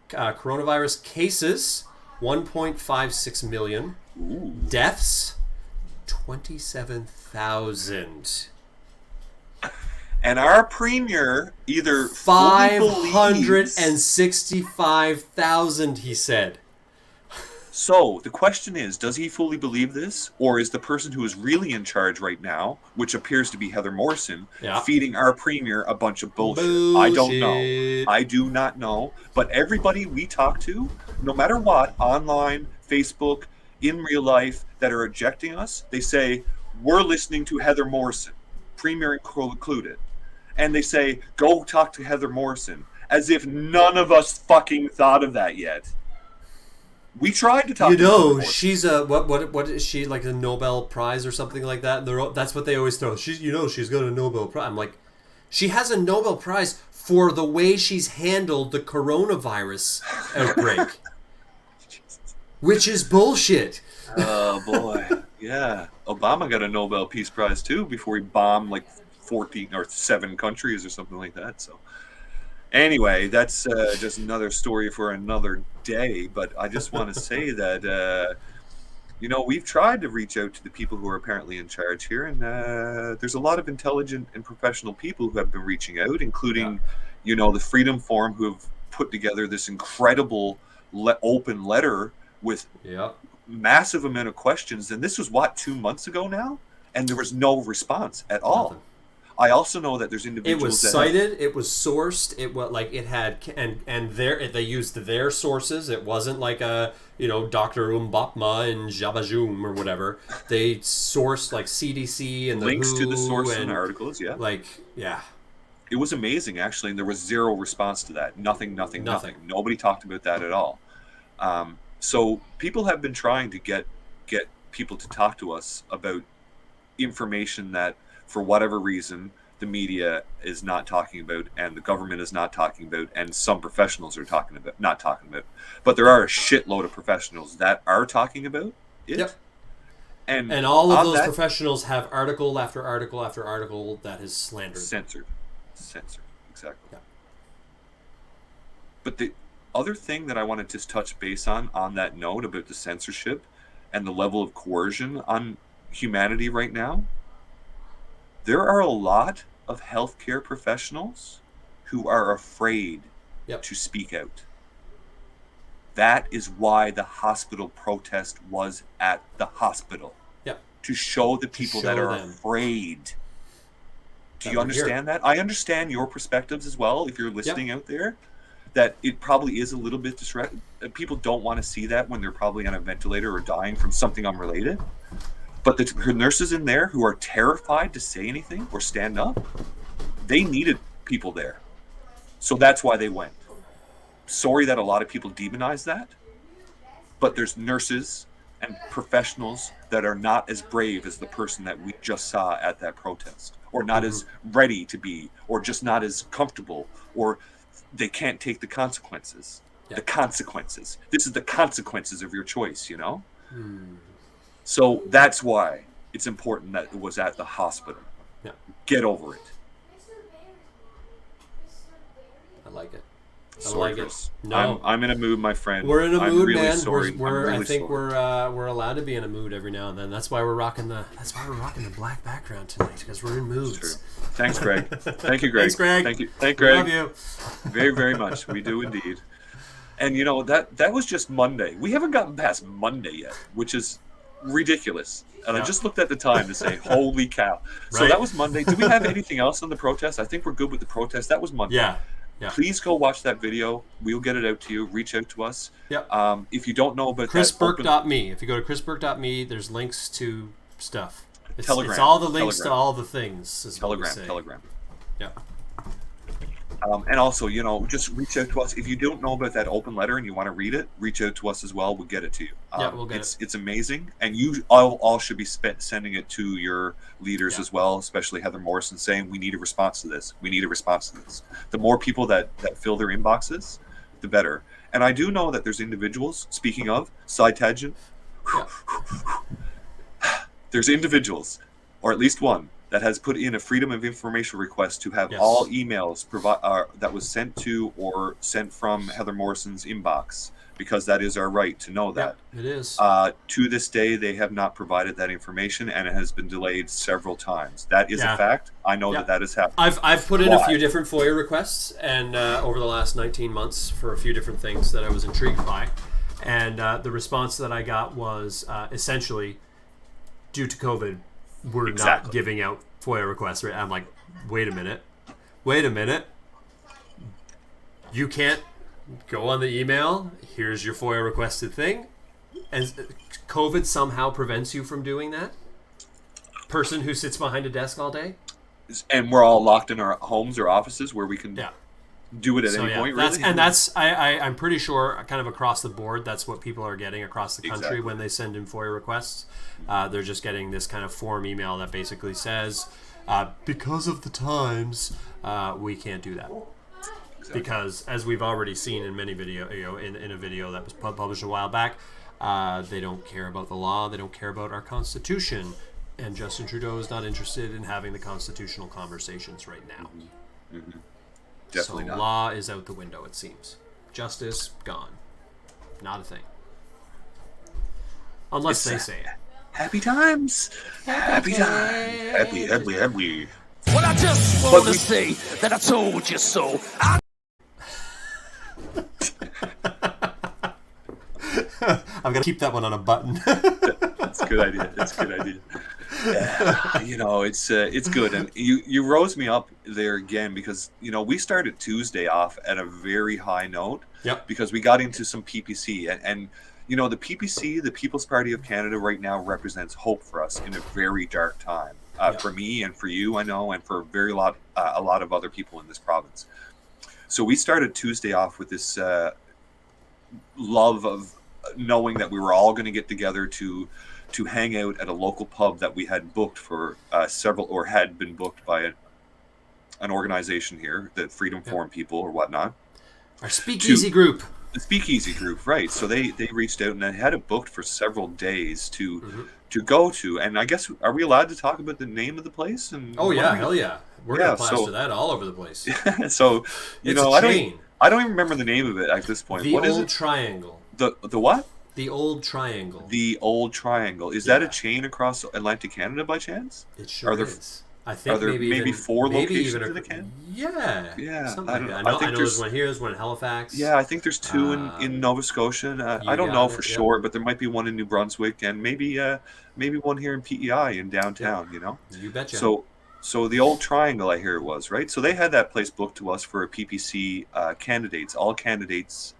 Speaker 4: coronavirus cases, 1.56 million.
Speaker 3: Ooh.
Speaker 4: Deaths, 27,000.
Speaker 3: And our premier either
Speaker 4: 565,000, he said.
Speaker 3: So the question is, does he fully believe this? Or is the person who is really in charge right now, which appears to be Heather Morrison, feeding our premier a bunch of bullshit? I don't know. I do not know. But everybody we talk to, no matter what, online, Facebook, in real life, that are ejecting us, they say, we're listening to Heather Morrison, premier included. And they say, go talk to Heather Morrison, as if none of us fucking thought of that yet. We tried to talk to Heather Morrison.
Speaker 4: She's a, what is she, like a Nobel Prize or something like that? That's what they always throw. She's got a Nobel Prize. I'm like, she has a Nobel Prize for the way she's handled the coronavirus outbreak. Which is bullshit.
Speaker 3: Oh, boy. Yeah. Obama got a Nobel Peace Prize, too, before he bombed, like, 14 or 7 countries or something like that. So anyway, that's just another story for another day. But I just want to say that, we've tried to reach out to the people who are apparently in charge here. And there's a lot of intelligent and professional people who have been reaching out, including, the Freedom Forum, who have put together this incredible open letter with massive amount of questions. And this was, 2 months ago now? And there was no response at all. Nothing. I also know that there's individuals.
Speaker 4: It was cited. It was sourced. It was like it had, and they used their sources. It wasn't like a Dr. Mbapma and Jabajum or whatever. They sourced like CDC and the
Speaker 3: links
Speaker 4: WHO
Speaker 3: to the source and articles. Yeah, it was amazing actually, and there was zero response to that. Nothing. Nobody talked about that at all. So people have been trying to get people to talk to us about information that, for whatever reason, the media is not talking about, and the government is not talking about, and some professionals are not talking about. But there are a shitload of professionals that are talking about it. Yep. And
Speaker 4: all of those professionals have article after article after article that is slandered.
Speaker 3: Censored. Exactly. Yeah. But the other thing that I wanted to touch base on that note about the censorship and the level of coercion on humanity right now, there are a lot of healthcare professionals who are afraid to speak out. That is why the hospital protest was at the hospital.
Speaker 4: Yep.
Speaker 3: To show the people that are afraid. Do you understand that? I understand your perspectives as well, if you're listening out there, that it probably is a little bit distracting. People don't want to see that when they're probably on a ventilator or dying from something unrelated. But the nurses in there who are terrified to say anything or stand up, they needed people there. So that's why they went. Sorry that a lot of people demonize that, but there's nurses and professionals that are not as brave as the person that we just saw at that protest, or not as ready to be, or just not as comfortable, or they can't take the consequences. The consequences. This is the consequences of your choice, you know? So that's why it's important that it was at the hospital. Get over it.
Speaker 4: I like it.
Speaker 3: Sorry, Chris. No, I'm in a mood, my friend.
Speaker 4: We're in a mood,
Speaker 3: really
Speaker 4: man.
Speaker 3: Sorry.
Speaker 4: I think we're allowed to be in a mood every now and then. That's why we're rocking the black background tonight, because we're in moods.
Speaker 3: Thanks, Greg. Thank you, Greg.
Speaker 4: Thanks, Greg.
Speaker 3: Thank you, Greg.
Speaker 4: Love you.
Speaker 3: Very, very much. We do indeed. And you know that was just Monday. We haven't gotten past Monday yet, which is ridiculous. And I just looked at the time to say, "Holy cow!" So that was Monday. Do we have anything else on the protest? I think we're good with the protest. That was Monday.
Speaker 4: Yeah.
Speaker 3: Please go watch that video. We'll get it out to you. Reach out to us. If you don't know about
Speaker 4: chrisburke.me. If you go to chrisburke.me, there's links to stuff.
Speaker 3: Telegram.
Speaker 4: It's all the links to all the things.
Speaker 3: Telegram.
Speaker 4: Yeah.
Speaker 3: And also, you know, just reach out to us. If you don't know about that open letter and you want to read it, reach out to us as well. We'll get it to you.
Speaker 4: We'll get it.
Speaker 3: It's amazing. And you all should be sending it to your leaders as well, especially Heather Morrison, saying we need a response to this. We need a response to this. The more people that fill their inboxes, the better. And I do know that there's individuals, speaking of, side tangent, there's individuals, or at least one, that has put in a Freedom of Information request to have all emails that was sent to or sent from Heather Morrison's inbox, because that is our right to know that.
Speaker 4: It is.
Speaker 3: To this day, they have not provided that information, and it has been delayed several times. That is a fact. I know that has happened.
Speaker 4: I've put in a few different FOIA requests, and over the last 19 months for a few different things that I was intrigued by, and the response that I got was essentially, due to COVID, we're not giving out FOIA requests. Right? I'm like, wait a minute. You can't go on the email. Here's your FOIA requested thing. And COVID somehow prevents you from doing that? Person who sits behind a desk all day?
Speaker 3: And we're all locked in our homes or offices where we can do it at any point, really?
Speaker 4: I'm pretty sure kind of across the board, that's what people are getting across the country when they send in FOIA requests. They're just getting this kind of form email that basically says, because of the times, we can't do that. Because as we've already seen in many video, in a video that was published a while back, they don't care about the law, they don't care about our Constitution, and Justin Trudeau is not interested in having the constitutional conversations right now.
Speaker 3: Definitely
Speaker 4: so
Speaker 3: not.
Speaker 4: Law is out the window, it seems. Justice, gone. Not a thing. Unless they say it.
Speaker 3: Happy times. Happy times. Happy.
Speaker 14: Well, I just want to say that I told you so.
Speaker 4: I'm going to keep that one on a button.
Speaker 3: That's a good idea. Yeah, you know, it's good. And you rose me up there again because, you know, we started Tuesday off at a very high note. Because we got into some PPC. And you know, the PPC, the People's Party of Canada, right now represents hope for us in a very dark time. For me and for you, I know, and for a lot of other people in this province. So we started Tuesday off with this love of knowing that we were all going to get together to hang out at a local pub that we had booked for had been booked by an organization here, the Freedom Forum people or whatnot.
Speaker 4: Our Speakeasy group.
Speaker 3: The Speakeasy group, right. So they reached out and they had it booked for several days to go to. And I guess, are we allowed to talk about the name of the place? And
Speaker 4: hell yeah. We're going to plaster that all over the place.
Speaker 3: So, you know, I don't even remember the name of it at this point.
Speaker 4: What is it? Triangle.
Speaker 3: The what?
Speaker 4: The Old Triangle.
Speaker 3: The Old Triangle. Is that a chain across Atlantic Canada by chance?
Speaker 4: It sure is. I think
Speaker 3: Are there maybe 4 locations in the can?
Speaker 4: Yeah. Something
Speaker 3: I
Speaker 4: like
Speaker 3: don't
Speaker 4: that.
Speaker 3: know.
Speaker 4: I know there's one here. There's one in Halifax.
Speaker 3: Yeah, I think there's 2 in Nova Scotia. I don't know for sure, but there might be one in New Brunswick and maybe one here in PEI in downtown. You know.
Speaker 4: You betcha.
Speaker 3: So the old triangle, I hear it was right. So they had that place booked to us for a PPC candidates, all candidates.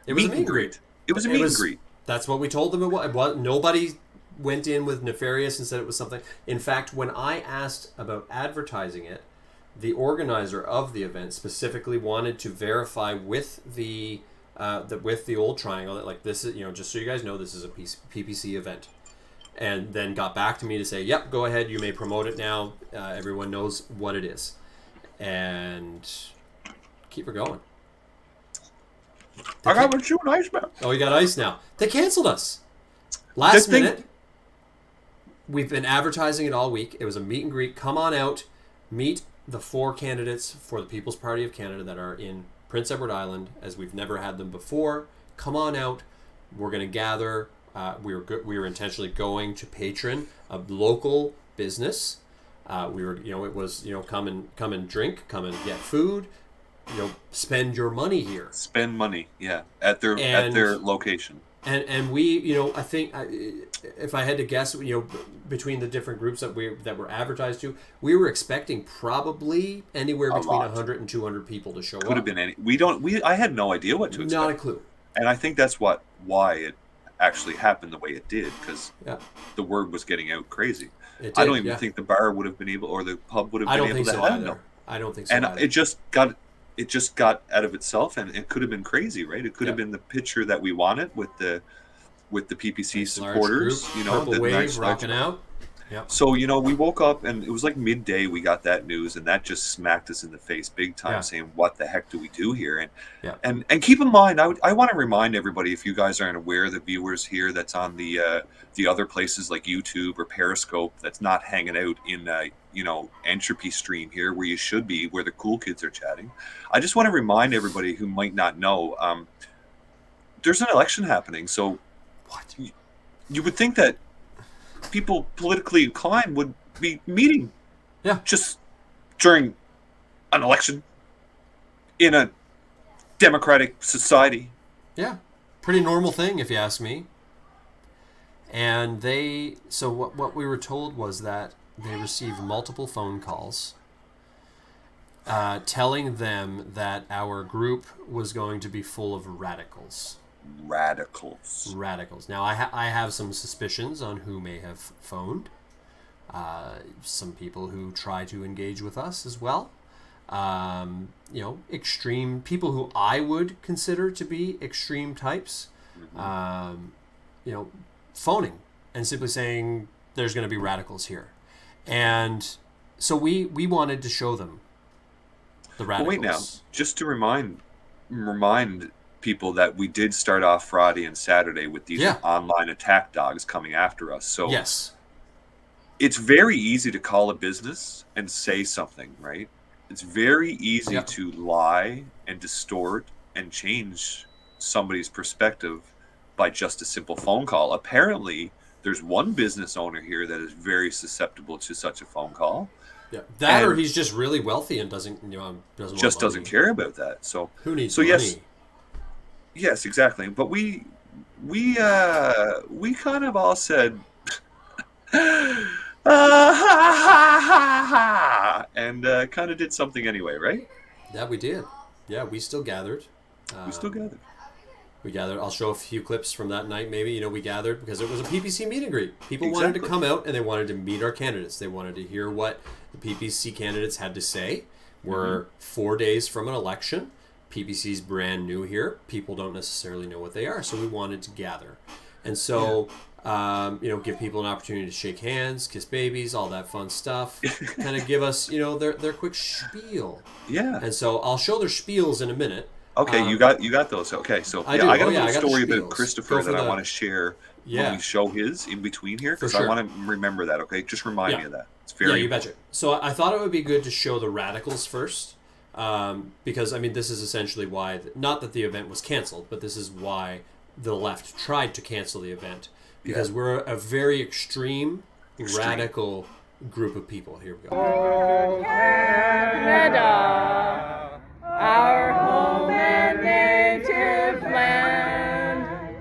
Speaker 4: It was a meet and greet.
Speaker 3: It was a meet and greet.
Speaker 4: That's what we told them it was. Nobody went in with nefarious and said it was something. In fact, when I asked about advertising it, the organizer of the event specifically wanted to verify with the old triangle that, like, this is, just so you guys know, this is a PPC event, and then got back to me to say, yep, go ahead, you may promote it now. Everyone knows what it is, and keep her going.
Speaker 3: I got what you and ice now.
Speaker 4: Oh, you got ice now. They canceled us last minute. We've been advertising it all week. It was a meet and greet. Come on out, meet the 4 candidates for the People's Party of Canada that are in Prince Edward Island, as we've never had them before. Come on out. We're going to gather. We were intentionally going to patron a local business. It was come and drink, come and get food. Spend your money here.
Speaker 3: Spend money, yeah, at their location.
Speaker 4: And we, I think, if I had to guess, between the different groups that were advertised to, we were expecting probably anywhere between 100 and 200 people to show up.
Speaker 3: Could have been any. I had no idea what to expect.
Speaker 4: Not a clue.
Speaker 3: And I think that's why it actually happened the way it did, because the word was getting out crazy. I don't even think the bar would have been able, or the pub would have been able to have them.
Speaker 4: I don't think so.
Speaker 3: And it just got out of itself, and it could have been crazy, right? It could have been the picture that we wanted with the PPC supporters,
Speaker 4: Purple Wave rocking out. Yep.
Speaker 3: So we woke up and it was like midday. We got that news, and that just smacked us in the face big time, saying, "What the heck do we do here?" And keep in mind, I want to remind everybody, if you guys aren't aware, the viewers here that's on the other places like YouTube or Periscope, that's not hanging out in Entropy Stream here, where you should be, where the cool kids are chatting. I just want to remind everybody who might not know, there's an election happening. So what you would think that people politically inclined would be meeting just during an election in a democratic society.
Speaker 4: Yeah, pretty normal thing if you ask me. And what we were told was that they received multiple phone calls telling them that our group was going to be full of radicals. Radicals. Now, I have some suspicions on who may have phoned. Some people who try to engage with us as well. Extreme people who I would consider to be extreme types. Phoning and simply saying there's going to be radicals here. And so we wanted to show them the radicals.
Speaker 3: But wait now, just to remind people that we did start off Friday and Saturday with these online attack dogs coming after us. So it's very easy to call a business and say something, right? It's very easy to lie and distort and change somebody's perspective by just a simple phone call. Apparently, there's one business owner here that is very susceptible to such a phone call.
Speaker 4: Yeah, or he's just really wealthy and doesn't
Speaker 3: care about that. So
Speaker 4: who needs money?
Speaker 3: Yes, exactly. But we kind of all said, and kind of did something anyway, right?
Speaker 4: Yeah, we did. Yeah, we still gathered. We gathered. I'll show a few clips from that night. Maybe we gathered because it was a PPC meet and greet. People wanted to come out and they wanted to meet our candidates. They wanted to hear what the PPC candidates had to say. We're 4 days from an election. PPC's brand new here. People don't necessarily know what they are, so we wanted to gather. And so, give people an opportunity to shake hands, kiss babies, all that fun stuff. Kind of give us, their quick spiel.
Speaker 3: Yeah.
Speaker 4: And so I'll show their spiels in a minute.
Speaker 3: Okay, you got those. Okay, so I got a little story about Christopher that I want to share when we show his in between here, because I want to remember that. Okay, just remind me of that. It's very
Speaker 4: you betcha. So I thought it would be good to show the radicals first, because this is essentially why, not that the event was canceled, but this is why the left tried to cancel the event, because we're a very extreme, radical group of people. Here we go.
Speaker 21: Oh, Canada, our home and native land,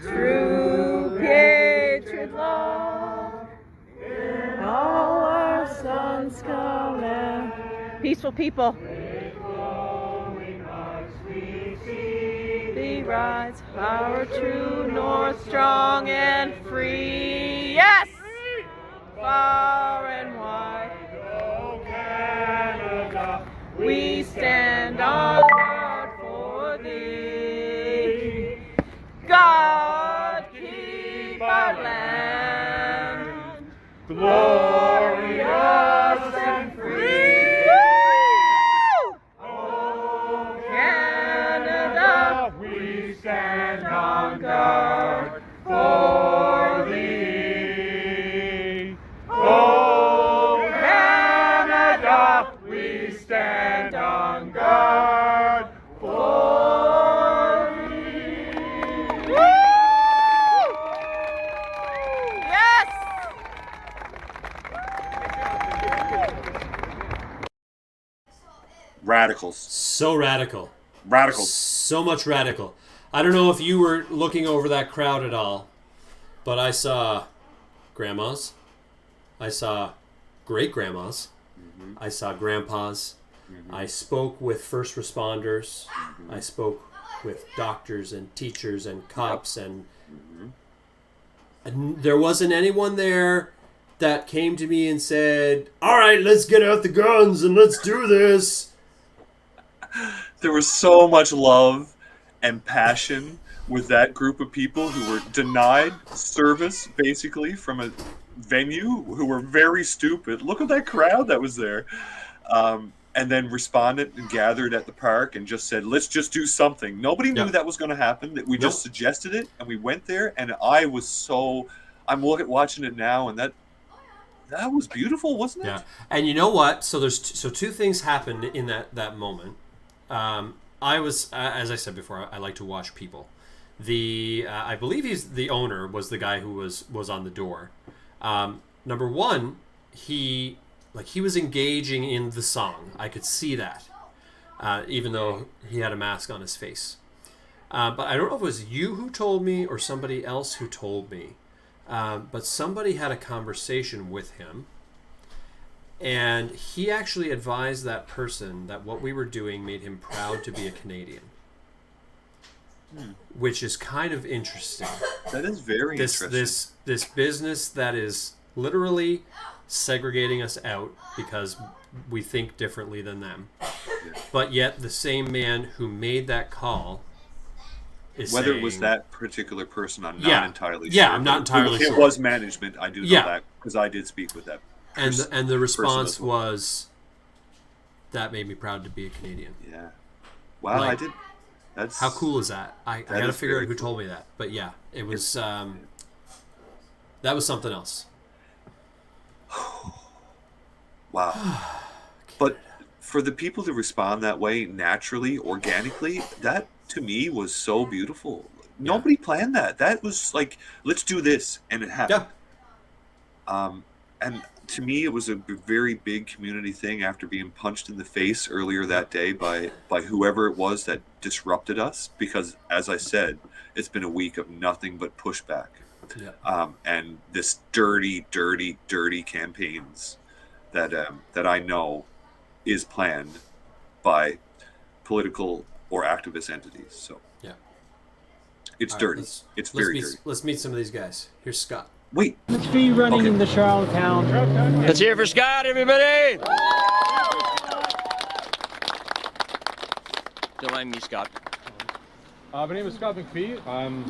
Speaker 21: true patriot love, in all our sons command. Peaceful people. The rise, our true north, strong and free. Yes! Far and wide. Go Canada. We stand on guard for thee. God keep our land glorious and free. Oh, Canada, we stand on guard for thee. Oh, Canada, we stand on guard for thee. Woo! Yes!
Speaker 3: Radicals.
Speaker 4: So radical.
Speaker 3: Radicals.
Speaker 4: So much radical. I don't know if you were looking over that crowd at all, but I saw grandmas. I saw great-grandmas.
Speaker 3: Mm-hmm.
Speaker 4: I saw grandpas. Mm-hmm. I spoke with first responders. Mm-hmm. I spoke with doctors and teachers and cops. And there wasn't anyone there that came to me and said, all right, let's get out the guns and let's do this.
Speaker 3: There was so much love and passion with that group of people who were denied service, basically, from a venue, who were very stupid. Look at that crowd that was there. And then responded and gathered at the park and just said, let's just do something. Nobody knew that was going to happen. That we just suggested it, and we went there, and I was so... I'm watching it now, and that was beautiful, wasn't it?
Speaker 4: Yeah. And you know what? So two things happened in that moment. I was, as I said before, I like to watch people. I believe the owner was the guy who was on the door. Number one, he was engaging in the song. I could see that, even though he had a mask on his face. But I don't know if it was you who told me or somebody else who told me. But somebody had a conversation with him, and he actually advised that person that what we were doing made him proud to be a Canadian. Which is kind of interesting.
Speaker 3: That is very interesting.
Speaker 4: This business that is literally segregating us out because we think differently than them. But yet the same man who made that call is
Speaker 3: whether
Speaker 4: saying,
Speaker 3: it was that particular person, I'm not entirely sure.
Speaker 4: Yeah, I'm not entirely sure.
Speaker 3: It was management, I do know that, because I did speak with that person.
Speaker 4: And the response was, that made me proud to be a Canadian.
Speaker 3: Yeah. Wow, I did. That's
Speaker 4: how cool is that? I got to figure out who told me that. But yeah, it was that was something else.
Speaker 3: Wow. But for the people to respond that way naturally, organically, that to me was so beautiful. Nobody planned that. That was like, let's do this, and it happened. Yeah. And to me, it was a very big community thing after being punched in the face earlier that day by whoever it was that disrupted us. Because, as I said, it's been a week of nothing but pushback. Yeah. And this dirty campaigns that I know is planned by political or activist entities. So
Speaker 4: yeah,
Speaker 3: it's dirty. It's very dirty.
Speaker 4: Let's meet some of these guys. Here's Scott.
Speaker 3: Wait.
Speaker 5: Let's be running in the Charlottetown.
Speaker 20: Let's hear for Scott, everybody. Don't mind me, Scott.
Speaker 16: My name is Scott McPhee. I'm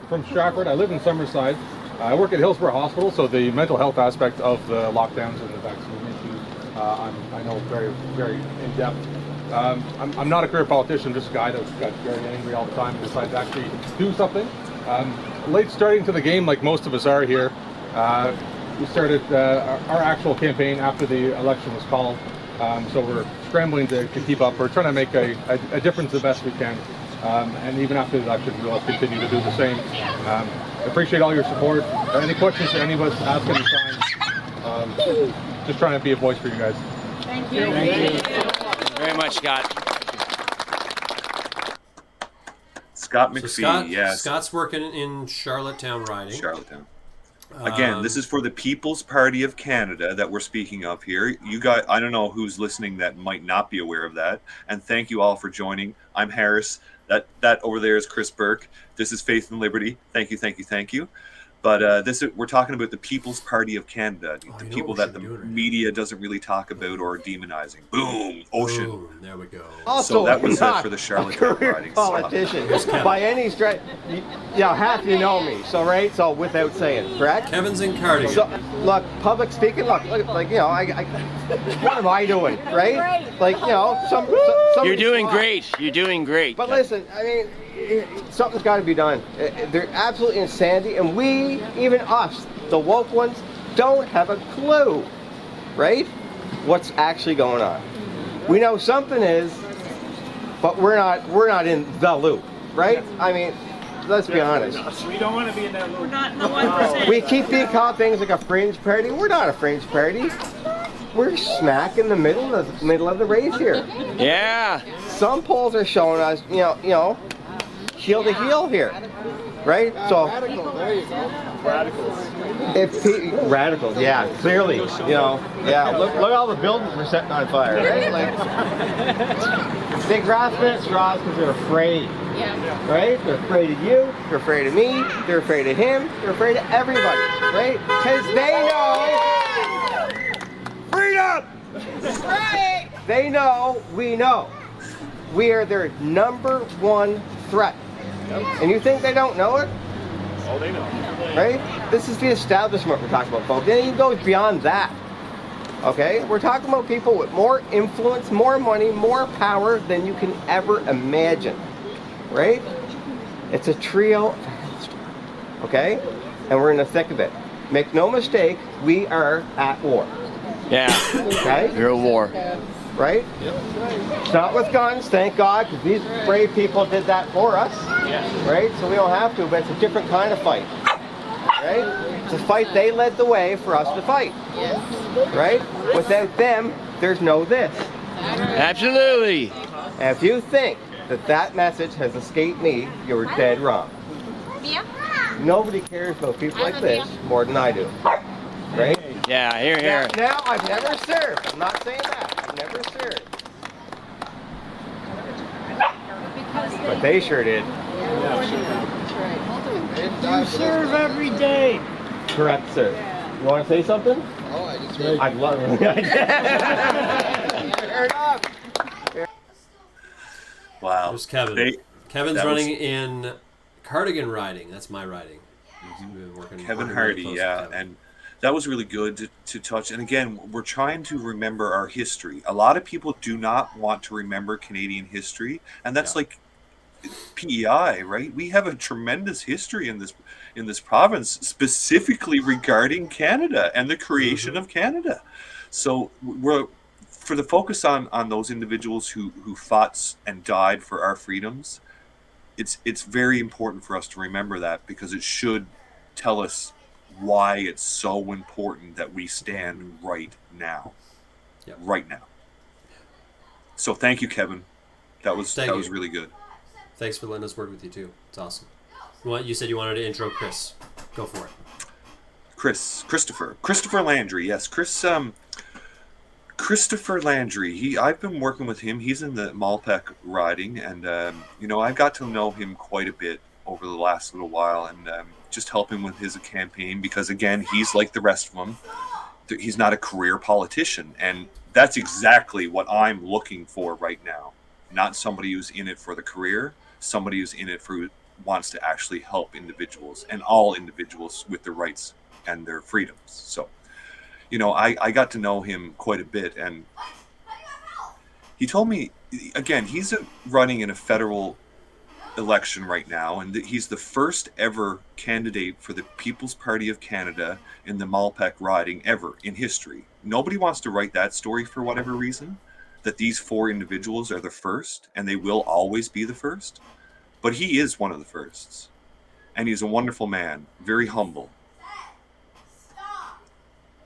Speaker 16: from Stratford. I live in Summerside. I work at Hillsborough Hospital, so the mental health aspect of the lockdowns and the vaccine issues, I know very, very in depth. I'm not a career politician, just a guy that got very angry all the time and decided to actually do something. Late starting to the game, like most of us are here. We started our actual campaign after the election was called, so we're scrambling to keep up. We're trying to make a difference the best we can, and even after the election, we'll continue to do the same. Appreciate all your support. Any questions to any of us, ask anytime. Just trying to be a voice for you guys.
Speaker 20: Thank you. Thank you very much, Scott.
Speaker 3: Scott McPhee, yes.
Speaker 4: Scott's working in Charlottetown riding.
Speaker 3: Charlottetown. Again, this is for the People's Party of Canada that we're speaking of here. You guys, I don't know who's listening that might not be aware of that. And thank you all for joining. I'm Harris. That over there is Chris Burke. This is Faith and Liberty. Thank you, thank you, thank you. But we're talking about the People's Party of Canada, the people that the media doesn't really talk about or are demonizing. Boom, ocean.
Speaker 4: Boom, there we go.
Speaker 7: Also,
Speaker 3: So that was
Speaker 7: not
Speaker 3: for the
Speaker 7: a
Speaker 3: Charlottetown
Speaker 7: career
Speaker 3: riding.
Speaker 7: politician by any stretch. Half you know me, so right, so without saying, correct?
Speaker 4: Kevin's in cardigan.
Speaker 7: So look, public speaking. Look, like you know, what am I doing, right? Like you know, some
Speaker 20: You're doing great. You're doing great.
Speaker 7: But listen, I mean, something's got to be done. They're absolutely insanity, and we, even us, the woke ones, don't have a clue, right? What's actually going on? We know something is, but we're not in the loop, right? I mean, let's be honest.
Speaker 5: We don't want to be in that loop.
Speaker 21: We're not in the 1%.
Speaker 7: We keep being called things like a fringe party. We're not a fringe party. We're smack in the middle of the race here.
Speaker 20: Yeah.
Speaker 7: Some polls are showing us, you know, heel to heel here, right? So
Speaker 5: There you go. Radicals.
Speaker 7: Radicals, yeah, clearly, you know, yeah. Look at all the buildings we're setting on fire, right? Like, they grasp at straws because they're afraid, right? They're afraid of you, they're afraid of me, they're afraid of him, they're afraid of everybody, right? Because they know freedom. Right? They know we know. We are their #1 threat. And you think they don't know it?
Speaker 5: Oh, they know.
Speaker 7: Right? This is the establishment we're talking about, folks. And it goes beyond that. Okay? We're talking about people with more influence, more money, more power than you can ever imagine. Right? It's a trio. Okay? And we're in the thick of it. Make no mistake, we are at war.
Speaker 20: Yeah.
Speaker 7: Okay?
Speaker 20: You're at war.
Speaker 7: Right? It's not with guns, thank God, because these brave people did that for us. Right? So we don't have to, but it's a different kind of fight. Right? It's a fight they led the way for us to fight. Right? Without them, there's no this.
Speaker 20: Absolutely.
Speaker 7: And if you think that message has escaped me, you're dead wrong. Nobody cares about people like this more than I do. Right?
Speaker 20: Yeah, here.
Speaker 7: Now, I've never served. I'm not saying that. I've never served. But they sure did.
Speaker 5: You serve every day.
Speaker 7: Correct, sir. You want to say something?
Speaker 5: Oh, I just
Speaker 7: I'd love it. Fair enough.
Speaker 3: Wow.
Speaker 4: There's Kevin. Kevin's running in cardigan riding. That's my riding.
Speaker 3: Kevin Hardy, yeah. And that was really good to touch. And again, we're trying to remember our history. A lot of people do not want to remember Canadian history. And that's like PEI, right? We have a tremendous history in this province, specifically regarding Canada and the creation of Canada. So we're for the focus on those individuals who fought and died for our freedoms. It's very important for us to remember that, because it should tell us why it's so important that we stand right now. Right now. So thank you, Kevin. That was really good.
Speaker 4: Thanks for letting us work with you too. It's awesome. You said you wanted to intro Chris. Go for it. Christopher Landry. Yes, Christopher Landry. I've been working with him. He's in the Malpeque riding, and I got to know him quite a bit over the last little while, and just help him with his campaign, because again, he's like the rest of them. He's not a career politician, and that's exactly what I'm looking for right now. Not somebody who's in it for the career, somebody who's in it wants to actually help individuals and all individuals with their rights and their freedoms. So, I got to know him quite a bit, and he told me, again, he's running in a federal election right now, and he's the first ever candidate for the People's Party of Canada in the Malpeque riding ever in history. Nobody wants to write that story for whatever reason, that these 4 individuals are the first, and they will always be the first. But he is one of the firsts. And he's a wonderful man, very humble.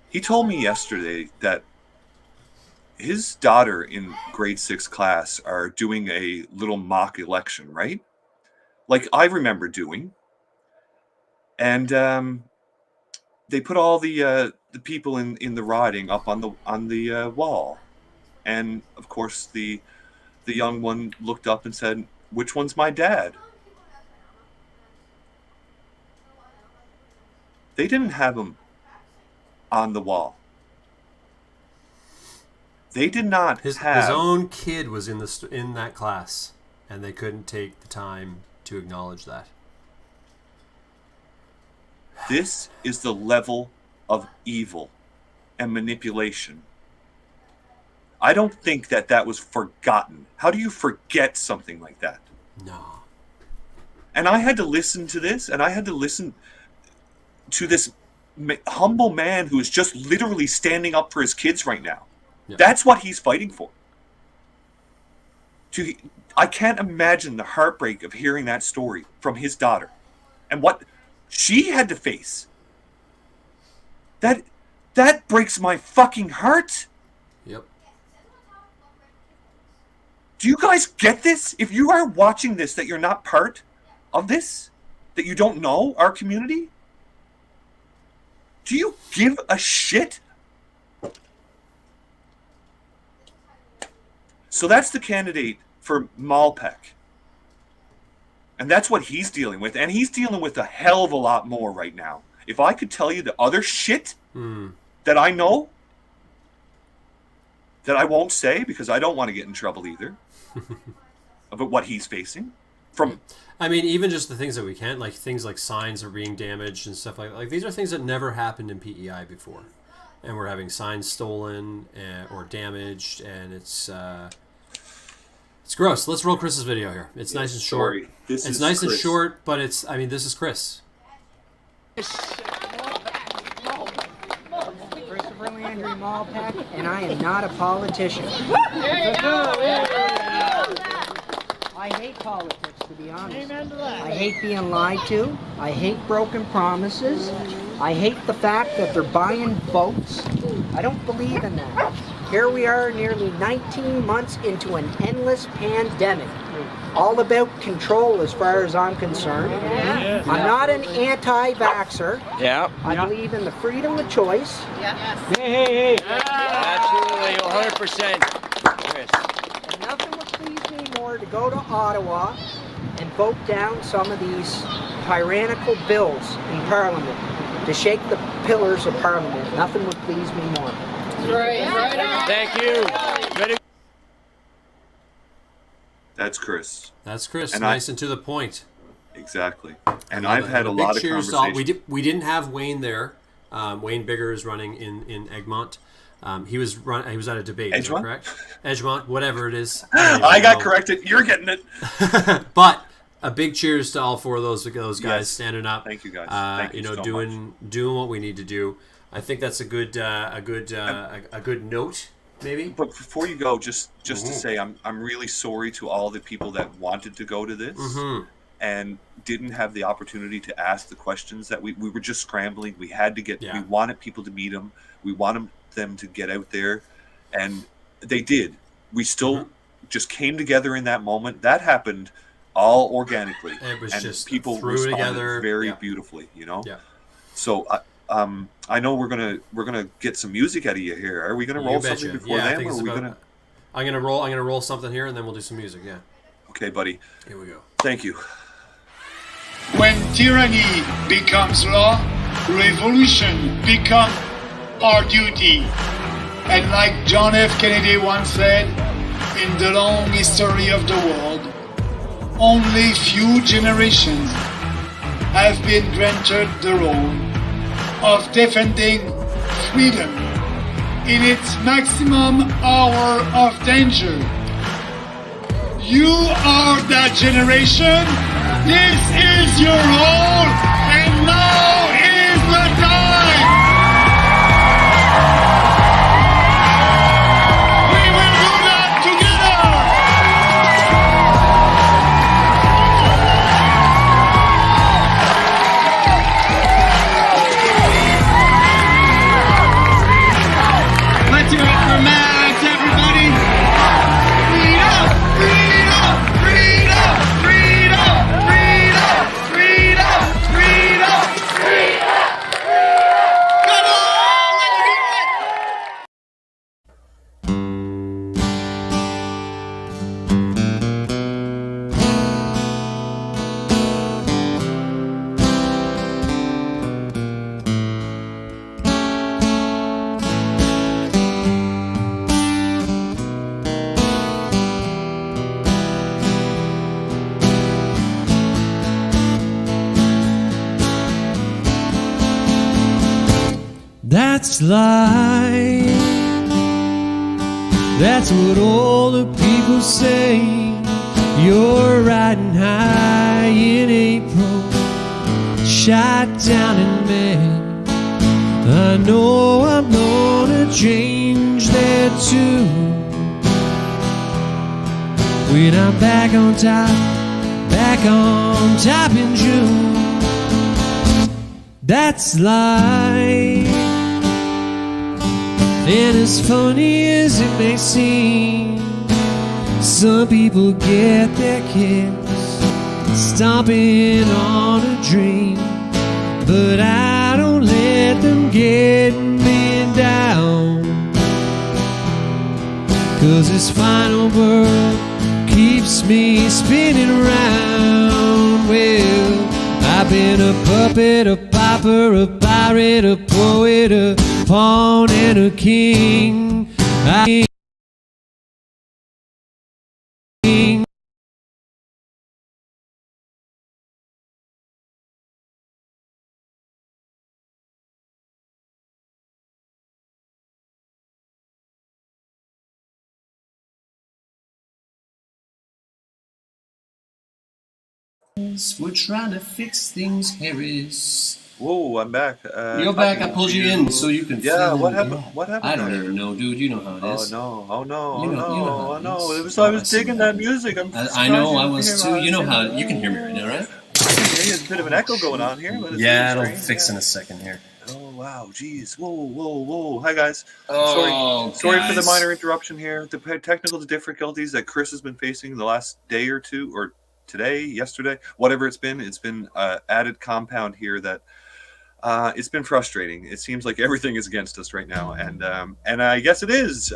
Speaker 3: He told me yesterday that his daughter in grade 6 class are doing a little mock election, right? Like I remember doing. And they put all the people in the riding up on the wall. And of course the young one looked up and said, "Which one's my dad?" They didn't have him on the wall. They did not
Speaker 4: His own kid was in that class, and they couldn't take the time to acknowledge that.
Speaker 3: This is the level of evil and manipulation. I don't think that was forgotten. How do you forget something like that?
Speaker 4: No.
Speaker 3: And I had to listen to this, and I had to listen to this humble man who is just literally standing up for his kids right now. Yeah. That's what he's fighting for. I can't imagine the heartbreak of hearing that story from his daughter and what she had to face. That breaks my fucking heart.
Speaker 4: Yep.
Speaker 3: Do you guys get this? If you are watching this, that you're not part of this, that you don't know our community, do you give a shit? So that's the candidate for Malpeque. And that's what he's dealing with. And he's dealing with a hell of a lot more right now. If I could tell you the other shit that I know, that I won't say because I don't want to get in trouble either, about what he's facing.
Speaker 4: I mean, even just the things that we can't, like things like signs are being damaged and stuff like these are things that never happened in PEI before. And we're having signs stolen or damaged, and it's gross. Let's roll Chris's video here. It's nice and short. It's nice and short, but this is Chris.
Speaker 1: Christopher Landry Malpeque, and I am not a politician. I hate politics, to be honest. I hate being lied to. I hate broken promises. I hate the fact that they're buying votes. I don't believe in that. Here we are nearly 19 months into an endless pandemic. All about control as far as I'm concerned. I'm not an anti-vaxxer.
Speaker 20: Yeah.
Speaker 1: I believe in the freedom of choice.
Speaker 20: Hey. Absolutely, 100%. Chris.
Speaker 1: And nothing would please me more to go to Ottawa and vote down some of these tyrannical bills in Parliament, to shake the pillars of Parliament. Nothing would please me more.
Speaker 20: Thank you. Ready?
Speaker 3: That's Chris.
Speaker 4: And nice and to the point.
Speaker 3: Exactly. And I've had a lot of conversations.
Speaker 4: We didn't have Wayne there. Wayne Bigger is running in Egmont. He was at a debate. Is that correct? Edgemont, whatever it is.
Speaker 3: I got corrected. You're getting it.
Speaker 4: But a big cheers to all four of those guys standing up.
Speaker 3: Thank you guys. Thank you so
Speaker 4: doing what we need to do. I think that's a good note. Maybe.
Speaker 3: But before you go, just to say, I'm really sorry to all the people that wanted to go to this and didn't have the opportunity to ask the questions that we were just scrambling. We had to get. We wanted people to meet them. We wanted them to get out there, and they did. We still just came together in that moment. That happened all organically.
Speaker 4: It was
Speaker 3: and
Speaker 4: just
Speaker 3: people
Speaker 4: threw
Speaker 3: responded
Speaker 4: together
Speaker 3: very beautifully. Yeah. So.
Speaker 4: I
Speaker 3: know we're gonna get some music out of you here. Are we gonna roll something before then? Or are we gonna?
Speaker 4: I'm gonna roll something here, and then we'll do some music. Yeah.
Speaker 3: Okay, buddy.
Speaker 4: Here we go.
Speaker 3: Thank you.
Speaker 22: When tyranny becomes law, revolution becomes our duty. And like John F. Kennedy once said, in the long history of the world, only few generations have been granted the role of defending freedom in its maximum hour of danger. You are that generation. This is your role, and now is the time. We will do that
Speaker 2: That's life. That's what all the people say. You're riding high in April, shot down in May. I know I'm gonna change that too. When I'm back on top in June. That's life. And as funny as it may seem, some people get their kicks stomping on a dream, but I don't let them get me down. 'Cause this final world keeps me spinning around. Well, I've been a puppet, a pauper, a pirate, a poet, a pawn, and a king.
Speaker 11: We're trying to fix things, Harris.
Speaker 3: Whoa, I'm back.
Speaker 11: You're back. I pulled you in so you can.
Speaker 3: Yeah,
Speaker 11: fill
Speaker 3: what
Speaker 11: in.
Speaker 3: happened? What happened?
Speaker 11: I don't
Speaker 3: there?
Speaker 11: even know, dude. You know how it is.
Speaker 3: Oh no!
Speaker 11: You know how
Speaker 3: Oh
Speaker 11: it
Speaker 3: no!
Speaker 11: is.
Speaker 3: It was, I was digging that music.
Speaker 11: I know. I was too. You know how. You can hear me right now, right?
Speaker 3: There's a bit of an echo going on here. But it's
Speaker 11: Yeah,
Speaker 3: really
Speaker 11: it'll
Speaker 3: strange.
Speaker 11: fix in a second here.
Speaker 3: Oh wow! Jeez! Whoa! Hi guys.
Speaker 11: Oh,
Speaker 3: sorry for the
Speaker 11: guys.
Speaker 3: minor interruption here. The technical difficulties that Chris has been facing the last day or two, or today, yesterday, whatever it's been added compound here that it's been frustrating. It seems like everything is against us right now, and I guess it is.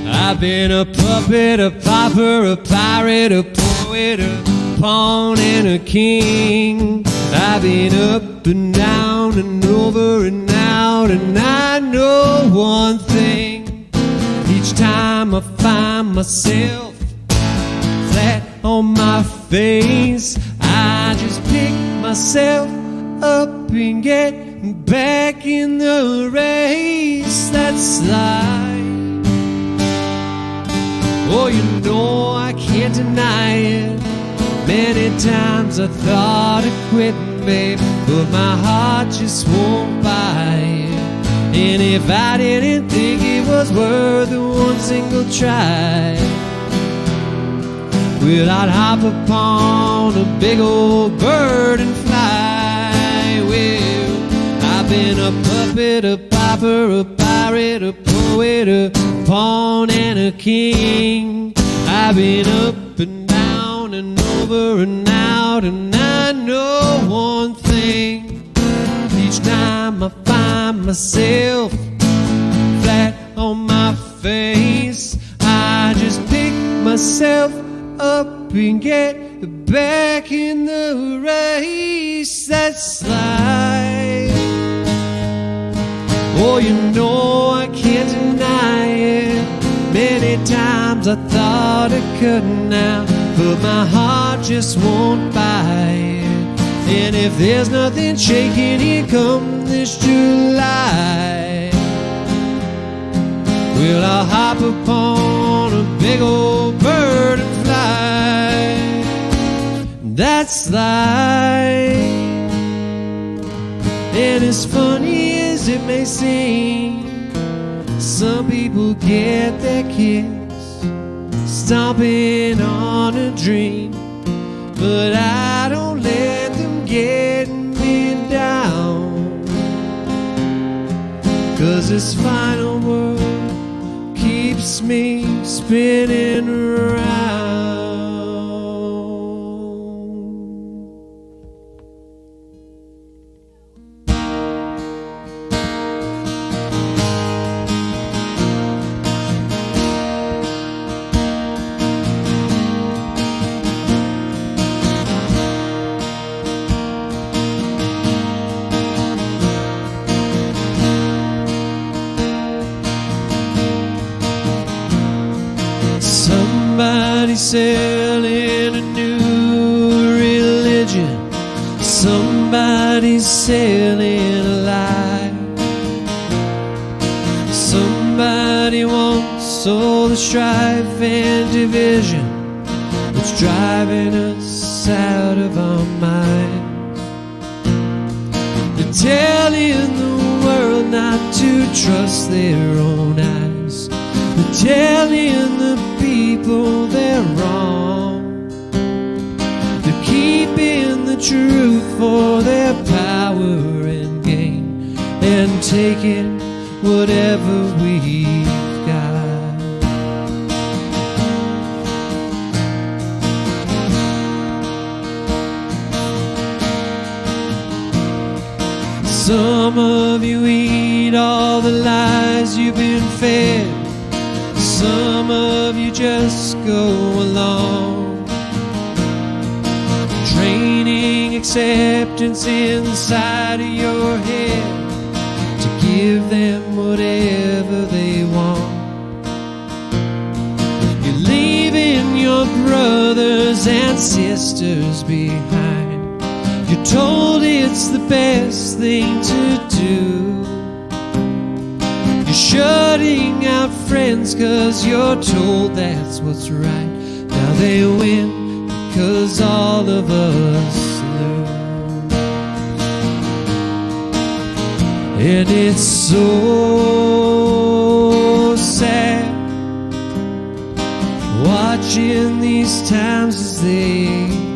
Speaker 2: I've been a puppet, a pauper, a pirate, a poet, a pawn, and a king. I've been up and down and over and out, and I know one thing. Each time I find myself flat on my face, I just pick myself up and get back in the race. That's life. Oh, you know I can't deny it. Many times I thought of quitting, babe, but my heart just won't buy it. And if I didn't think it was worth one single try, well, I'd hop upon a big old bird and fly. Well, I've been a puppet, a pauper, a pirate, a poet, a pawn, and a king. I've been up and down and over and out, and I know one thing. Each time I find myself flat on my face, I just pick myself up and get back in the race. That's life. Oh, you know I can't deny it. Many times I thought I couldn't now, but my heart just won't buy it. And if there's nothing shaking, here come this July. Well, I'll hop upon a big old bird and fly. That's life. And as funny as it may seem, some people get their kicks stomping on a dream, but I don't let them get me down. 'Cause this final world keeps me spinning around. selling a new religion. Somebody's selling a lie. Somebody wants all the strife and division that's driving us out of our minds. They're telling the world not to trust their own eyes. They're telling the people they're wrong. They're keeping the truth for their power and gain, and taking whatever we've got. Some of you eat all the lies you've been fed. Some of you just go along, training acceptance inside of your head to give them whatever they want. You're leaving your brothers and sisters behind. You're told it's the best thing to do. You're shutting out friends 'cause you're told that's what's right. Now they win because all of us lose. And it's so sad watching these times as they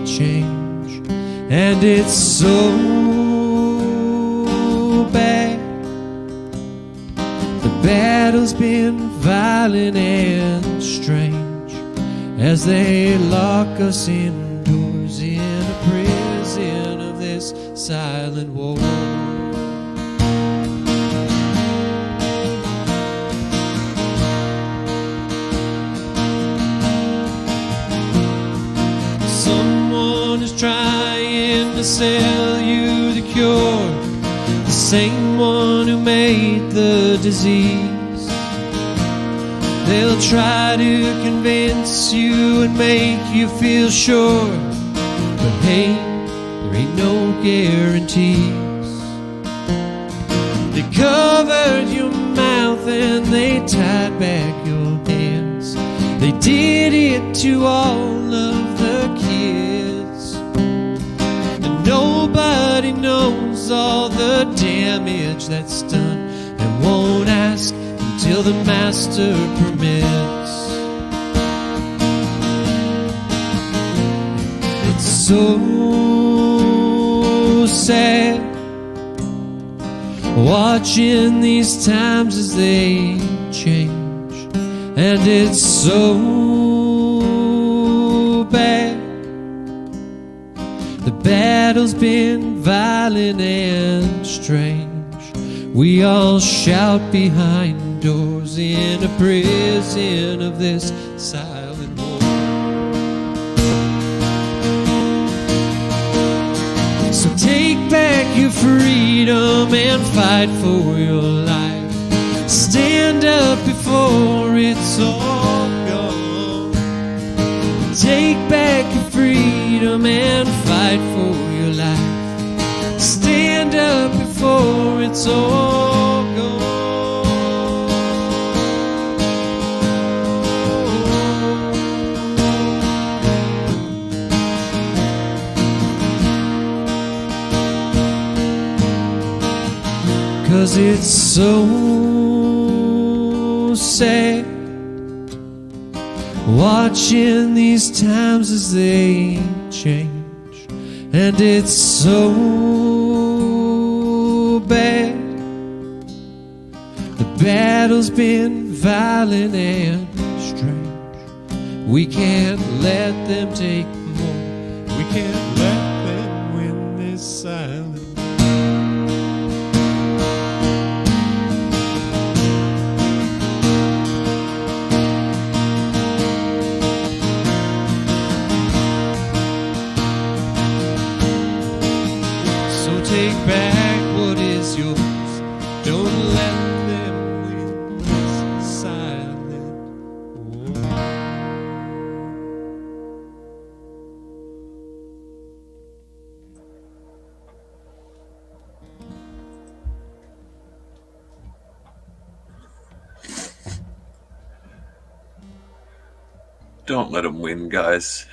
Speaker 2: change. And it's so bad. The battle's been violent and strange as they lock us indoors in a prison of this silent war. Someone is trying to sell you the cure, the same one who made the disease. They'll try to convince you and make you feel sure, but hey, there ain't no guarantees. They covered your mouth and they tied back your hands. They did it to all of the kids, and nobody knows all the damage that's done, and won't ask until the master permits. It's so sad watching these times as they change, and it's so bad. The battle's been violent and strange. We all shout behind doors in a prison of this silent war. So take back your freedom and fight for your life. Stand up before it's all gone. Take back your freedom and fight for your life. Stand up before it's all gone. 'Cause it's so sad watching these times as they change, and it's so bad. The battle's been violent and strange. We can't let them take more. We can't let them win this silent. Take back what is yours. Don't let them win this silent war.
Speaker 3: Don't let them win, guys.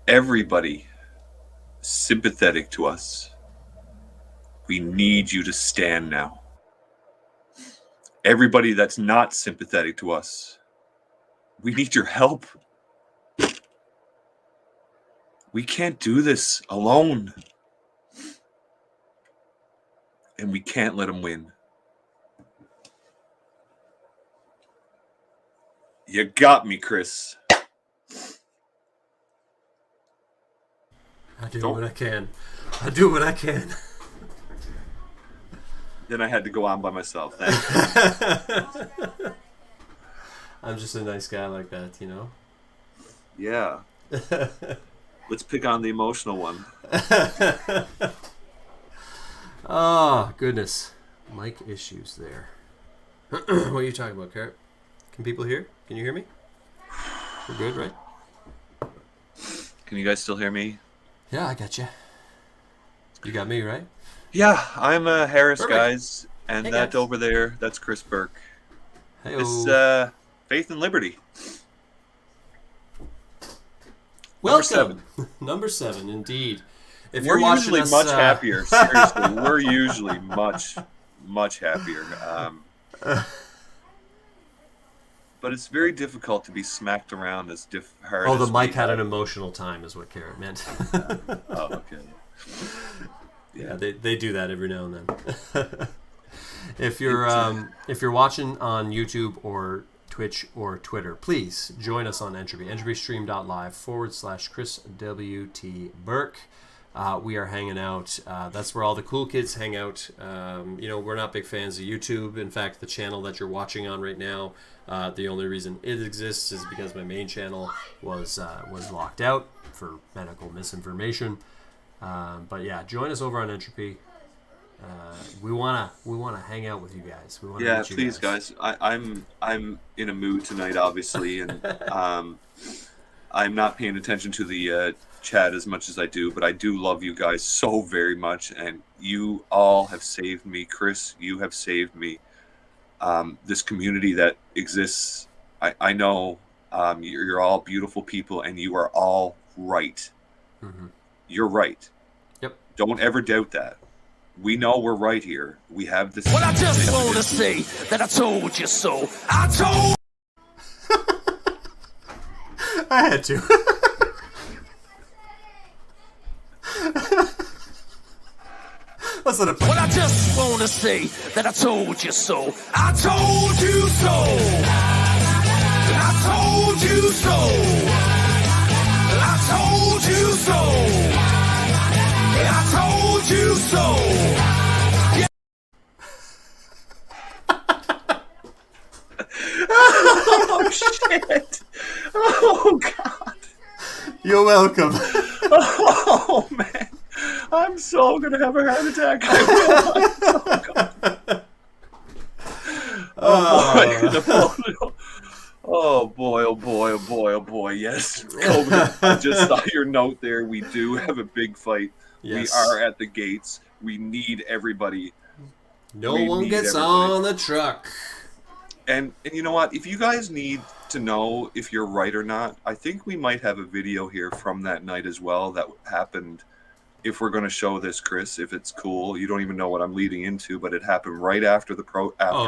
Speaker 3: Everybody sympathetic to us. We need you to stand now. Everybody that's not sympathetic to us, we need your help. We can't do this alone. And we can't let them win. You got me, Chris.
Speaker 4: I do what I can. I do what I can.
Speaker 3: Then I had to go on by myself.
Speaker 4: I'm just a nice guy like that, you know?
Speaker 3: Yeah. Let's pick on the emotional one.
Speaker 4: Oh, goodness. Mic issues there. What are you talking about, Carrot? Can people hear? Can you hear me? We're good, right?
Speaker 3: Can you guys still hear me?
Speaker 4: Yeah, I got you. You got me, right?
Speaker 3: Yeah, I'm Harris,
Speaker 4: Perfect.
Speaker 3: Guys. And
Speaker 4: Hey,
Speaker 3: that
Speaker 4: guys.
Speaker 3: over there, that's Chris Burke.
Speaker 4: Hey-o.
Speaker 3: It's Faith and Liberty.
Speaker 4: Welcome. Number 7, indeed. If
Speaker 3: We're
Speaker 4: you're watching
Speaker 3: usually
Speaker 4: us,
Speaker 3: much happier. Seriously, we're usually much happier. But it's very difficult to be smacked around as hard.
Speaker 4: Oh, the
Speaker 3: as
Speaker 4: mic
Speaker 3: we
Speaker 4: had
Speaker 3: have.
Speaker 4: an emotional time, is what Carrot meant.
Speaker 3: Oh, okay.
Speaker 4: Yeah, they do that every now and then. If you're watching on YouTube or Twitch or Twitter, please join us on Entropy. entropystream.live /ChrisWTBurke. We are hanging out. That's where all the cool kids hang out. We're not big fans of YouTube. In fact, the channel that you're watching on right now, the only reason it exists is because my main channel was locked out for medical misinformation. But yeah, join us over on Entropy. We wanna hang out with you guys. We wanna
Speaker 3: Yeah,
Speaker 4: meet you
Speaker 3: please, guys. I'm in a mood tonight, obviously, and I'm not paying attention to the chat as much as I do, but I do love you guys so very much, and you all have saved me. Chris, you have saved me. This community that exists, I know you're all beautiful people, and you are all right.
Speaker 4: Mm-hmm.
Speaker 3: You're right.
Speaker 4: Yep.
Speaker 3: Don't ever doubt that. We know we're right here. We have this.
Speaker 12: Well, I just want to say that I told you so. I told.
Speaker 4: I had to. Let's let it play.
Speaker 12: Well, I just want to say that I told you so. I told you so. I told you so. I told you so. I told you so.
Speaker 3: Oh shit! Oh god!
Speaker 4: You're welcome.
Speaker 3: Oh man, I'm so gonna have a heart attack. I will. Oh boy! Oh boy! Oh boy! Oh boy! Yes, COVID. I just saw your note there. We do have a big fight.
Speaker 4: Yes.
Speaker 3: We are at the gates. We need everybody.
Speaker 4: No
Speaker 3: We
Speaker 4: one
Speaker 3: need
Speaker 4: gets
Speaker 3: everybody.
Speaker 4: on the truck.
Speaker 3: And you know what? If you guys need to know if you're right or not, I think we might have a video here from that night as well that happened. If we're going to show this, Chris, if it's cool, you don't even know what I'm leading into, but it happened right after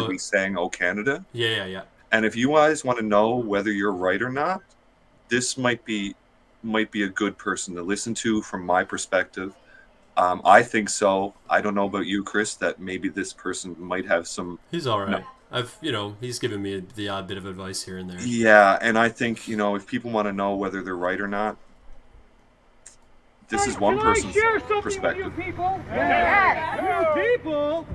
Speaker 3: we sang "Oh Canada."
Speaker 4: Yeah.
Speaker 3: And if you guys want to know whether you're right or not, this might be a good person to listen to from my perspective. I think so. I don't know about you, Chris, that maybe this person might have some.
Speaker 4: He's all right.
Speaker 3: No.
Speaker 4: He's given me the odd bit of advice here and there.
Speaker 3: Yeah, and I think, if people want to know whether they're right or not, this is one person's perspective.
Speaker 5: With you people?
Speaker 21: Yes.
Speaker 5: You people?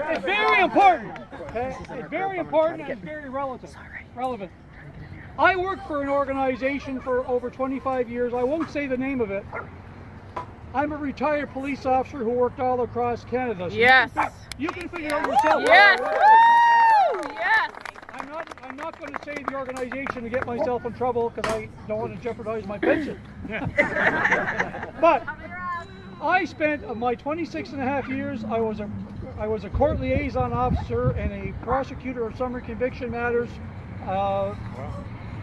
Speaker 5: It's very important. Okay? It's very important and it's very relevant. I worked for an organization for over 25 years. I won't say the name of it. I'm a retired police officer who worked all across Canada. So
Speaker 21: Yes.
Speaker 5: You can figure out yourself.
Speaker 21: Yes. Yes.
Speaker 5: I'm not going to say the organization to get myself in trouble because I don't want to jeopardize my pension. But I spent my 26 and a half years, I was a I was a court liaison officer and a prosecutor of summary conviction matters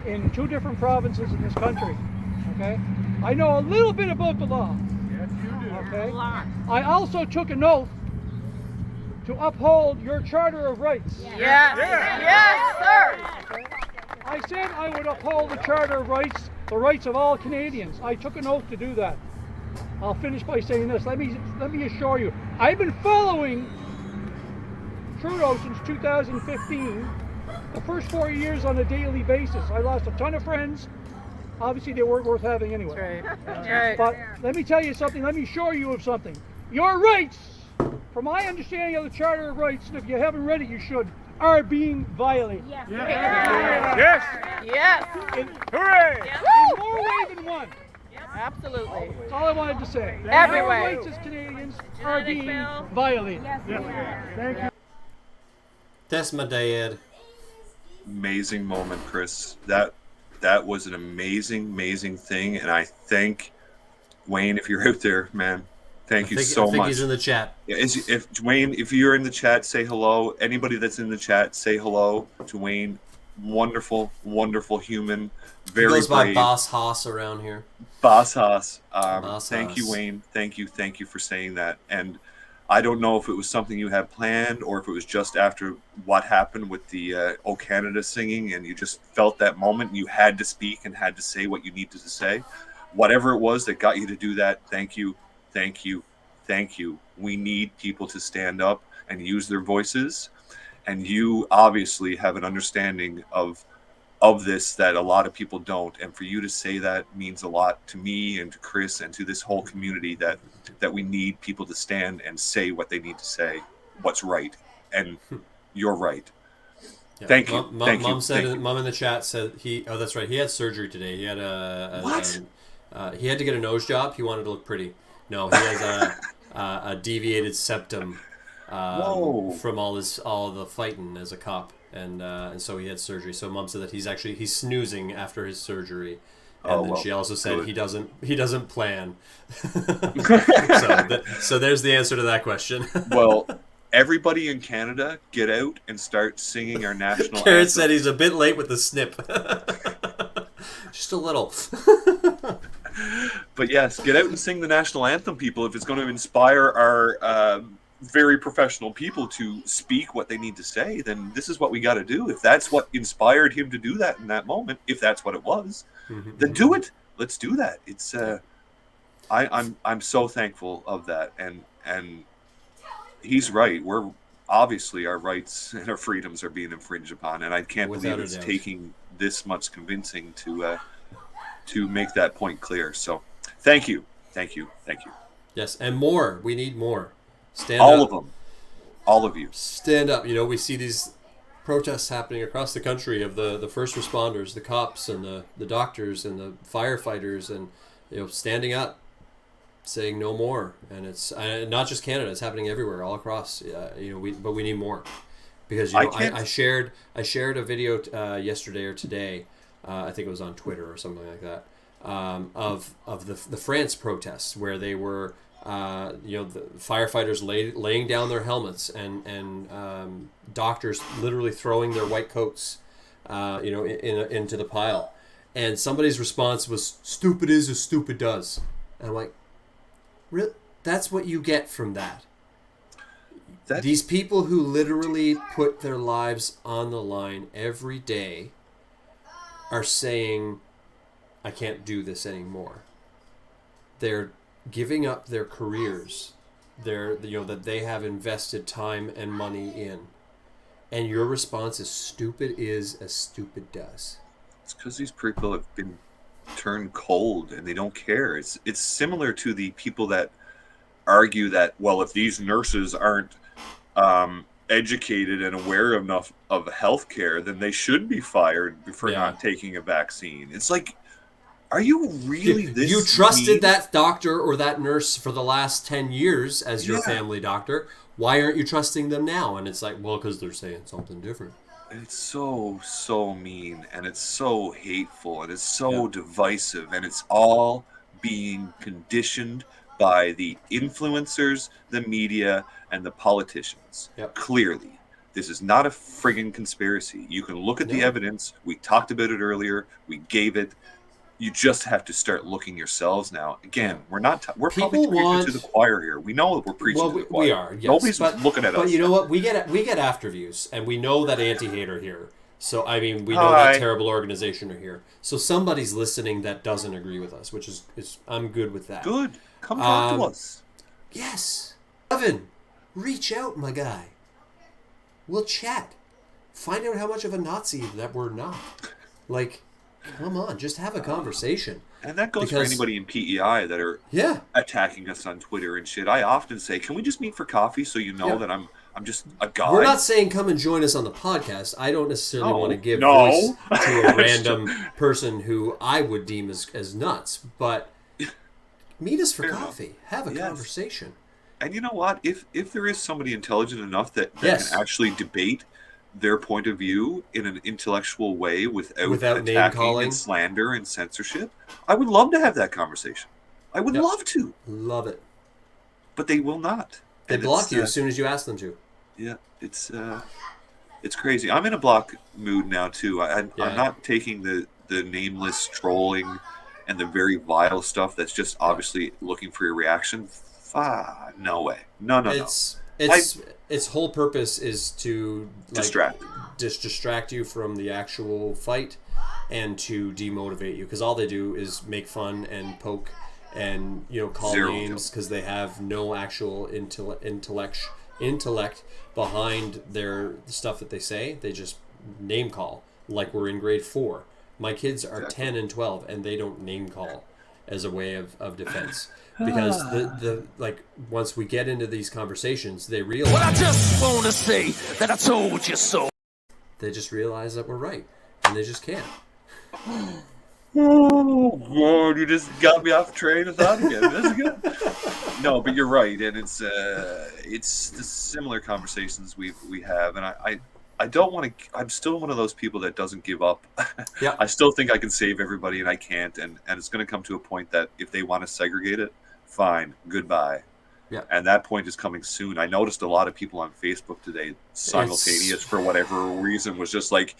Speaker 5: in 2 different provinces in this country. Okay, I know a little bit about the law. Yes, you do. Okay, I also took an oath to uphold your Charter of Rights.
Speaker 21: Yes, yes, sir.
Speaker 5: Okay? I said I would uphold the Charter of Rights, the rights of all Canadians. I took an oath to do that. I'll finish by saying this. Let me assure you, I've been following Trudeau since 2015. The first 4 years on a daily basis. I lost a ton of friends. Obviously, they weren't worth having anyway.
Speaker 21: That's right.
Speaker 5: But let me tell you something. Let me assure you of something. Your rights, from my understanding of the Charter of Rights, and if you haven't read it, you should, are being violated.
Speaker 21: Yes.
Speaker 5: Yes.
Speaker 21: Yes.
Speaker 5: Hooray! In more ways than one.
Speaker 21: Absolutely.
Speaker 5: That's all I wanted to say.
Speaker 21: Every
Speaker 5: Our
Speaker 21: way.
Speaker 5: rights as Canadians are being violated. Thank you.
Speaker 4: That's my dad.
Speaker 3: Amazing moment, Chris. That was an amazing thing, and I thank Wayne, if you're out there, man. Thank you so much.
Speaker 4: I think he's in the chat.
Speaker 3: Yeah, if Wayne, if you're in the chat, say hello. Anybody that's in the chat, say hello to Wayne. Wonderful human. Very
Speaker 4: he goes by
Speaker 3: brave.
Speaker 4: Boss Haas around here.
Speaker 3: Boss Haas.
Speaker 4: Boss
Speaker 3: Thank
Speaker 4: Haas.
Speaker 3: you, Wayne. Thank you for saying that. And I don't know if it was something you had planned or if it was just after what happened with the "O Canada" singing, and you just felt that moment and you had to speak and had to say what you needed to say. Whatever it was that got you to do that, thank you. We need people to stand up and use their voices, and you obviously have an understanding of this that a lot of people don't, and for you to say that means a lot to me and to Chris and to this whole community, that we need people to stand and say what they need to say, what's right, and you're right.
Speaker 4: Yeah.
Speaker 3: Thank you.
Speaker 4: Mom in the chat said oh, that's right, he had surgery today. He had he had to get a nose job. He wanted to look pretty. No, he has a deviated septum from all the fighting as a cop, and so he had surgery. So Mom said that he's snoozing after his surgery, and then she also said good. he doesn't plan. so there's the answer to that question.
Speaker 3: Well, everybody in Canada, get out and start singing our national
Speaker 4: Garrett
Speaker 3: anthem.
Speaker 4: said he's a bit late with the snip. Just a little.
Speaker 3: But yes, get out and sing the national anthem, people. If it's going to inspire our very professional people to speak what they need to say, then this is what we got to do. If that's what inspired him to do that in that moment, if that's what it was, then do it. Let's do that. It's I'm so thankful of that, and he's right. We're obviously, our rights and our freedoms are being infringed upon, and I can't believe it's taking this much convincing to make that point clear. So thank you.
Speaker 4: Yes, and more. We need more. Stand
Speaker 3: all
Speaker 4: up.
Speaker 3: of them. All of you.
Speaker 4: Stand up. You know, we see these protests happening across the country of the first responders, the cops and the doctors and the firefighters, and standing up, saying no more. And it's not just Canada, it's happening everywhere, all across. But we need more. Because I shared a video yesterday or today, I think it was on Twitter or something like that, of the France protests where they were, the firefighters laying down their helmets and doctors literally throwing their white coats, into the pile, and somebody's response was "Stupid is as stupid does," and I'm like, really? That's what you get from that? These people who literally put their lives on the line every day are saying, I can't do this anymore. They're giving up their careers, that they have invested time and money in. And your response is stupid is as stupid does.
Speaker 3: It's because these people have been turned cold and they don't care. It's similar to the people that argue that, well, if these nurses aren't educated and aware enough of healthcare, then they should be fired for not taking a vaccine. It's like, are you really this?
Speaker 4: You trusted that doctor or that nurse for the last 10 years as your family doctor. Why aren't you trusting them now? And it's like, well, because they're saying something different.
Speaker 3: It's so mean, and it's so hateful, and it's so divisive, and it's all being conditioned by the influencers, the media, and the politicians. Clearly, this is not a friggin' conspiracy. You can look at the evidence. We talked about it earlier. We gave it. You just have to start looking yourselves now. Again, we're probably preaching to the choir here. We know that we're preaching to the choir.
Speaker 4: We are. Yes.
Speaker 3: Nobody's looking at us.
Speaker 4: But you know what? We get after views, and we know that anti-hate are here. So I mean, we know that terrible organization are here. So somebody's listening that doesn't agree with us, which is I'm good with that.
Speaker 3: Good. Come talk to us.
Speaker 4: Yes, Evan, reach out, my guy. We'll chat. Find out how much of a Nazi that we're not. Like, come on, just have a conversation.
Speaker 3: And that goes for anybody in PEI that are attacking us on Twitter and shit. I often say, can we just meet for coffee so you know that I'm just a guy?
Speaker 4: We're not saying come and join us on the podcast. I don't necessarily want to give voice to a random person who I would deem as nuts. But meet us for coffee. Have a conversation.
Speaker 3: And you know what? If there is somebody intelligent enough that can actually debate their point of view in an intellectual way without attacking and slander and censorship, I would love to have that conversation. I would love to.
Speaker 4: Love it.
Speaker 3: But they will not.
Speaker 4: They block you as soon as you ask them to.
Speaker 3: Yeah, it's crazy. I'm in a block mood now too. I'm not taking the nameless trolling and the very vile stuff that's just obviously looking for your reaction. No way. No.
Speaker 4: Its whole purpose is to distract you from the actual fight and to demotivate you, because all they do is make fun and poke and call names, because they have no actual intellect behind their stuff that they say. They just name call like we're in grade 4. My kids are 10 and 12 and they don't name call as a way of defense. Because the once we get into these conversations, they realize.
Speaker 12: Well, I just want to say that I told you so.
Speaker 4: They just realize that we're right, and they just can't.
Speaker 3: Oh God, you just got me off train of thought again. That's good. No, but you're right, and it's the similar conversations we have, and I don't want to. I'm still one of those people that doesn't give up.
Speaker 4: Yeah.
Speaker 3: I still think I can save everybody, and I can't. And it's going to come to a point that if they want to segregate it, fine, goodbye.
Speaker 4: Yeah.
Speaker 3: And that point is coming soon. I noticed a lot of people on Facebook today, simultaneous for whatever reason, was just like,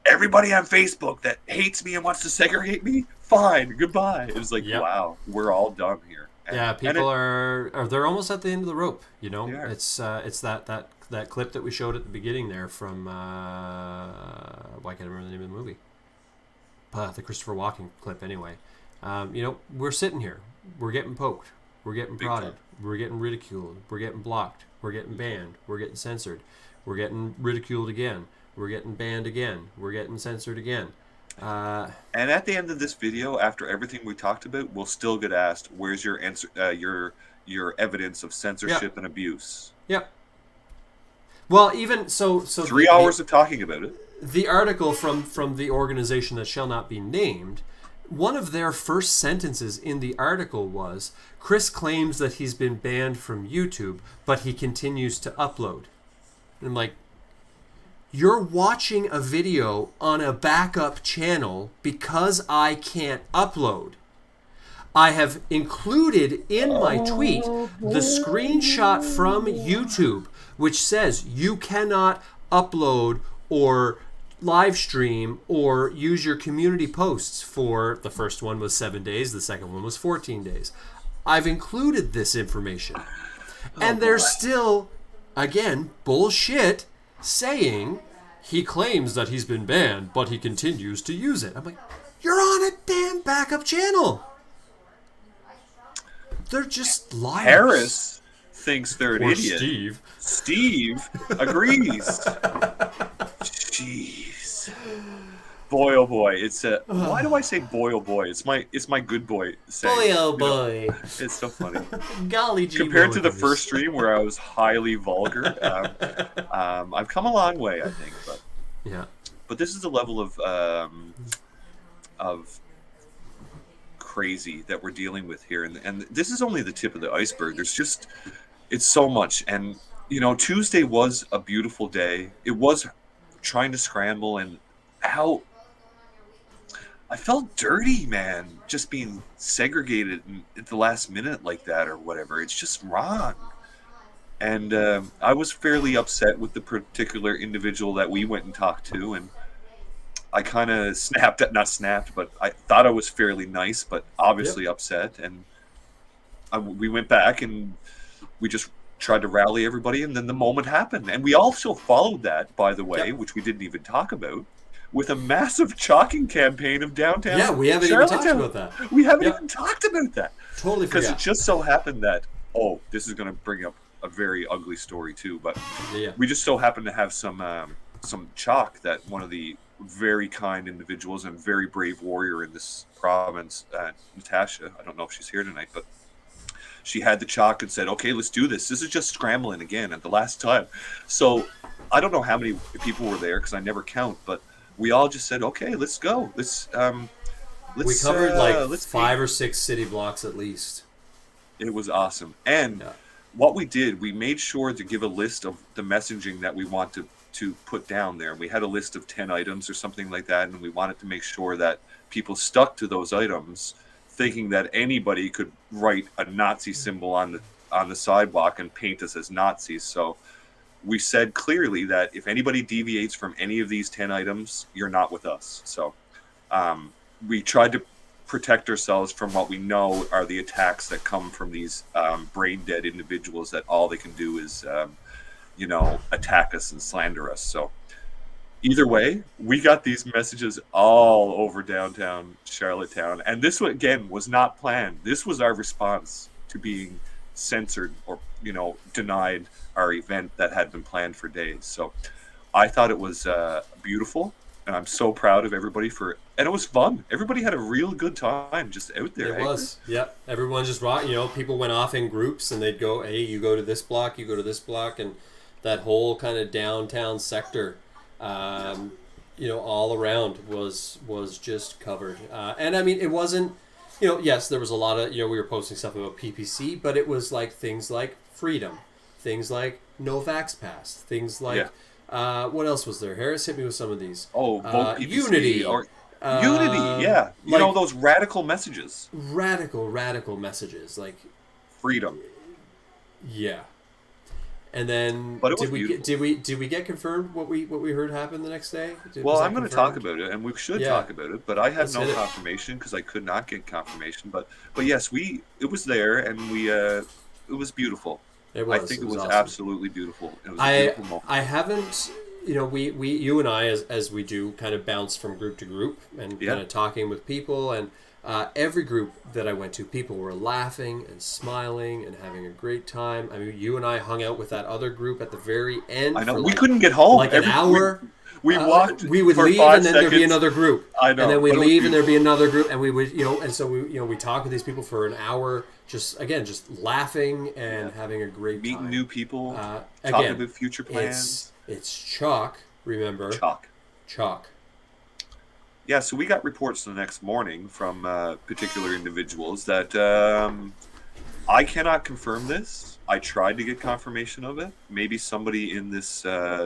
Speaker 3: everybody on Facebook that hates me and wants to segregate me, fine, goodbye. It was like, wow, we're all done here. And,
Speaker 4: people they're almost at the end of the rope. It's that clip that we showed at the beginning there from why can't I remember the name of the movie? The Christopher Walken clip. Anyway, we're sitting here, we're getting poked, we're getting prodded, we're getting ridiculed, we're getting blocked, we're getting banned, we're getting censored, we're getting ridiculed again, we're getting banned again, we're getting censored again.
Speaker 3: And at the end of this video, after everything we talked about, we'll still get asked, "Where's your answer? Your evidence of censorship and abuse?"
Speaker 4: Yep. Well, even so
Speaker 3: 3 hours of talking about it.
Speaker 4: The article from the organization that shall not be named, one of their first sentences in the article was, "Chris claims that he's been banned from YouTube, but he continues to upload." And I'm like, you're watching a video on a backup channel because I can't upload. I have included in my tweet the screenshot from YouTube, which says you cannot upload or live stream or use your community posts for, the first one was 7 days, the second one was 14 days. I've included this information. And they're still, again, bullshit, saying he claims that he's been banned, but he continues to use it. I'm like, you're on a damn backup channel. They're just liars.
Speaker 3: Harris thinks they're an
Speaker 4: or
Speaker 3: idiot. Steve agrees. Jeez. Boy, oh boy. It's why do I say boy, oh boy? It's my good boy saying.
Speaker 4: Boy, oh boy.
Speaker 3: It's so funny.
Speaker 4: Golly gee.
Speaker 3: Compared to the first stream where I was highly vulgar, I've come a long way, I think. But
Speaker 4: yeah.
Speaker 3: But this is the level of crazy that we're dealing with here, and this is only the tip of the iceberg. There's just, it's so much. And Tuesday was a beautiful day. It was trying to scramble, and how I felt dirty, man, just being segregated at the last minute like that or whatever. It's just wrong. And I was fairly upset with the particular individual that we went and talked to, and I kind of not snapped, but I thought I was fairly nice, but obviously upset. And we went back and we just tried to rally everybody, and then the moment happened. And we also followed that, by the way, which we didn't even talk about, with a massive chalking campaign of downtown.
Speaker 4: Yeah, we haven't even talked about that.
Speaker 3: We haven't even talked about that.
Speaker 4: Totally forgot.
Speaker 3: Because it just so happened that, this is going to bring up a very ugly story too, but we just so happened to have some chalk that one of the very kind individuals and very brave warrior in this province, Natasha, I don't know if she's here tonight, but she had the chalk and said, okay, let's do this. This is just scrambling again at the last time. So I don't know how many people were there because I never count, but we all just said, okay, let's go. Let's
Speaker 4: we covered 5 or 6 city blocks at least.
Speaker 3: It was awesome. And what we did, we made sure to give a list of the messaging that we want to put down there. We had a list of 10 items or something like that, and we wanted to make sure that people stuck to those items, thinking that anybody could write a Nazi symbol on the sidewalk and paint us as Nazis. So we said clearly that if anybody deviates from any of these 10 items, you're not with us. So we tried to protect ourselves from what we know are the attacks that come from these brain dead individuals that all they can do is attack us and slander us. So either way, we got these messages all over downtown Charlottetown, and this again was not planned. This was our response to being censored or denied our event that had been planned for days. So I thought it was beautiful, and I'm so proud of everybody and it was fun. Everybody had a real good time just out there.
Speaker 4: It was. Yep. Everyone just rocked. People went off in groups and they'd go, hey, you go to this block, you go to this block, and that whole kind of downtown sector, all around was just covered. And I mean, it wasn't, yes, there was a lot of, we were posting stuff about PPC, but it was like things like freedom, things like no vax pass, things like, what else was there? Harris hit me with some of these.
Speaker 3: Vote PPC
Speaker 4: Unity.
Speaker 3: Unity, yeah. Those radical messages.
Speaker 4: Radical messages, like
Speaker 3: freedom.
Speaker 4: Yeah. And then
Speaker 3: but it
Speaker 4: did
Speaker 3: was
Speaker 4: we get confirmed what we heard happen the next day?
Speaker 3: I'm going to talk about it, and we should talk about it, but I had no confirmation because I could not get confirmation. But yes, it was there, and it was beautiful. I think it was awesome. Absolutely beautiful. It was a beautiful moment.
Speaker 4: I haven't, you and I, as we do, kind of bounce from group to group and kind of talking with people, and every group that I went to, people were laughing and smiling and having a great time. I mean, you and I hung out with that other group at the very end.
Speaker 3: I know. We couldn't get home.
Speaker 4: Like an hour.
Speaker 3: We walked.
Speaker 4: We would
Speaker 3: for
Speaker 4: leave,
Speaker 3: 5
Speaker 4: and then
Speaker 3: seconds.
Speaker 4: there'd be another group.
Speaker 3: I know.
Speaker 4: And then we'd leave, and there'd be another group, and we would, and so we talked with these people for an hour, just laughing and having a great time.
Speaker 3: Meeting new people, talking about future plans.
Speaker 4: It's chalk. Remember, chalk.
Speaker 3: Yeah, so we got reports the next morning from particular individuals that I cannot confirm this. I tried to get confirmation of it. Maybe somebody in this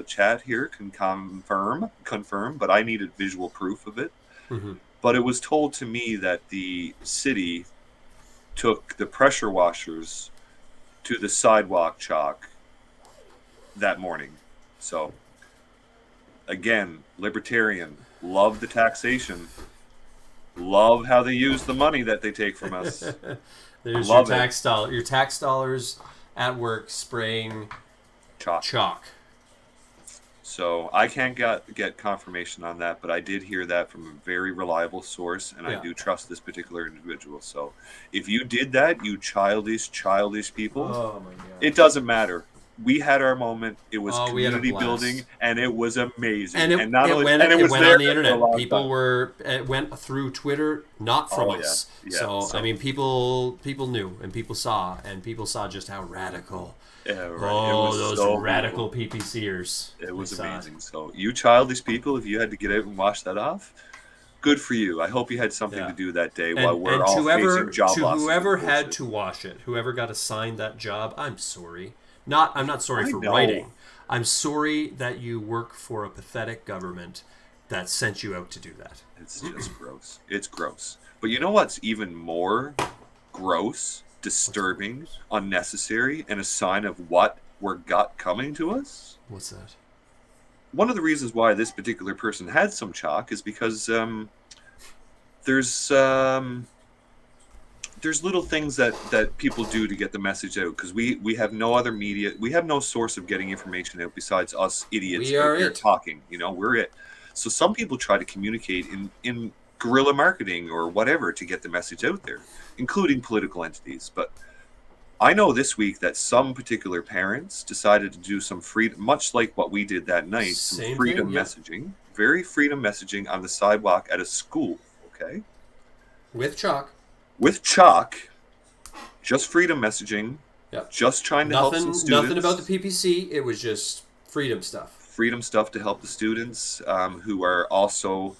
Speaker 3: chat here can confirm, but I needed visual proof of it.
Speaker 4: Mm-hmm.
Speaker 3: But it was told to me that the city took the pressure washers to the sidewalk chalk that morning. So, again, libertarian. Love the taxation. Love how they use the money that they take from us.
Speaker 4: There's your tax dollar. Your tax dollars at work spraying chalk.
Speaker 3: So I can't get confirmation on that, but I did hear that from a very reliable source, and I do trust this particular individual. So if you did that, you childish people,
Speaker 4: oh my God.
Speaker 3: It doesn't matter. We had our moment. It was community building, and it was amazing.
Speaker 4: And it went on the internet. People it went through Twitter, not from us.
Speaker 3: Yeah.
Speaker 4: So I mean, people knew, and people saw just how radical.
Speaker 3: Yeah, right.
Speaker 4: Oh, those so radical PPCers.
Speaker 3: It was amazing. So you childish people, if you had to get out and wash that off, good for you. I hope you had something to do that day while we're all facing job losses.
Speaker 4: Whoever had to wash it, whoever got assigned that job, I'm sorry. I'm not sorry for writing. I'm sorry that you work for a pathetic government that sent you out to do that.
Speaker 3: It's just gross. It's gross. But you know what's even more gross, disturbing, unnecessary, and a sign of what we're got coming to us?
Speaker 4: What's that?
Speaker 3: One of the reasons why this particular person had some chalk is because there's little things that people do to get the message out, because we have no other media, we have no source of getting information out besides us idiots out here talking. We're it. So some people try to communicate in guerrilla marketing or whatever to get the message out there, including political entities. But I know this week that some particular parents decided to do some freedom, much like what we did that night, some freedom messaging, very freedom messaging on the sidewalk at a school, okay?
Speaker 4: With chalk.
Speaker 3: With chalk, just freedom messaging, just trying to help some students.
Speaker 4: Nothing about the PPC, it was just freedom stuff.
Speaker 3: Freedom stuff to help the students who are also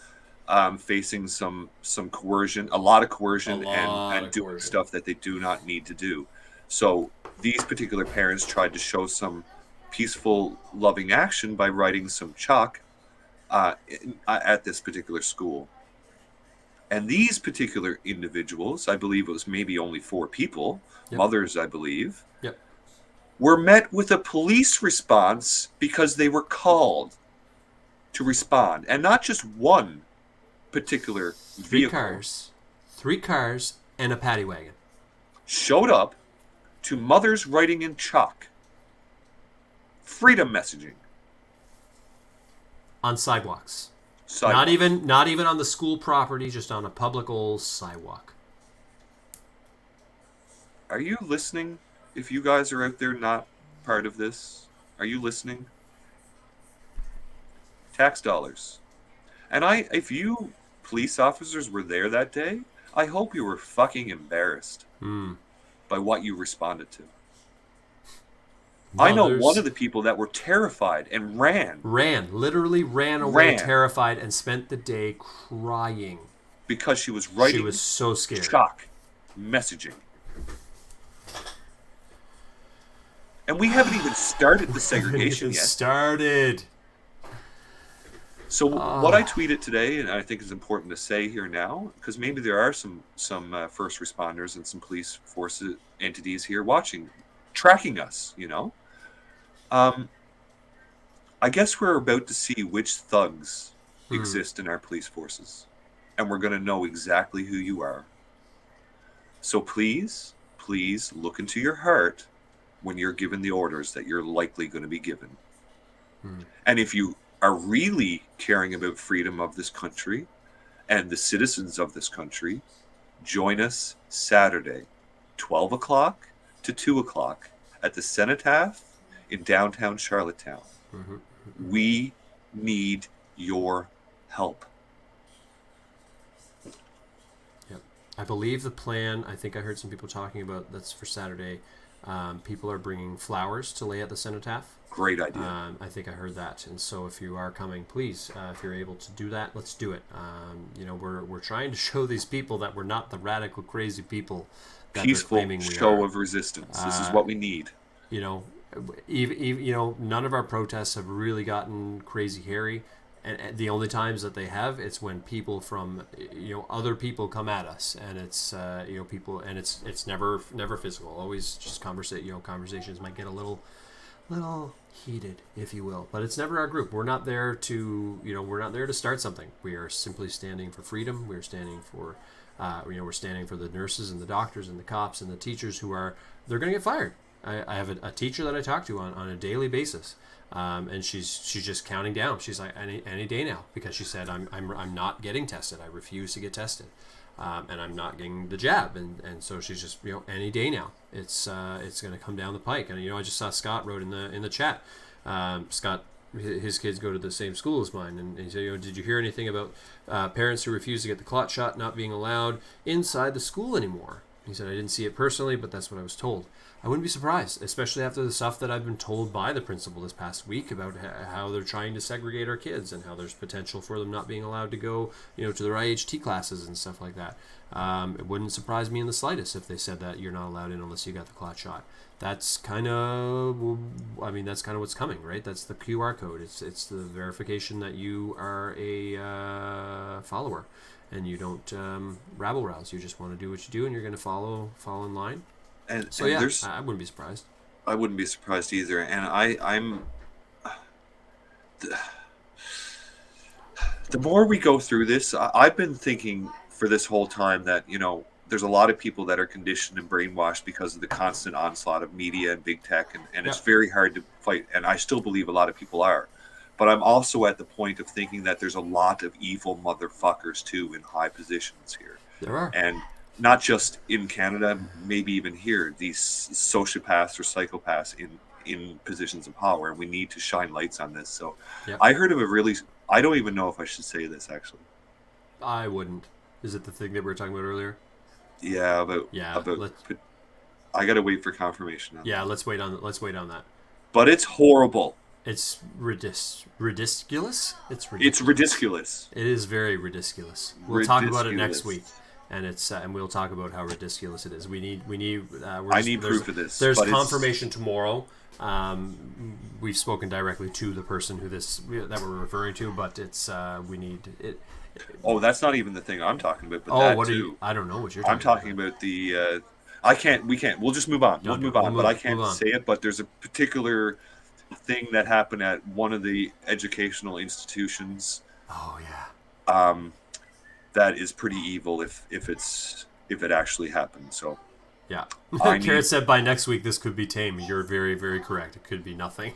Speaker 3: facing some coercion, a lot of coercion, and doing stuff that they do not need to do. So these particular parents tried to show some peaceful, loving action by writing some chalk at this particular school. And these particular individuals, I believe it was maybe only 4 people, mothers, I believe, were met with a police response because they were called to respond. And not just one particular vehicle.
Speaker 4: 3 cars and a paddy wagon. Showed
Speaker 3: up to mothers writing in chalk. Freedom messaging.
Speaker 4: On sidewalks. Not even on the school property, just on a public old sidewalk.
Speaker 3: Are you listening? If you guys are out there not part of this, are you listening? Tax dollars. And if you police officers were there that day, I hope you were fucking embarrassed by what you responded to. I know one of the people that were terrified and
Speaker 4: literally ran away terrified and spent the day crying.
Speaker 3: Because she was writing.
Speaker 4: She was so scared.
Speaker 3: Chalk messaging. And we haven't even started the segregation yet. So what I tweeted today, and I think is important to say here now, because maybe there are some first responders and some police forces entities here watching, tracking us, I guess we're about to see which thugs exist in our police forces, and we're going to know exactly who you are. So please look into your heart when you're given the orders that you're likely going to be given. And if you are really caring about freedom of this country and the citizens of this country, join us Saturday, 12 o'clock to 2 o'clock at the Cenotaph in downtown Charlottetown. We need your help.
Speaker 4: Yep. I believe the plan, I think I heard some people talking about, that's for Saturday. People are bringing flowers to lay at the Cenotaph.
Speaker 3: Great idea.
Speaker 4: I think I heard that. And so if you are coming, please, if you're able to do that, let's do it. We're trying to show these people that we're not the radical, crazy people that
Speaker 3: peaceful
Speaker 4: they're claiming we
Speaker 3: show
Speaker 4: are.
Speaker 3: Of resistance. This is what we need.
Speaker 4: Even none of our protests have really gotten crazy hairy. And the only times that they have, it's when people from other people come at us, and it's people, and it's never physical. Always just conversations might get a little heated, if you will, but it's never our group. We're not there to start something. We are simply standing for freedom. We're standing for we're standing for the nurses and the doctors and the cops and the teachers they're going to get fired. I have a teacher that I talk to on a daily basis. And she's just counting down. She's like, any day now, because she said I'm not getting tested. I refuse to get tested, and I'm not getting the jab. And so she's just any day now. It's going to come down the pike. And I just saw Scott wrote in the chat. Scott, his kids go to the same school as mine, and he said, did you hear anything about parents who refuse to get the clot shot not being allowed inside the school anymore? He said, I didn't see it personally, but that's what I was told. I wouldn't be surprised, especially after the stuff that I've been told by the principal this past week about how they're trying to segregate our kids and how there's potential for them not being allowed to go, to their IHT classes and stuff like that. It wouldn't surprise me in the slightest if they said that you're not allowed in unless you got the clot shot. That's kind of what's coming, right? That's the QR code. It's the verification that you are a follower and you don't rabble rouse. You just want to do what you do and you're going to follow in line.
Speaker 3: And
Speaker 4: so
Speaker 3: and
Speaker 4: yeah, I wouldn't be surprised.
Speaker 3: I wouldn't be surprised either. And I'm the more we go through this, I've been thinking for this whole time that, there's a lot of people that are conditioned and brainwashed because of the constant onslaught of media and big tech, and it's very hard to fight. And I still believe a lot of people are. But I'm also at the point of thinking that there's a lot of evil motherfuckers, too, in high positions here.
Speaker 4: There are.
Speaker 3: And not just in Canada, maybe even here, these sociopaths or psychopaths in positions of power, and we need to shine lights on this. So I heard of I don't even know if I should say this, actually.
Speaker 4: I wouldn't. Is it the thing that we were talking about earlier?
Speaker 3: Yeah, about I gotta wait for confirmation on that.
Speaker 4: Let's wait on that.
Speaker 3: But it's horrible.
Speaker 4: It's ridiculous.
Speaker 3: It's ridiculous.
Speaker 4: It is very ridiculous. We'll talk about it next week, and and we'll talk about how ridiculous it is. We need.
Speaker 3: I need proof of this.
Speaker 4: There's confirmation tomorrow. We've spoken directly to the person that we're referring to, but we need it.
Speaker 3: Oh, that's not even the thing I'm talking about. But
Speaker 4: I don't know what you're talking about.
Speaker 3: I'm talking about the. We can't. We'll just move on. We'll move on. But I can't say it. But there's a particular thing that happened at one of the educational institutions.
Speaker 4: Oh yeah.
Speaker 3: That is pretty evil if it actually happened. So.
Speaker 4: Yeah. Carrot said by next week this could be tame. You're very, very correct. It could be nothing.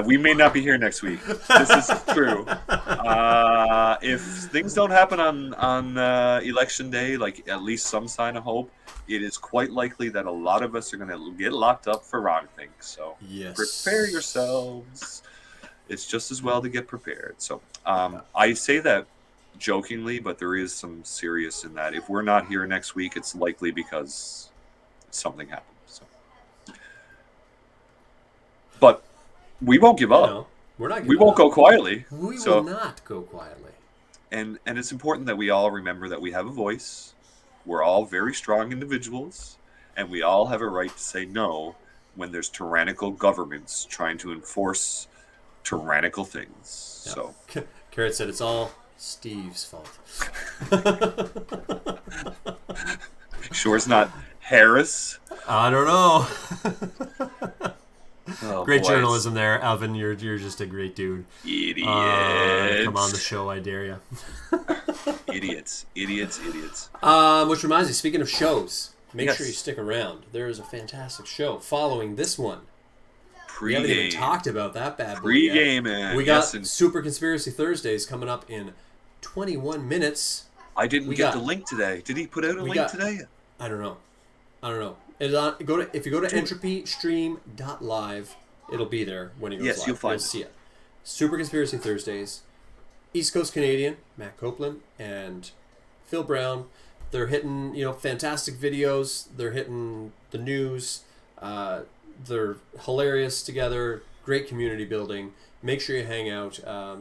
Speaker 3: We may not be here next week. This is true. If things don't happen on election day, like at least some sign of hope, it is quite likely that a lot of us are going to get locked up for wrong things. So prepare yourselves. It's just as well to get prepared. So I say that jokingly, but there is some serious in that. If we're not here next week, it's likely because something happened. So. But we won't give up.
Speaker 4: No, we're not.
Speaker 3: We won't go quietly.
Speaker 4: We will not go quietly.
Speaker 3: And it's important that we all remember that we have a voice. We're all very strong individuals, and we all have a right to say no when there's tyrannical governments trying to enforce tyrannical things. Yeah. So,
Speaker 4: Carrot said it's all Steve's fault.
Speaker 3: Sure it's not Harris?
Speaker 4: I don't know. Great
Speaker 3: boy.
Speaker 4: Journalism there, Alvin. You're just a great dude.
Speaker 3: Idiots.
Speaker 4: Come on the show, I dare you.
Speaker 3: Idiots.
Speaker 4: Which reminds me, speaking of shows, make sure you stick around. There is a fantastic show following this one. We haven't even talked about that bad boy
Speaker 3: Pre-game, man.
Speaker 4: We got Super Conspiracy Thursdays coming up in 21 minutes.
Speaker 3: I didn't get the link today. Did he put out a link today?
Speaker 4: I don't know. It's on, if you go to entropystream.live, it'll be there when it goes live.
Speaker 3: You'll find it.
Speaker 4: See it. Super Conspiracy Thursdays. East Coast Canadian, Matt Copeland and Phil Brown. They're hitting, fantastic videos. They're hitting the news. They're hilarious together. Great community building. Make sure you hang out.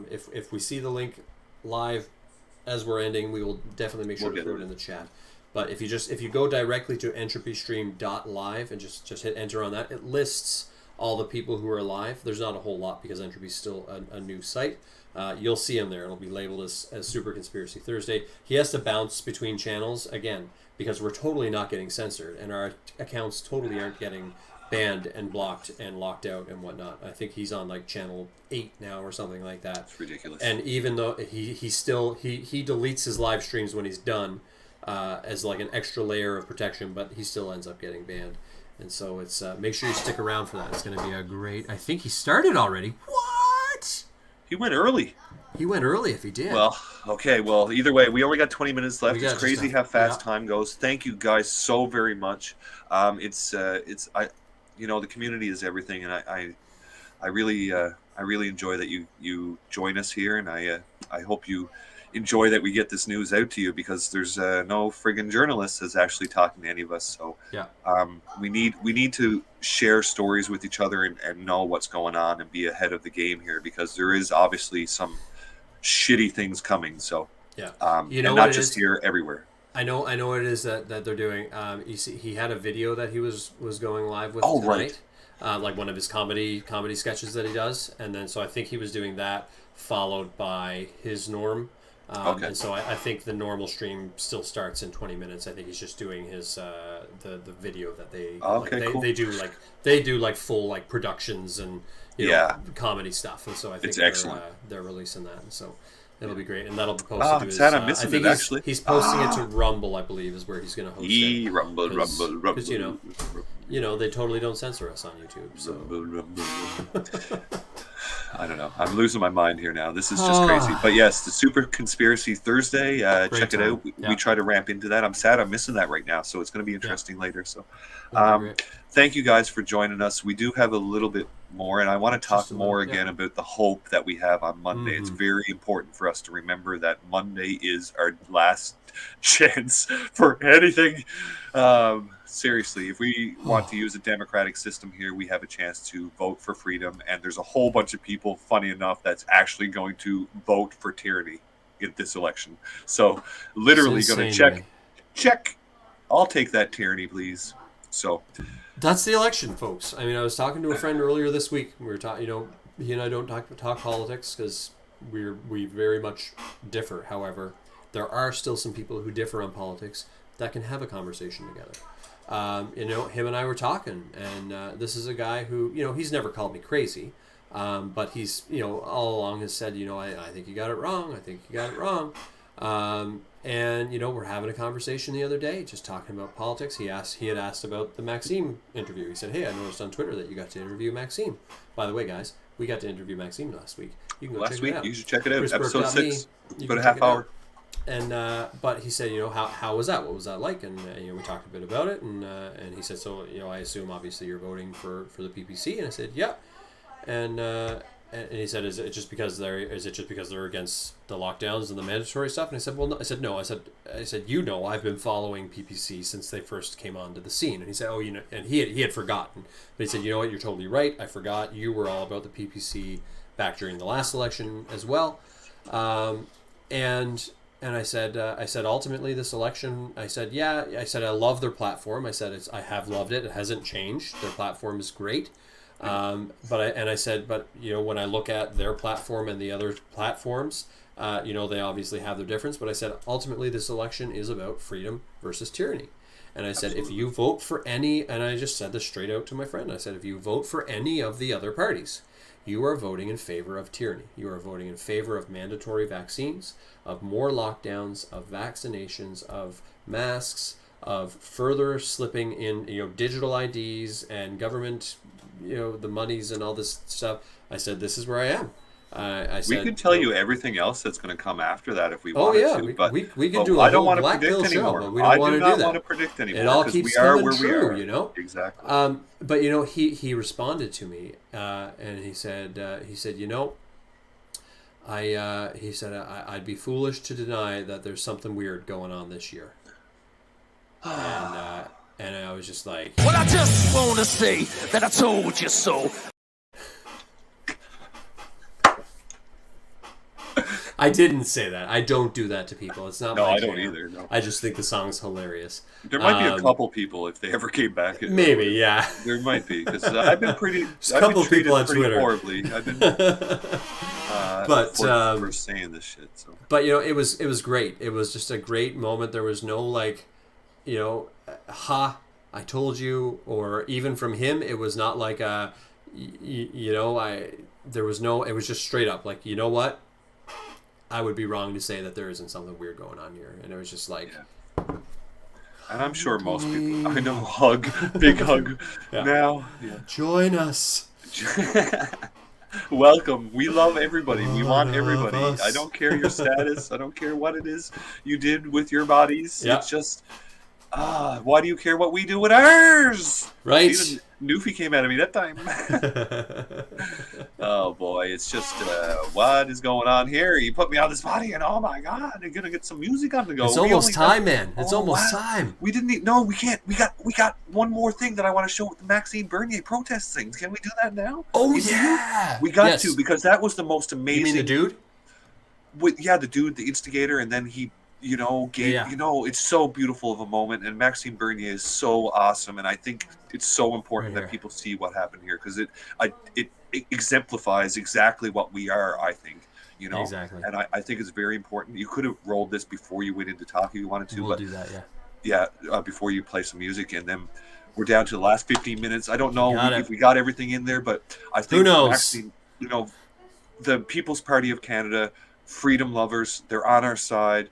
Speaker 4: If we see the link live as we're ending, we will definitely make sure to put it in the chat. But if you go directly to entropystream.live and just hit enter on that, it lists all the people who are live. There's not a whole lot because Entropy is still a new site. You'll see him there. It'll be labeled as Super Conspiracy Thursday. He has to bounce between channels again because we're totally not getting censored and our accounts totally aren't getting banned and blocked and locked out and whatnot. I think he's on like channel 8 now or something like that.
Speaker 3: It's ridiculous.
Speaker 4: And even though he deletes his live streams when he's done as like an extra layer of protection, but he still ends up getting banned. And so it's make sure you stick around for that. It's going to be a great. I think he started already. What?
Speaker 3: He went early.
Speaker 4: He went early if he did.
Speaker 3: Well, okay. Well, either way, we only got 20 minutes left. It's crazy how fast time goes. Thank you guys so very much. The community is everything, and I really enjoy that you join us here, and I hope you enjoy that we get this news out to you, because there's no friggin' journalist that's actually talking to any of us. So
Speaker 4: yeah,
Speaker 3: we need to share stories with each other and know what's going on and be ahead of the game here, because there is obviously some shitty things coming. So
Speaker 4: yeah,
Speaker 3: you know, and not just here, everywhere.
Speaker 4: I know what it is that they're doing. You see, he had a video that he was going live with tonight.
Speaker 3: Right.
Speaker 4: Like one of his comedy sketches that he does, and then so I think he was doing that, followed by his norm.
Speaker 3: Okay.
Speaker 4: And so I think the normal stream still starts in 20 minutes. I think he's just doing his the video that they
Speaker 3: cool.
Speaker 4: they do like full like productions and you know, comedy stuff, and so I think they're releasing that, and so it'll be great, and that'll be posted to his.
Speaker 3: I'm missing it, actually.
Speaker 4: He's posting it to Rumble, I believe, is where he's going to host it.
Speaker 3: Rumble.
Speaker 4: Because you know they totally don't censor us on YouTube. So
Speaker 3: I don't know. I'm losing my mind here now. This is just crazy. But yes, the Super Conspiracy Thursday. Check it out. We try to ramp into that. I'm sad I'm missing that right now, so it's going to be interesting later. So, thank you guys for joining us. We do have a little bit more, and I want to talk more again about the hope that we have on Monday. It's very important for us to remember that Monday is our last chance for anything. Seriously, if we want to use a democratic system here, we have a chance to vote for freedom, and there's a whole bunch of people, funny enough, that's actually going to vote for tyranny in this election. So literally going to check. I'll take that tyranny, please. So
Speaker 4: that's the election, folks. I mean, I was talking to a friend earlier this week. We were talking, you know, he and I don't talk politics because we very much differ. However, there are still some people who differ on politics that can have a conversation together. You know, him and I were talking, and this is a guy who, you know, he's never called me crazy, but he's, you know, all along has said, you know, I think you got it wrong. I think you got it wrong. And, you know, we're having a conversation the other day, just talking about politics. He had asked about the Maxime interview. He said, hey, I noticed on Twitter that you got to interview Maxime. By the way, guys, we got to interview Maxime last week. You can go check it out.
Speaker 3: You should check it out.
Speaker 4: chriswtburke.me.
Speaker 3: Episode 6. About a half hour.
Speaker 4: And but he said, you know, how was that? What was that like? And you know, we talked a bit about it, and he said, so you know, I assume obviously you're voting for the PPC, and I said, yeah, and he said, is it just because they're against the lockdowns and the mandatory stuff? And I said, well, no. I said, you know, I've been following PPC since they first came onto the scene. And he said, oh, you know, and he had forgotten, but he said, you know what, you're totally right. I forgot you were all about the PPC back during the last election as well, And I said, ultimately this election, I said, I love their platform. I said, I have loved it. It hasn't changed. Their platform is great. But you know, when I look at their platform and the other platforms, you know, they obviously have their difference. But I said, ultimately this election is about freedom versus tyranny. And I said, if you vote for any, and I just said this straight out to my friend, I said, if you vote for any of the other parties, you are voting in favor of tyranny. You are voting in favor of mandatory vaccines, of more lockdowns, of vaccinations, of masks, of further slipping in, you know, digital IDs and government, you know, the monies and all this stuff. I said, this is where I am. I said,
Speaker 3: we could tell you everything else that's going to come after that if we wanted to. But
Speaker 4: we could do a whole Black Pill show, but we don't want to do that.
Speaker 3: I do not want to predict anymore.
Speaker 4: It all keeps coming true,
Speaker 3: you
Speaker 4: know.
Speaker 3: Exactly.
Speaker 4: But you know, he responded to me, and he said, you know, I'd be foolish to deny that there's something weird going on this year. And I was just like,
Speaker 12: well, I just want to say that I told you so.
Speaker 4: I didn't say that. I don't do that to people. It's not.
Speaker 3: No,
Speaker 4: my
Speaker 3: I don't
Speaker 4: jam.
Speaker 3: either. No.
Speaker 4: I just think the song's hilarious.
Speaker 3: There might be a couple people if they ever came back.
Speaker 4: Maybe, yeah.
Speaker 3: There might be because I've been pretty.
Speaker 4: There's a couple people on Twitter.
Speaker 3: Horribly. I've been. For saying this shit. So.
Speaker 4: But you know, it was great. It was just a great moment. There was no like, you know, I told you, or even from him, it was not like a, you know, there was no. It was just straight up like, you know what. I would be wrong to say that there isn't something weird going on here. And it was just like...
Speaker 3: Yeah. And I'm sure most people... I know, big hug now. Yeah.
Speaker 4: Join us.
Speaker 3: Welcome. We love everybody. We want everybody. I don't care your status. I don't care what it is you did with your bodies.
Speaker 4: Yeah.
Speaker 3: It's just... why do you care what we do with ours?
Speaker 4: Right.
Speaker 3: Even Newfie came out of me that time. Oh boy, it's just what is going on here? You put me on this body, and oh my god, I'm gonna get some music on the go.
Speaker 4: It's almost time, man. It's almost time.
Speaker 3: We didn't need, no, we can't. We got one more thing that I want to show with the Maxime Bernier protest things. Can we do that now?
Speaker 4: Oh yeah,
Speaker 3: we got to, because that was the most amazing.
Speaker 4: You mean the dude?
Speaker 3: The dude, the instigator, and then he, gave, it's so beautiful of a moment, and Maxime Bernier is so awesome, and I think it's so important that people see what happened here, because it exemplifies exactly what we are, I think,
Speaker 4: Exactly.
Speaker 3: And I think it's very important. You could have rolled this before you went into talk if you wanted to.
Speaker 4: We'll do that,
Speaker 3: before you play some music, and then we're down to the last 15 minutes. I don't know if we got everything in there, but I think
Speaker 4: who knows?
Speaker 3: Maxime, the People's Party of Canada, freedom lovers, they're on our side.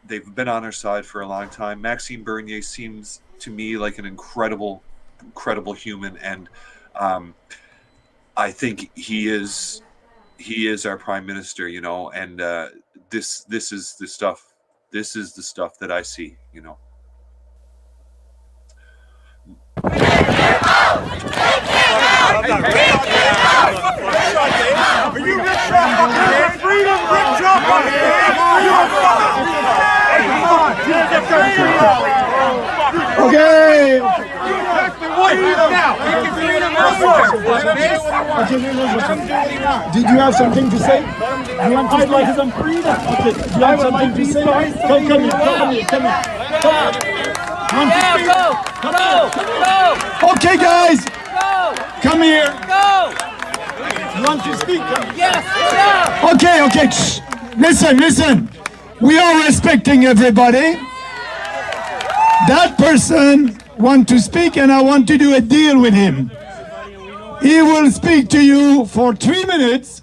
Speaker 3: They've been on our side for a long time. Maxime Bernier seems to me like an incredible human, and I think he is our prime minister, and this is the stuff. This is the stuff that I see,
Speaker 12: Okay. Did you have something to say? You want to like some freedom? Okay. Do you have something to say? Come here. Okay, guys. Come here. You want to speak? Yes. Okay. Shh. Listen. We are respecting everybody. That person wants to speak, and I want to do a deal with him. He will speak to you for 3 minutes,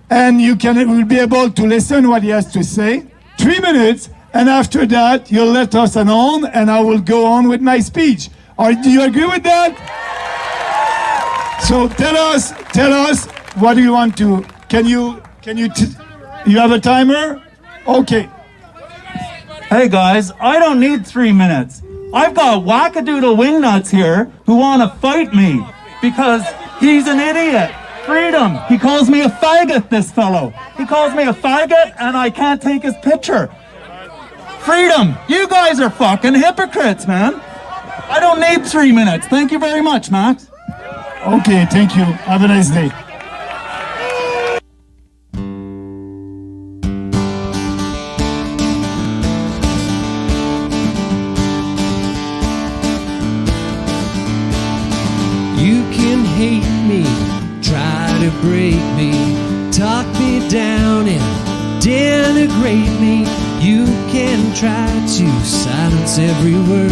Speaker 12: and will be able to listen what he has to say. 3 minutes, and after that, you'll let us on, and I will go on with my speech. Do you agree with that? So tell us what do you want to? You have a timer? Okay.
Speaker 10: Hey guys, I don't need 3 minutes. I've got wackadoodle wingnuts here who want to fight me because he's an idiot. Freedom. He calls me a faggot, this fellow. He calls me a faggot and I can't take his picture. Freedom. You guys are fucking hypocrites, man. I don't need 3 minutes. Thank you very much, Max.
Speaker 12: Okay, thank you. Have a nice day.
Speaker 2: You can hate me, try to break me, talk me down and denigrate me. You can try to silence every word,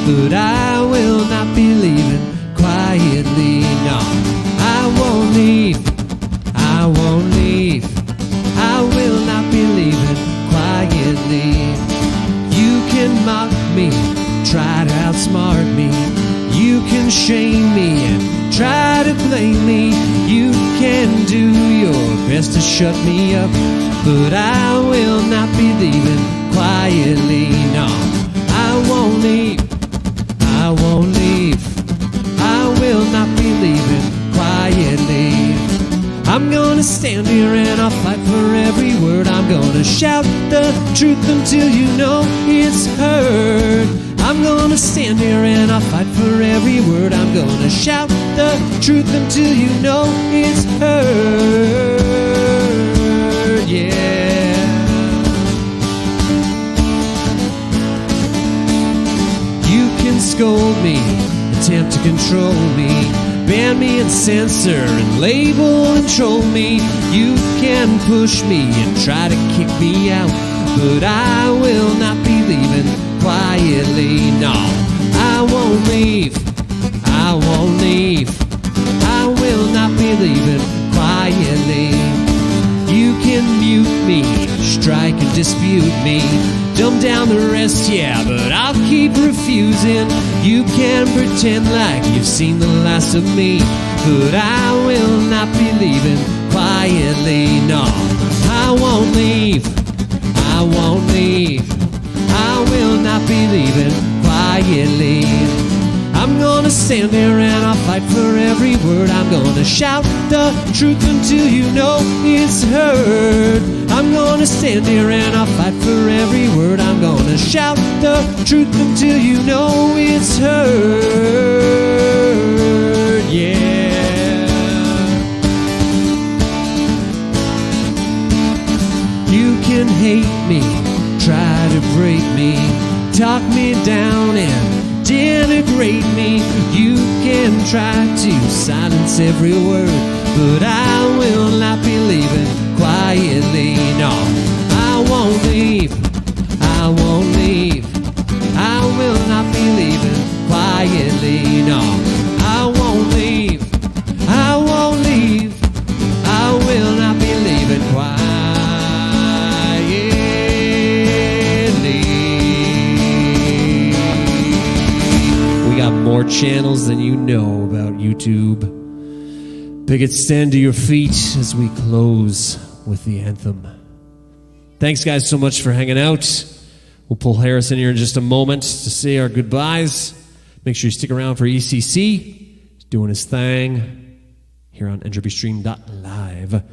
Speaker 2: but I will not be leaving quietly. No, I won't leave. I will not be leaving quietly. You can mock me, try to outsmart me. You can shame me and try to blame me. You can do your best to shut me up, but I will not be leaving quietly. No, I won't leave. I will not be leaving quietly. I'm gonna stand here and I'll fight for every word. I'm gonna shout the truth until you know it's heard. I'm gonna stand here and I'll fight for every word. I'm gonna shout the truth until you know it's heard. Yeah. You can scold me, attempt to control me, ban me and censor and label and troll me. You can push me and try to kick me out, but I will not be leaving quietly. No, I won't leave. I will not be leaving quietly. You can mute me, strike and dispute me, dumb down the rest, yeah, but I'll keep refusing. You can pretend like you've seen the last of me, but I will not be leaving quietly. No, I won't leave. I will not be leaving quietly. I'm gonna stand here and I'll fight for every word. I'm gonna shout the truth until you know it's heard. I'm gonna stand here and I'll fight for every word. I'm gonna shout the truth until you know it's heard. Yeah. You can hate me, try to break me, talk me down and denigrate me. You can try to silence every word, but I will not be leaving quietly. No, I won't leave. I won't leave. I will not be leaving quietly. No, I won't leave. I won't leave. I will not be leaving quietly. We got more channels than you know about YouTube. Picket, stand to your feet as we close with the anthem. Thanks, guys, so much for hanging out. We'll pull Harris in here in just a moment to say our goodbyes. Make sure you stick around for ECC. He's doing his thing here on entropystream.live.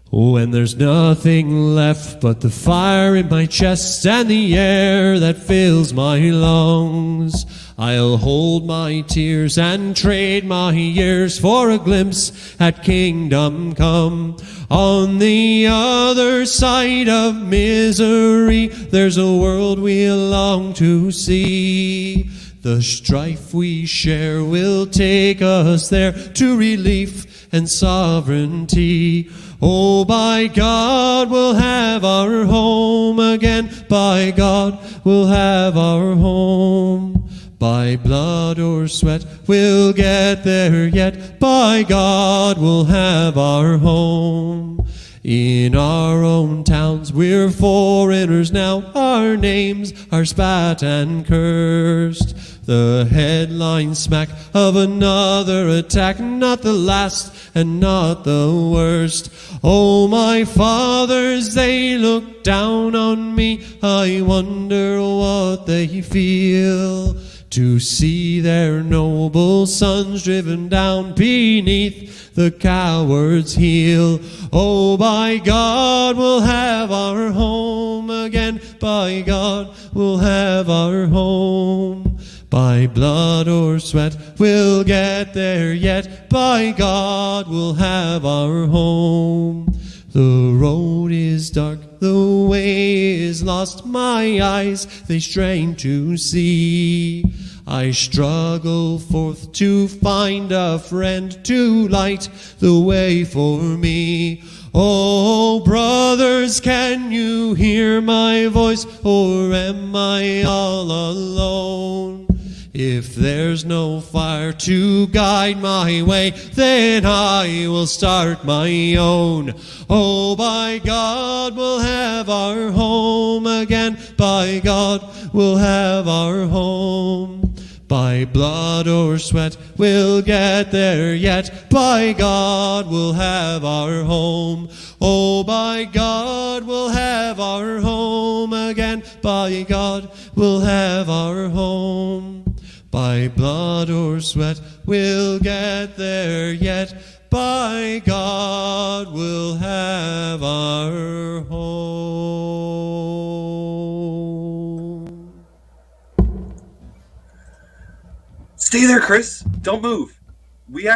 Speaker 2: Oh, and there's nothing left but the fire in my chest and the air that fills my lungs. I'll hold my tears and trade my years for a glimpse at kingdom come. On the other side of misery, there's a world we long to see. The strife we share will take us there to relief and sovereignty. Oh, by God, we'll have our home again. By God, we'll have our home. By blood or sweat, we'll get there yet. By God, we'll have our home. In our own towns, we're foreigners now. Our names are spat and cursed. The headlines smack of another attack, not the last and not the worst. Oh, my fathers, they look down on me. I wonder what they feel to see their noble sons driven down beneath the coward's heel. Oh, by God, we'll have our home again. By God, we'll have our home. By blood or sweat, we'll get there yet. By God, we'll have our home. The road is dark, the way is lost. My eyes, they strain to see. I struggle forth to find a friend to light the way for me. Oh, brothers, can you hear my voice, or am I all alone? If there's no fire to guide my way, then I will start my own. Oh, by God, we'll have our home again. By God, we'll have our home. By blood or sweat, we'll get there yet. By God, we'll have our home. Oh, by God, we'll have our home again. By God, we'll have our home. By blood or sweat, we'll get there yet. By God, we'll have our home.
Speaker 3: Stay there, Chris. Don't move. We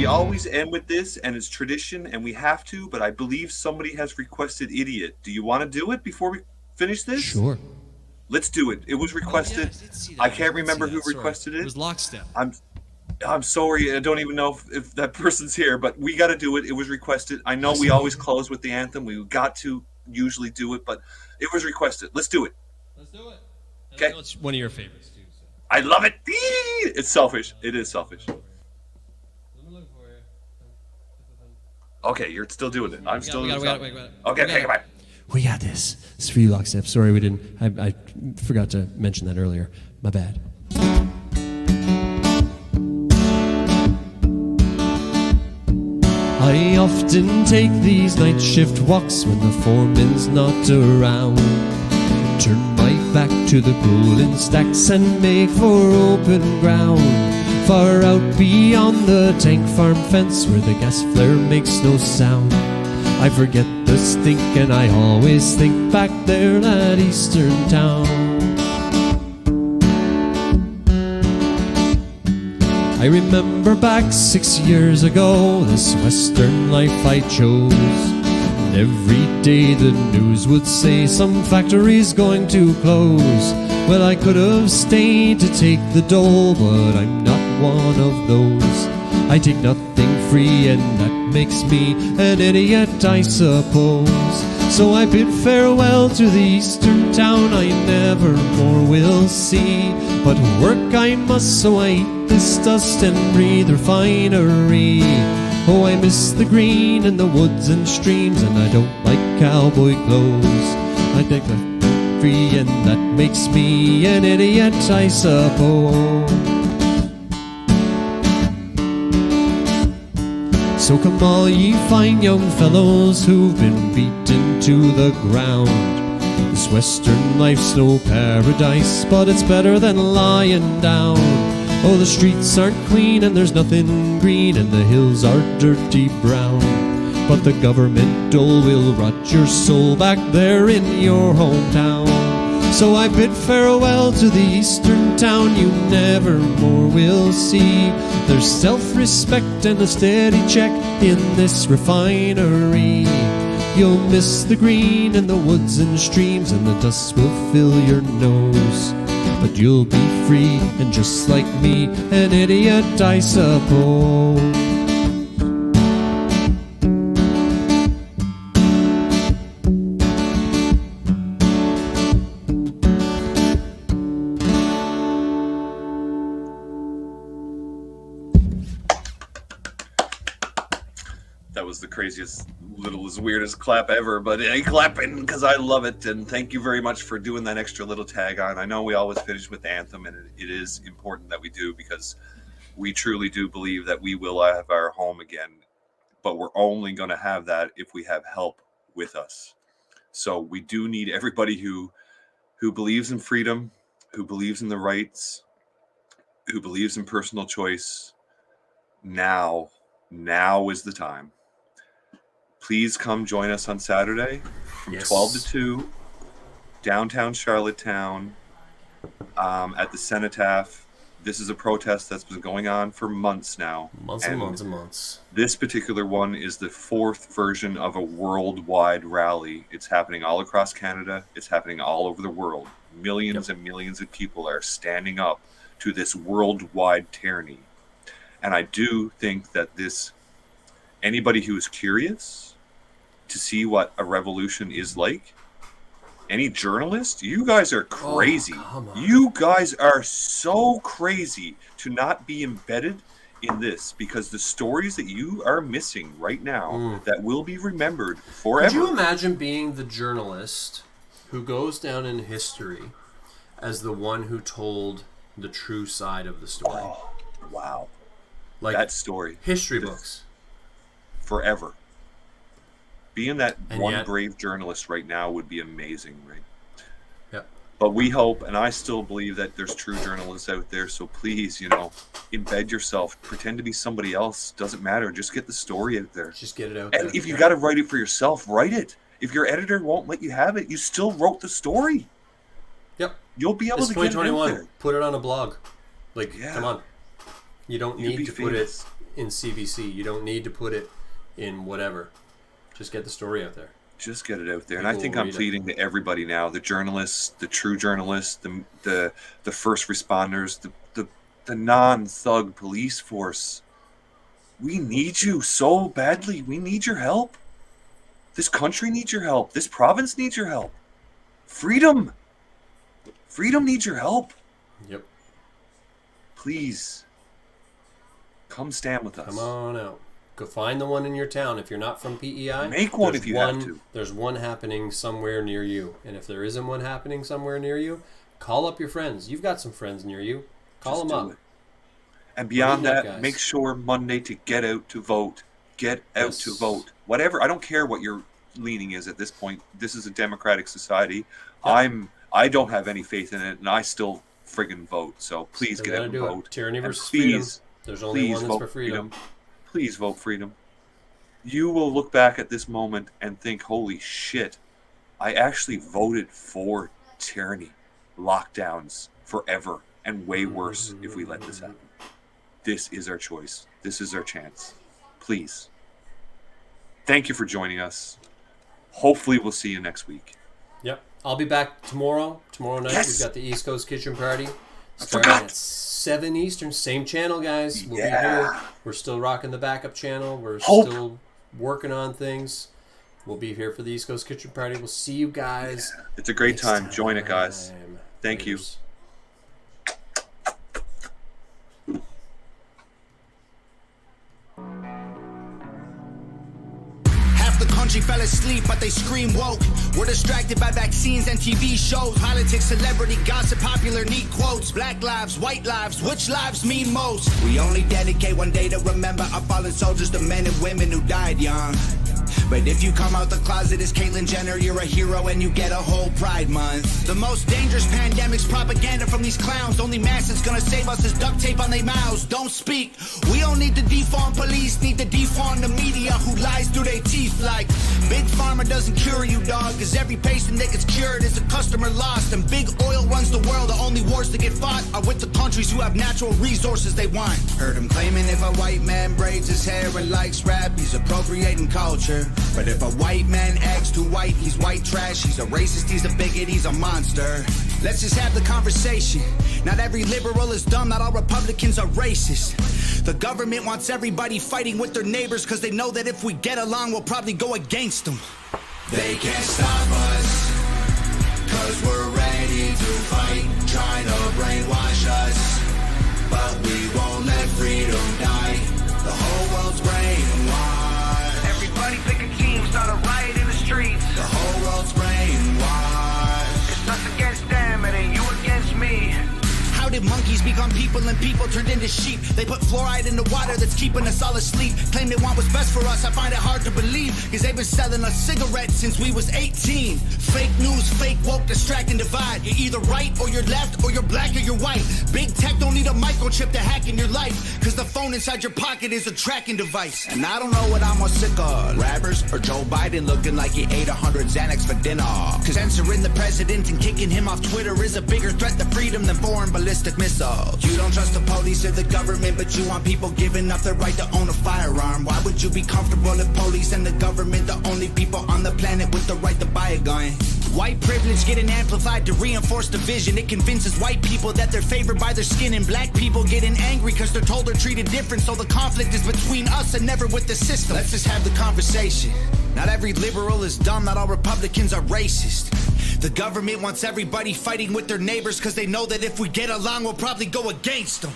Speaker 3: always end with this, and it's tradition, and we have to, but I believe somebody has requested idiot. Do you want to do it before we finish this?
Speaker 2: Sure.
Speaker 3: Let's do it. It was requested. I can't remember who requested it.
Speaker 2: It was Lockstep.
Speaker 3: I'm sorry. I don't even know if that person's here, but we got to do it. It was requested. I know we always close with the anthem. We got to usually do it, but it was requested. Let's do it.
Speaker 2: Let's do it.
Speaker 3: Okay.
Speaker 2: I know it's one of your favorites, too. So.
Speaker 3: I love it. It's selfish. It is selfish.
Speaker 2: Let me look for you.
Speaker 3: Okay, you're still doing it. I'm still doing it.
Speaker 2: Okay,
Speaker 3: okay, bye.
Speaker 2: We got this. It's for you, Lockstep. Sorry we didn't. I forgot to mention that earlier. My bad. I often take these night shift walks when the foreman's not around. Turn my back to the golden stacks and make for open ground. Far out beyond the tank farm fence where the gas flare makes no sound, I forget the stink and I always think back there, that eastern town. I remember back 6 years ago, this western life I chose. And every day the news would say some factory's going to close. Well, I could have stayed to take the dole, but I'm not one of those. I take nothing free, and that makes me an idiot, I suppose. So I bid farewell to the eastern town I never more will see. But work I must, so I eat this dust and breathe refinery. Oh, I miss the green and the woods and streams, and I don't like cowboy clothes. I take that free, and that makes me an idiot, I suppose. So come all ye fine young fellows who've been beaten to the ground. This western life's no paradise, but it's better than lying down. Oh, the streets aren't clean and there's nothing green, and the hills are dirty brown. But the government dole will rot your soul back there in your hometown. So I bid farewell to the eastern town you never more will see. There's self-respect and a steady check in this refinery. You'll miss the green and the woods and streams, and the dust will fill your nose. But you'll be free, and just like me, an idiot, I suppose.
Speaker 3: That was the craziest, littlest, weirdest clap ever, but I clapping because I love it. And thank you very much for doing that extra little tag on. I know we always finish with the anthem, and it is important that we do, because we truly do believe that we will have our home again. But we're only going to have that if we have help with us. So we do need everybody who believes in freedom, who believes in the rights, who believes in personal choice. Now is the time. Please come join us on Saturday from 12 to 2, downtown Charlottetown, at the Cenotaph. This is a protest that's been going on for months now.
Speaker 4: Months and months and months.
Speaker 3: This particular one is the 4th version of a worldwide rally. It's happening all across Canada. It's happening all over the world. Millions and millions of people are standing up to this worldwide tyranny. And I do think that anybody who is curious to see what a revolution is like, any journalist, you guys are crazy. You guys are so crazy to not be embedded in this, because the stories that you are missing right now that will be remembered forever.
Speaker 4: Could you imagine being the journalist who goes down in history as the one who told the true side of the story?
Speaker 3: Oh, wow.
Speaker 4: Like
Speaker 3: that story.
Speaker 4: History books.
Speaker 3: Forever. Being that one brave journalist right now would be amazing, right?
Speaker 4: Yep.
Speaker 3: But we hope, and I still believe that there's true journalists out there, so please, embed yourself. Pretend to be somebody else. Doesn't matter. Just get the story out there.
Speaker 4: Just get it out there.
Speaker 3: And if you got to write it for yourself, write it. If your editor won't let you have it, you still wrote the story.
Speaker 4: Yep.
Speaker 3: You'll be able to get it out there.
Speaker 4: Put it on a blog. Come on. You don't need to put it in CBC. You don't need to put it in whatever. Just get the story out there.
Speaker 3: Just get it out there. And I think I'm pleading to everybody now, the journalists, the true journalists, the first responders, the non-thug police force. We need you so badly. We need your help. This country needs your help. This province needs your help. Freedom needs your help.
Speaker 4: Yep.
Speaker 3: Please. Come stand with us.
Speaker 4: Come on out. Go find the one in your town. If you're not from PEI,
Speaker 3: make one if you have to.
Speaker 4: There's one happening somewhere near you. And if there isn't one happening somewhere near you, call up your friends. You've got some friends near you. Call them up.
Speaker 3: And beyond that, make sure Monday to get out to vote. Get out to vote. Whatever. I don't care what your leaning is at this point. This is a democratic society. Yep. I don't have any faith in it, and I still friggin' vote. So please
Speaker 4: Still
Speaker 3: get out
Speaker 4: gotta
Speaker 3: and
Speaker 4: do it.
Speaker 3: vote.
Speaker 4: Tyranny
Speaker 3: And
Speaker 4: versus freedom.
Speaker 3: please,
Speaker 4: There's only
Speaker 3: please
Speaker 4: one that's
Speaker 3: vote
Speaker 4: for freedom.
Speaker 3: Please vote freedom. You will look back at this moment and think, holy shit, I actually voted for tyranny, lockdowns forever, and way worse if we let this happen. This is our choice. This is our chance. Please. Thank you for joining us. Hopefully we'll see you next week.
Speaker 4: Yep. I'll be back tomorrow. Tomorrow night
Speaker 3: Yes.
Speaker 4: we've got the East Coast Kitchen Party. Starting at 7 Eastern. Same channel, guys. We'll be here. We're still rocking the backup channel. We're still working on things. We'll be here for the East Coast Kitchen Party. We'll see you guys.
Speaker 3: It's a great time. Join it, guys. Thank you.
Speaker 15: The country fell asleep, but they scream woke. We're distracted by vaccines and TV shows. Politics, celebrity, gossip, popular, neat quotes. Black lives, white lives, which lives mean most? We only dedicate one day to remember our fallen soldiers, the men and women who died young. But if you come out the closet as Caitlyn Jenner, you're a hero and you get a whole Pride Month. The most dangerous pandemic's propaganda from these clowns. Only mask that's gonna save us is duct tape on their mouths. Don't speak. We don't need to defund police, need to defund the media who lies through their teeth like Big Pharma doesn't cure you, dog, cause every patient that gets cured is a customer lost. And big oil runs the world, the only wars that get fought are with the countries who have natural resources they want. Heard him claiming if a white man braids his hair and likes rap, he's appropriating culture. But if a white man acts too white, he's white trash, he's a racist, he's a bigot, he's a monster. Let's just have the conversation. Not every liberal is dumb, not all Republicans are racist. The government wants everybody fighting with their neighbors cause they know that if we get along, we'll probably go against them. They can't stop us, cause we're ready to fight, trying to brainwash us. But we won't let freedom die, the whole world's brainwashed. Everybody pick a team, start a riot in the streets. The whole world's brainwashed. It's us against them, it ain't you against me. How did monkeys become people and people turned into sheep? They put fluoride in the water that's keeping us all asleep. Claim they want what's best for us, I find it hard to believe. Cause they've been selling us cigarettes since we was 18. Fake news, fake woke, distract and divide. You're either right or you're left, or you're black or you're white. Big tech don't need a microchip to hack in your life, cause the phone inside your pocket is a tracking device. And I don't know what I'm more sick of, rappers or Joe Biden looking like he ate 100 Xanax for dinner. Cause censoring the president and kicking him off Twitter is a bigger threat to freedom than foreign ballistic missiles. You don't trust the police or the government, but you want people giving up their right to own a firearm. Why would you be comfortable if police and the government the only people on the planet with the right to buy a gun? White privilege getting amplified to reinforce division. It convinces white people that they're favored by their skin, and black people getting angry because they're told they're treated different. So the conflict is between us and never with the system. Let's just have the conversation. Not every liberal is dumb, not all Republicans are racist. The government wants everybody fighting with their neighbors cause they know that if we get along, we'll probably go against them.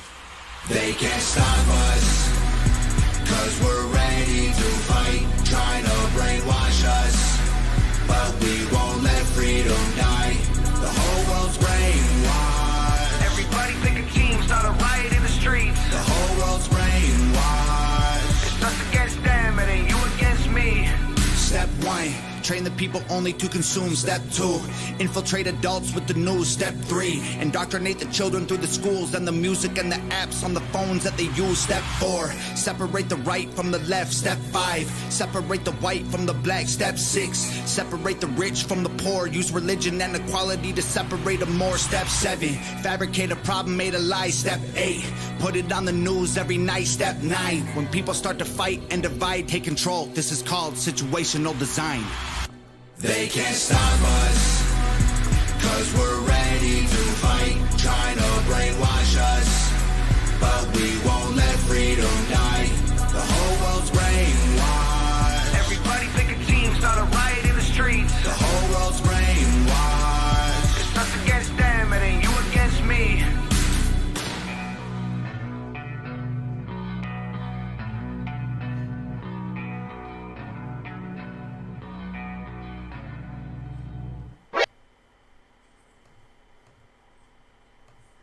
Speaker 15: They can't stop us, cause we're ready to fight, trying to brainwash us. But we won't let freedom die, the whole world's brainwashed. Everybody pick a team, start a riot in the streets. The whole world's brainwashed. It's us against them, it ain't you against me. Step 1, train the people only to consume. Step 2, infiltrate adults with the news. Step 3, indoctrinate the children through the schools and the music and the apps on the phones that they use. Step 4, separate the right from the left. Step 5, separate the white from the black. Step 6, separate the rich from the poor. Use religion and equality to separate them more. Step 7, fabricate a problem, made a lie. Step 8, put it on the news every night. Step 9, when people start to fight and divide, take control. This is called situational design. They can't stop us, cause we're ready to fight, trying to brainwash us.